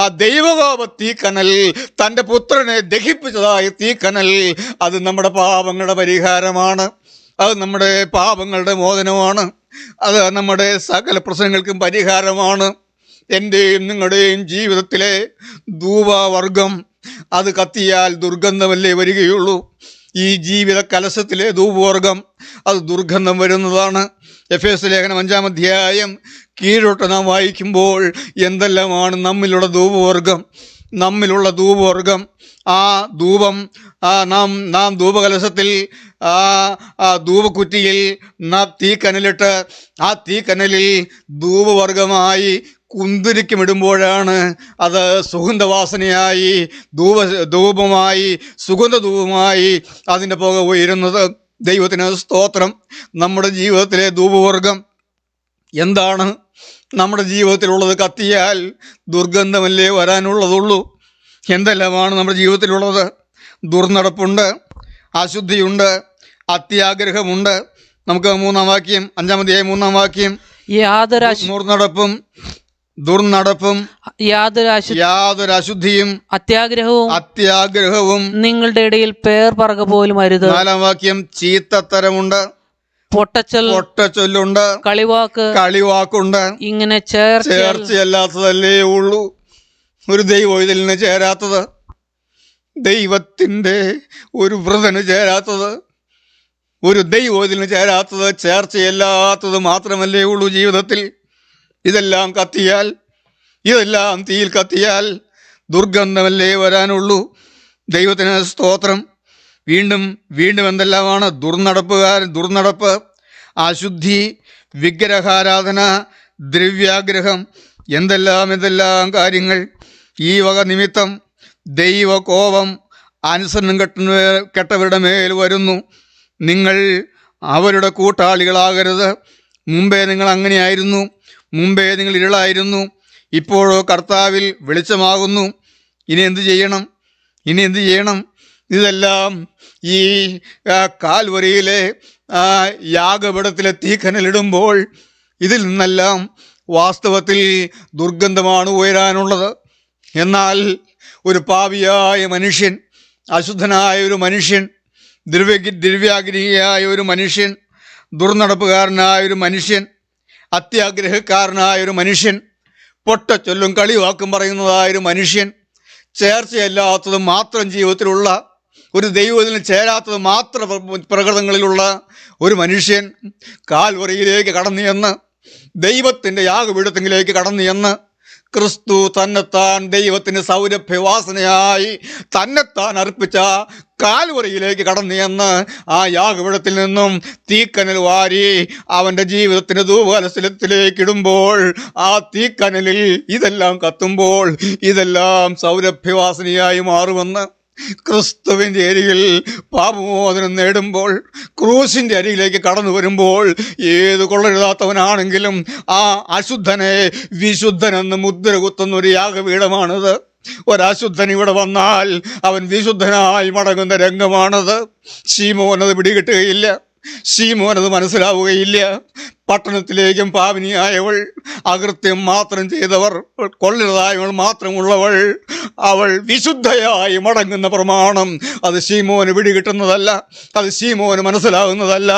Speaker 5: ആ ദൈവകോപ തീക്കനൽ, തൻ്റെ പുത്രനെ ദഹിപ്പിച്ചതായ തീക്കനൽ, അത് നമ്മുടെ പാപങ്ങളുടെ പരിഹാരമാണ്. അത് നമ്മുടെ പാപങ്ങളുടെ മോചനമാണ്. അത് നമ്മുടെ സകല പ്രശ്നങ്ങൾക്കും പരിഹാരമാണ്. എൻ്റെയും നിങ്ങളുടെയും ജീവിതത്തിലെ ധൂപവർഗം അത് കത്തിയാൽ ദുർഗന്ധമല്ലേ വരികയുള്ളൂ. ഈ ജീവിത കലശത്തിലെ ധൂപവർഗം അത് ദുർഗന്ധം വരുന്നതാണ്. എഫേസ്യ ലേഖനം 5-ാം അധ്യായം കീഴോട്ട് നാം വായിക്കുമ്പോൾ എന്തെല്ലാമാണ് നമ്മിലുള്ള ധൂപവർഗം. ആ ധൂപം നാം ധൂപകലശത്തിൽ ധൂപക്കുറ്റിയിൽ നാം തീക്കനലിട്ട് ആ തീക്കനലിൽ ധൂപവർഗമായി കുന്തിരിക്കുമിടുമ്പോഴാണ് അത് സുഗന്ധവാസനയായി ധൂപമായി സുഗന്ധധൂപമായി അതിൻ്റെ പുക ഉയരുന്നത്. ദൈവത്തിന് സ്തോത്രം. നമ്മുടെ ജീവിതത്തിലെ ധൂപവർഗം എന്താണ്? നമ്മുടെ ജീവിതത്തിലുള്ളത് കത്തിയാൽ ദുർഗന്ധമല്ലേ വരാനുള്ളതുള്ളൂ. എന്തെല്ലാമാണ് നമ്മുടെ ജീവിതത്തിലുള്ളത്? ദുർനടപ്പുണ്ട്, അശുദ്ധിയുണ്ട്, അത്യാഗ്രഹമുണ്ട്. നമുക്ക് 3-ാം വാക്യം, 5-ാം അധ്യായം 3-ാം വാക്യം. ദുർനടപ്പും യാതൊരു അശുദ്ധിയും അത്യാഗ്രഹവും നിങ്ങളുടെ ഇടയിൽ പേർ പറക പോലും അരുത്. 4-ാം വാക്യം. ചീത്തത്തരമുണ്ട്, പൊട്ടച്ചൊല്ലുണ്ട്, കളിവാക്കുണ്ട്. ഇങ്ങനെ ചേർച്ചയല്ലാത്തതല്ലേ ഉള്ളൂ. ഒരു ദൈവം ഇതിന് ചേരാത്തത്, ദൈവത്തിൻ്റെ ഒരു വ്രതന് ചേരാത്തത്, ഒരു ദൈവം ഇതിന് ചേരാത്തത്, ചേർച്ചയല്ലാത്തത് മാത്രമല്ലേ ഉള്ളൂ ജീവിതത്തിൽ. ഇതെല്ലാം കത്തിയാൽ, ഇതെല്ലാം തീയിൽ കത്തിയാൽ ദുർഗന്ധമല്ലേ വരാനുള്ളൂ. ദൈവത്തിന് സ്തോത്രം. വീണ്ടും എന്തെല്ലാമാണ്? ദുർനടപ്പ്, അശുദ്ധി, വിഗ്രഹാരാധന, ദ്രവ്യാഗ്രഹം, എന്തെല്ലാം കാര്യങ്ങൾ. ഈ വക നിമിത്തം ദൈവകോപം അനുസരണം കെട്ടവരുടെ മേൽ വരുന്നു. നിങ്ങൾ അവരുടെ കൂട്ടാളികളാകരുത്. മുമ്പേ നിങ്ങൾ അങ്ങനെയായിരുന്നു. മുമ്പേ നിങ്ങൾ ഇരുളായിരുന്നു. ഇപ്പോഴോ കർത്താവിൽ വെളിച്ചമാകുന്നു. ഇനി എന്ത് ചെയ്യണം? ഇതെല്ലാം ഈ കാൽവരിയിലെ യാഗപീഠത്തിലെ തീക്കനലിടുമ്പോൾ ഇതിൽ നിന്നെല്ലാം വാസ്തവത്തിൽ ദുർഗന്ധമാണ് ഉയരാനുള്ളത്. എന്നാൽ ഒരു പാപിയായ മനുഷ്യൻ, അശുദ്ധനായ ഒരു മനുഷ്യൻ, ദ്രവ്യാഗ്രഹിയായ ഒരു മനുഷ്യൻ, ദുർനടപ്പുകാരനായ ഒരു മനുഷ്യൻ, അത്യാഗ്രഹക്കാരനായ ഒരു മനുഷ്യൻ, പൊട്ടച്ചൊല്ലും കളിവാക്കും പറയുന്നതായൊരു മനുഷ്യൻ, ചേർച്ചയല്ലാത്തത് മാത്രം ജീവിതത്തിലുള്ള, ഒരു ദൈവത്തിന് ചേരാത്തത് മാത്രം പ്രകൃതങ്ങളിലുള്ള ഒരു മനുഷ്യൻ കാൽവറിയിലേക്ക് കടന്നു ചെന്ന്, ദൈവത്തിൻ്റെ യാഗപീഠത്തിലേക്ക് കടന്നു ചെന്ന്, ക്രിസ്തു തന്നെത്താൻ ദൈവത്തിന് സൗരഭ്യവാസനയായി തന്നെത്താൻ അർപ്പിച്ച കാൽവറിയിലേക്ക് കടന്നു ചെന്ന് ആ യാഗപീഠത്തിൽ നിന്നും തീക്കനൽ വാരി അവൻ്റെ ജീവിതത്തിന് ധൂപകലശത്തിലേക്ക് ഇടുമ്പോൾ, ആ തീക്കനലിൽ ഇതെല്ലാം കത്തുമ്പോൾ ഇതെല്ലാം സൗരഭ്യവാസനയായി മാറുമെന്ന് ക്രിസ്തുവിൻ്റെ അരികിൽ പാപമോചനം നേടുമ്പോൾ, ക്രൂശിൻ്റെ അരികിലേക്ക് കടന്നു വരുമ്പോൾ, ഏത് കൊള്ളരുതാത്തവനാണെങ്കിലും ആ അശുദ്ധനെ വിശുദ്ധനെന്ന് മുദ്ര കുത്തുന്ന ഒരു യാഗപീഠമാണിത്. ഒരശുദ്ധൻ ഇവിടെ വന്നാൽ അവൻ വിശുദ്ധനായി മടങ്ങുന്ന രംഗമാണത്. ശീമോനത് പിടികിട്ടുകയില്ല, ശീമോനത് മനസ്സിലാവുകയില്ല. പട്ടണത്തിലേക്കും പാപിനിയായവൾ, അകൃത്യം മാത്രം ചെയ്തവർ, കൊള്ളരുതായ്മകൾ മാത്രമുള്ളവൾ, അവൾ വിശുദ്ധയായി മടങ്ങുന്ന പ്രമാണം അത് ശീമോന് പിടികിട്ടുന്നതല്ല, അത് ശീമോന് മനസ്സിലാകുന്നതല്ല.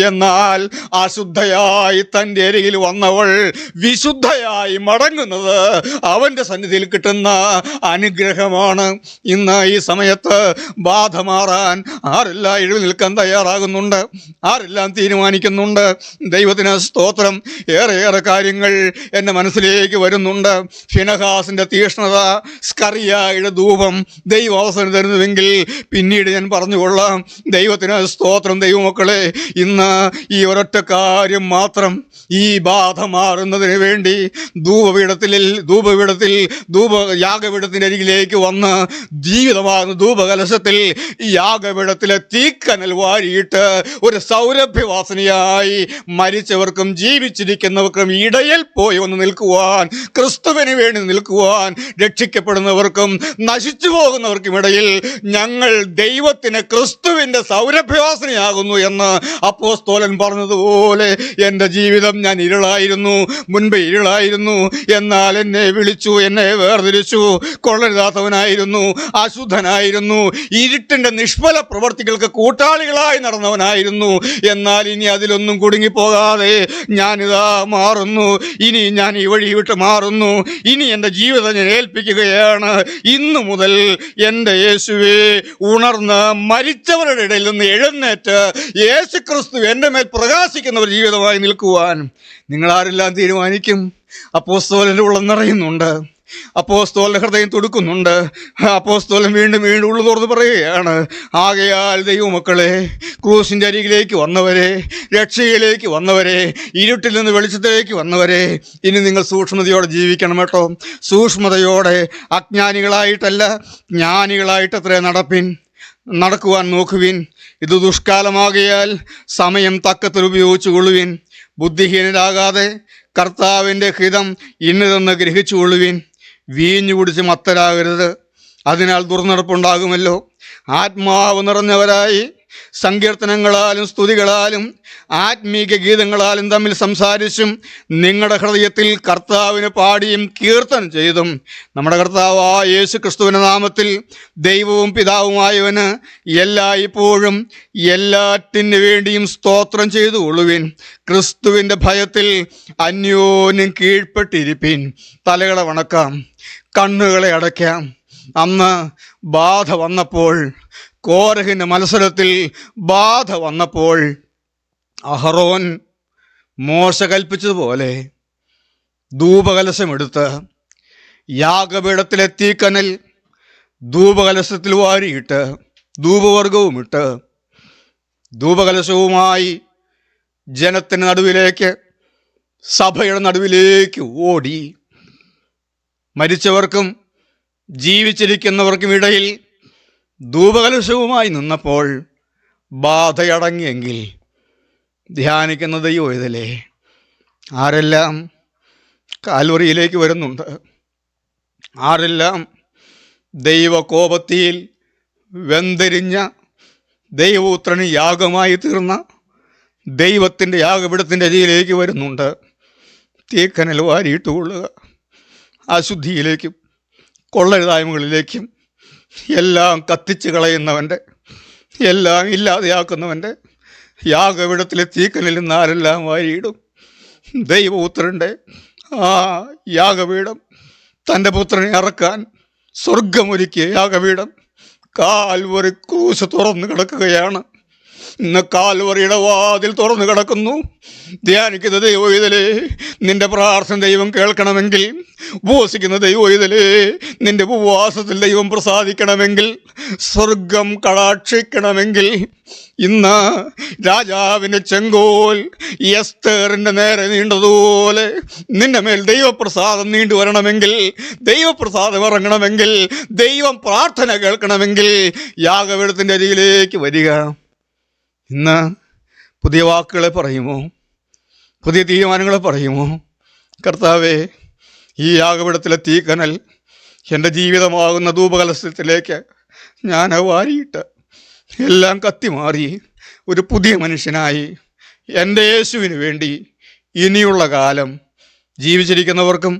Speaker 5: എന്നാൽ അശുദ്ധയായി തൻ്റെ അരികിൽ വന്നവൾ വിശുദ്ധയായി മടങ്ങുന്നത് അവൻ്റെ സന്നിധിയിൽ കിട്ടുന്ന അനുഗ്രഹമാണ്. ഇന്ന് ഈ സമയത്ത് ബാധ മാറാൻ ആരെല്ലാം എഴുതി നിൽക്കാൻ തയ്യാറാകുന്നുണ്ട്, ആരെല്ലാം തീരുമാനിക്കുന്നുണ്ട്. ദൈവത്തിന് സ്തോത്രം. ഏറെ കാര്യങ്ങൾ എൻ്റെ മനസ്സിലേക്ക് വരുന്നുണ്ട്. ഫിനഹാസിൻ്റെ തീഷ്ണത, സ്കറിയായുടെ ധൂപം ദൈവം അവസരം തരുന്നുവെങ്കിൽ പിന്നീട് ഞാൻ പറഞ്ഞുകൊള്ളാം. ദൈവത്തിന് സ്തോത്രം. ദൈവമക്കളെ, ഇന്ന് ഈ ഒരൊറ്റ കാര്യം മാത്രം, ഈ ബാധ മാറുന്നതിന് വേണ്ടി യാഗപീഠത്തിൻ്റെ അരികിലേക്ക് വന്ന് ജീവിതമാകുന്ന ധൂപകലശത്തിൽ യാഗപീഠത്തിലെ തീക്കനൽ വാരിയിട്ട് ഒരു സൗരഭ്യവാസനയായി മരിച്ചവർക്കും ജീവിച്ചിരിക്കുന്നവർക്കും ഇടയിൽ പോയി ഒന്ന് നിൽക്കുവാൻ, ക്രിസ്തുവിന് വേണ്ടി നിൽക്കുവാൻ, രക്ഷിക്കപ്പെടുന്നവർക്കും നശിച്ചു പോകുന്നവർക്കും ഇടയിൽ ഞങ്ങൾ ദൈവത്തിന് ക്രിസ്തുവിൻ്റെ സൗരഭ്യവാസനയാകുന്നു എന്ന് അപ്പോസ്തലൻ പറഞ്ഞതുപോലെ എൻ്റെ ജീവിതം, ഞാൻ ഇരുളായിരുന്നു, മുൻപ് ഇരുളായിരുന്നു, എന്നാൽ എന്നെ വിളിച്ചു, എന്നെ വേർതിരിച്ചു. കൊള്ളരുതാത്തവനായിരുന്നു, അശുദ്ധനായിരുന്നു, ഇരുട്ടിൻ്റെ നിഷ്ഫല പ്രവർത്തികൾക്ക് കൂട്ടാളികളായി നടന്നവനായിരുന്നു. എന്നാൽ ഇനി അതിലൊന്നും കുടുങ്ങിപ്പോകാതെ ഞാനിതാ മാറുന്നു. ഇനി ഞാൻ ഈ വഴി വിട്ട് മാറുന്നു. ഇനി എൻ്റെ ജീവിതം ഞാൻ ഏൽപ്പിക്കുകയാണ്. ഇന്നു മുതൽ എൻ്റെ യേശുവേ, ഉണർന്ന് മരിച്ചവരുടെ ഇടയിൽ നിന്ന് എഴുന്നേറ്റ് യേശു ക്രിസ്തു എൻ്റെ മേൽ പ്രകാശിക്കുന്ന ഒരു ജീവിതമായി നിൽക്കുവാൻ നിങ്ങളാരെല്ലാം തീരുമാനിക്കും? അപ്പോസ്തലൻ്റെ ഉള്ളം നിറയുന്നുണ്ട്, അപ്പോസ്തലൻ്റെ ഹൃദയം തുടുക്കുന്നുണ്ട്. അപ്പോസ്തലൻ വീണ്ടും ഉള്ളു തുറന്ന് പറയുകയാണ്, ആകയാൽ ദൈവമക്കളെ, ക്രൂസിൻ്റെ അരികിലേക്ക് വന്നവരെ, രക്ഷയിലേക്ക് വന്നവരെ, ഇരുട്ടിൽ നിന്ന് വെളിച്ചത്തിലേക്ക് വന്നവരെ, ഇനി നിങ്ങൾ സൂക്ഷ്മതയോടെ ജീവിക്കണം കേട്ടോ. സൂക്ഷ്മതയോടെ, അജ്ഞാനികളായിട്ടല്ല ജ്ഞാനികളായിട്ടത്രേ നടക്കുവാൻ നോക്കുവിൻ. ഇത് ദുഷ്കാലമാകയാൽ സമയം തക്കത്തിൽ ഉപയോഗിച്ചു കൊള്ളുവിൻ. ബുദ്ധിഹീനരാകാതെ കർത്താവിൻ്റെ ഹിതം ഇന്നതെന്ന് ഗ്രഹിച്ചുകൊള്ളുവിൻ. വീഞ്ഞു കുടിച്ച് മത്തരാകരുത്, അതിനാൽ ദുർനടപ്പുണ്ടാകുമല്ലോ. ആത്മാവ് നിറഞ്ഞവരായി സങ്കീർത്തനങ്ങളാലും സ്തുതികളാലും ആത്മീക ഗീതങ്ങളാലും തമ്മിൽ സംസാരിച്ചും നിങ്ങളുടെ ഹൃദയത്തിൽ കർത്താവിന് പാടിയും കീർത്തനം ചെയ്തും നമ്മുടെ കർത്താവായ യേശു ക്രിസ്തുവിൻ്റെ നാമത്തിൽ ദൈവവും പിതാവുമായവന് എല്ലായ്പ്പോഴും എല്ലാറ്റിനു വേണ്ടിയും സ്തോത്രം ചെയ്തു കൊള്ളുവിൻ. ക്രിസ്തുവിൻ്റെ ഭയത്തിൽ അന്യോന്യം കീഴ്പ്പെട്ടിരിപ്പിൻ. തലകളെ വണക്കാം, കണ്ണുകളെ അടയ്ക്കാം. അന്ന് ബാധ വന്നപ്പോൾ, കോരഹിൻ്റെ മത്സരത്തിൽ ബാധ വന്നപ്പോൾ, അഹറോൻ മോശ കൽപ്പിച്ചതുപോലെ ധൂപകലശമെടുത്ത് യാഗപീഠത്തിലെ തീക്കനൽ ധൂപകലശത്തിൽ വാരിയിട്ട് ധൂപവർഗവുമിട്ട് ധൂപകലശവുമായി ജനത്തിൻ്റെ നടുവിലേക്ക്, സഭയുടെ നടുവിലേക്ക് ഓടി. മരിച്ചവർക്കും ജീവിച്ചിരിക്കുന്നവർക്കും ഇടയിൽ ധൂപകലശവുമായി നിന്നപ്പോൾ ബാധയടങ്ങിയെങ്കിൽ ധ്യാനിക്കുന്ന ദൈവം ഇതിലെ ആരെല്ലാം കാൽവറിയിലേക്ക് വരുന്നുണ്ട്, ആരെല്ലാം ദൈവകോപത്തിയിൽ വെന്തെരിഞ്ഞ ദൈവപുത്രന് യാഗമായി തീർന്ന ദൈവത്തിൻ്റെ യാഗപീഠത്തിൻ്റെ അരികിലേക്ക് വരുന്നുണ്ട്. തീക്കനൽ വാരിയിട്ട് കൊള്ളുക. അശുദ്ധിയിലേക്കും കൊള്ളരുതായ്മകളിലേക്കും എല്ലാം കത്തിച്ച് കളയുന്നവൻ്റെ, എല്ലാം ഇല്ലാതെയാക്കുന്നവൻ്റെ യാഗപീഠത്തിലെ തീക്കനിൽ നിന്ന് ആരെല്ലാം വാരിയിടും? ദൈവപുത്രൻ്റെ ആ യാഗപീഠം, തൻ്റെ പുത്രനെ അറക്കാൻ സ്വർഗമൊരുക്കിയ യാഗപീഠം കാൽവറി ക്രൂശ് തുറന്നു കിടക്കുകയാണ്. ഇന്ന് കാൽവറിയുടെ വാതിൽ തുറന്നു കിടക്കുന്നു. ധ്യാനിക്കുന്ന ദൈവം ഇതിലേ, നിന്റെ പ്രാർത്ഥന ദൈവം കേൾക്കണമെങ്കിൽ, ഉപവസിക്കുന്ന ദൈവം ഇതിലേ, നിന്റെ ഉപവാസത്തിൽ ദൈവം പ്രസാദിക്കണമെങ്കിൽ, സ്വർഗം കടാക്ഷിക്കണമെങ്കിൽ, ഇന്ന് രാജാവിൻ്റെ ചെങ്കോൽ എസ്തേറിൻ്റെ നേരെ നീണ്ടതുപോലെ നിന്റെ മേൽ ദൈവപ്രസാദം നീണ്ടു വരണമെങ്കിൽ, ദൈവപ്രസാദം ഇറങ്ങണമെങ്കിൽ, ദൈവം പ്രാർത്ഥന കേൾക്കണമെങ്കിൽ യാഗപീഠത്തിൻ്റെ അരികിലേക്ക് വരിക. ഇന്ന് പുതിയ വാക്കുകളെ പറയുമോ? പുതിയ തീരുമാനങ്ങളെ പറയുമോ? കർത്താവേ, ഈ യാഗപീഠത്തിലെ തീക്കനൽ എൻ്റെ ജീവിതമാകുന്ന ധൂപകലശത്തിലേക്ക് ഞാൻ വാരിയിട്ട് എല്ലാം കത്തിമാറി ഒരു പുതിയ മനുഷ്യനായി എൻ്റെ യേശുവിന് വേണ്ടി ഇനിയുള്ള കാലം ജീവിച്ചിരിക്കുന്നവർക്കും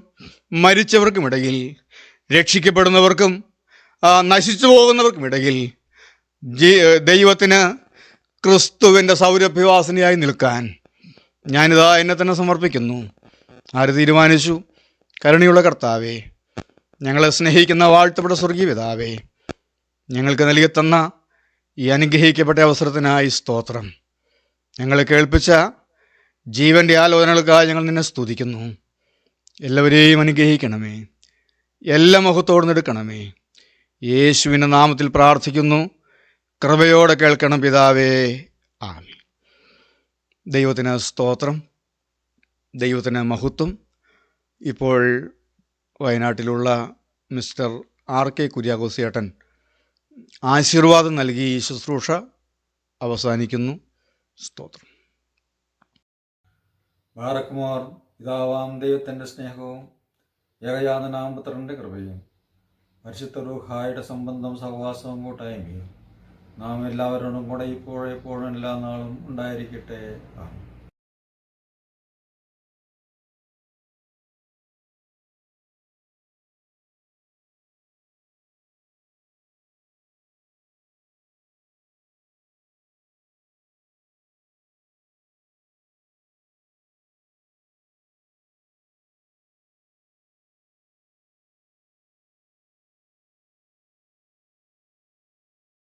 Speaker 5: മരിച്ചവർക്കുമിടയിൽ, രക്ഷിക്കപ്പെടുന്നവർക്കും നശിച്ചു പോകുന്നവർക്കുമിടയിൽ ദൈവത്തിന് ക്രിസ്തുവിൻ്റെ സൗരഭ്യവാസനയായി നിൽക്കാൻ ഞാനിതാ എന്നെ തന്നെ സമർപ്പിക്കുന്നു. ആര് തീരുമാനിച്ചു? കരുണയുള്ള കർത്താവേ, ഞങ്ങളെ സ്നേഹിക്കുന്ന വാഴ്ത്തപ്പെട്ട സ്വർഗീയ പിതാവേ, ഞങ്ങൾക്ക് നൽകി തന്ന ഈ അനുഗ്രഹിക്കപ്പെട്ട അവസരത്തിനായി സ്തോത്രം. ഞങ്ങളെ കേൾപ്പിച്ച ജീവൻ്റെ ആലോചനകൾക്കായി ഞങ്ങൾ നിന്നെ സ്തുതിക്കുന്നു. എല്ലാവരെയും അനുഗ്രഹിക്കണമേ, എല്ലാ മഹത്വത്തോടും എടുക്കണമേ. യേശുവിൻ്റെ നാമത്തിൽ പ്രാർത്ഥിക്കുന്നു. കൃപയോടെ കേൾക്കണം പിതാവേ, ആമേൻ. ദൈവത്തിന് സ്തോത്രം, ദൈവത്തിന് മഹത്വം. ഇപ്പോൾ വയനാട്ടിലുള്ള മിസ്റ്റർ RK കുര്യാക്കോസ് ചേട്ടൻ ആശീർവാദം നൽകി ഈ ശുശ്രൂഷ അവസാനിക്കുന്നു. സ്തോത്രം.
Speaker 7: ബാറക്കുമാർ പിതാവാം ദൈവത്തിൻ്റെ സ്നേഹവും ഏകജാതനാം പുത്രൻ്റെ കൃപയും പരിശുദ്ധ റൂഹായുടെ സംബന്ധം സഹവാസവും കൂട്ടായ്മയും നാം എല്ലാവരോടും കൂടെ ഇപ്പോഴെപ്പോഴും എല്ലാ നാളും ഉണ്ടായിരിക്കട്ടെ. ആമേൻ.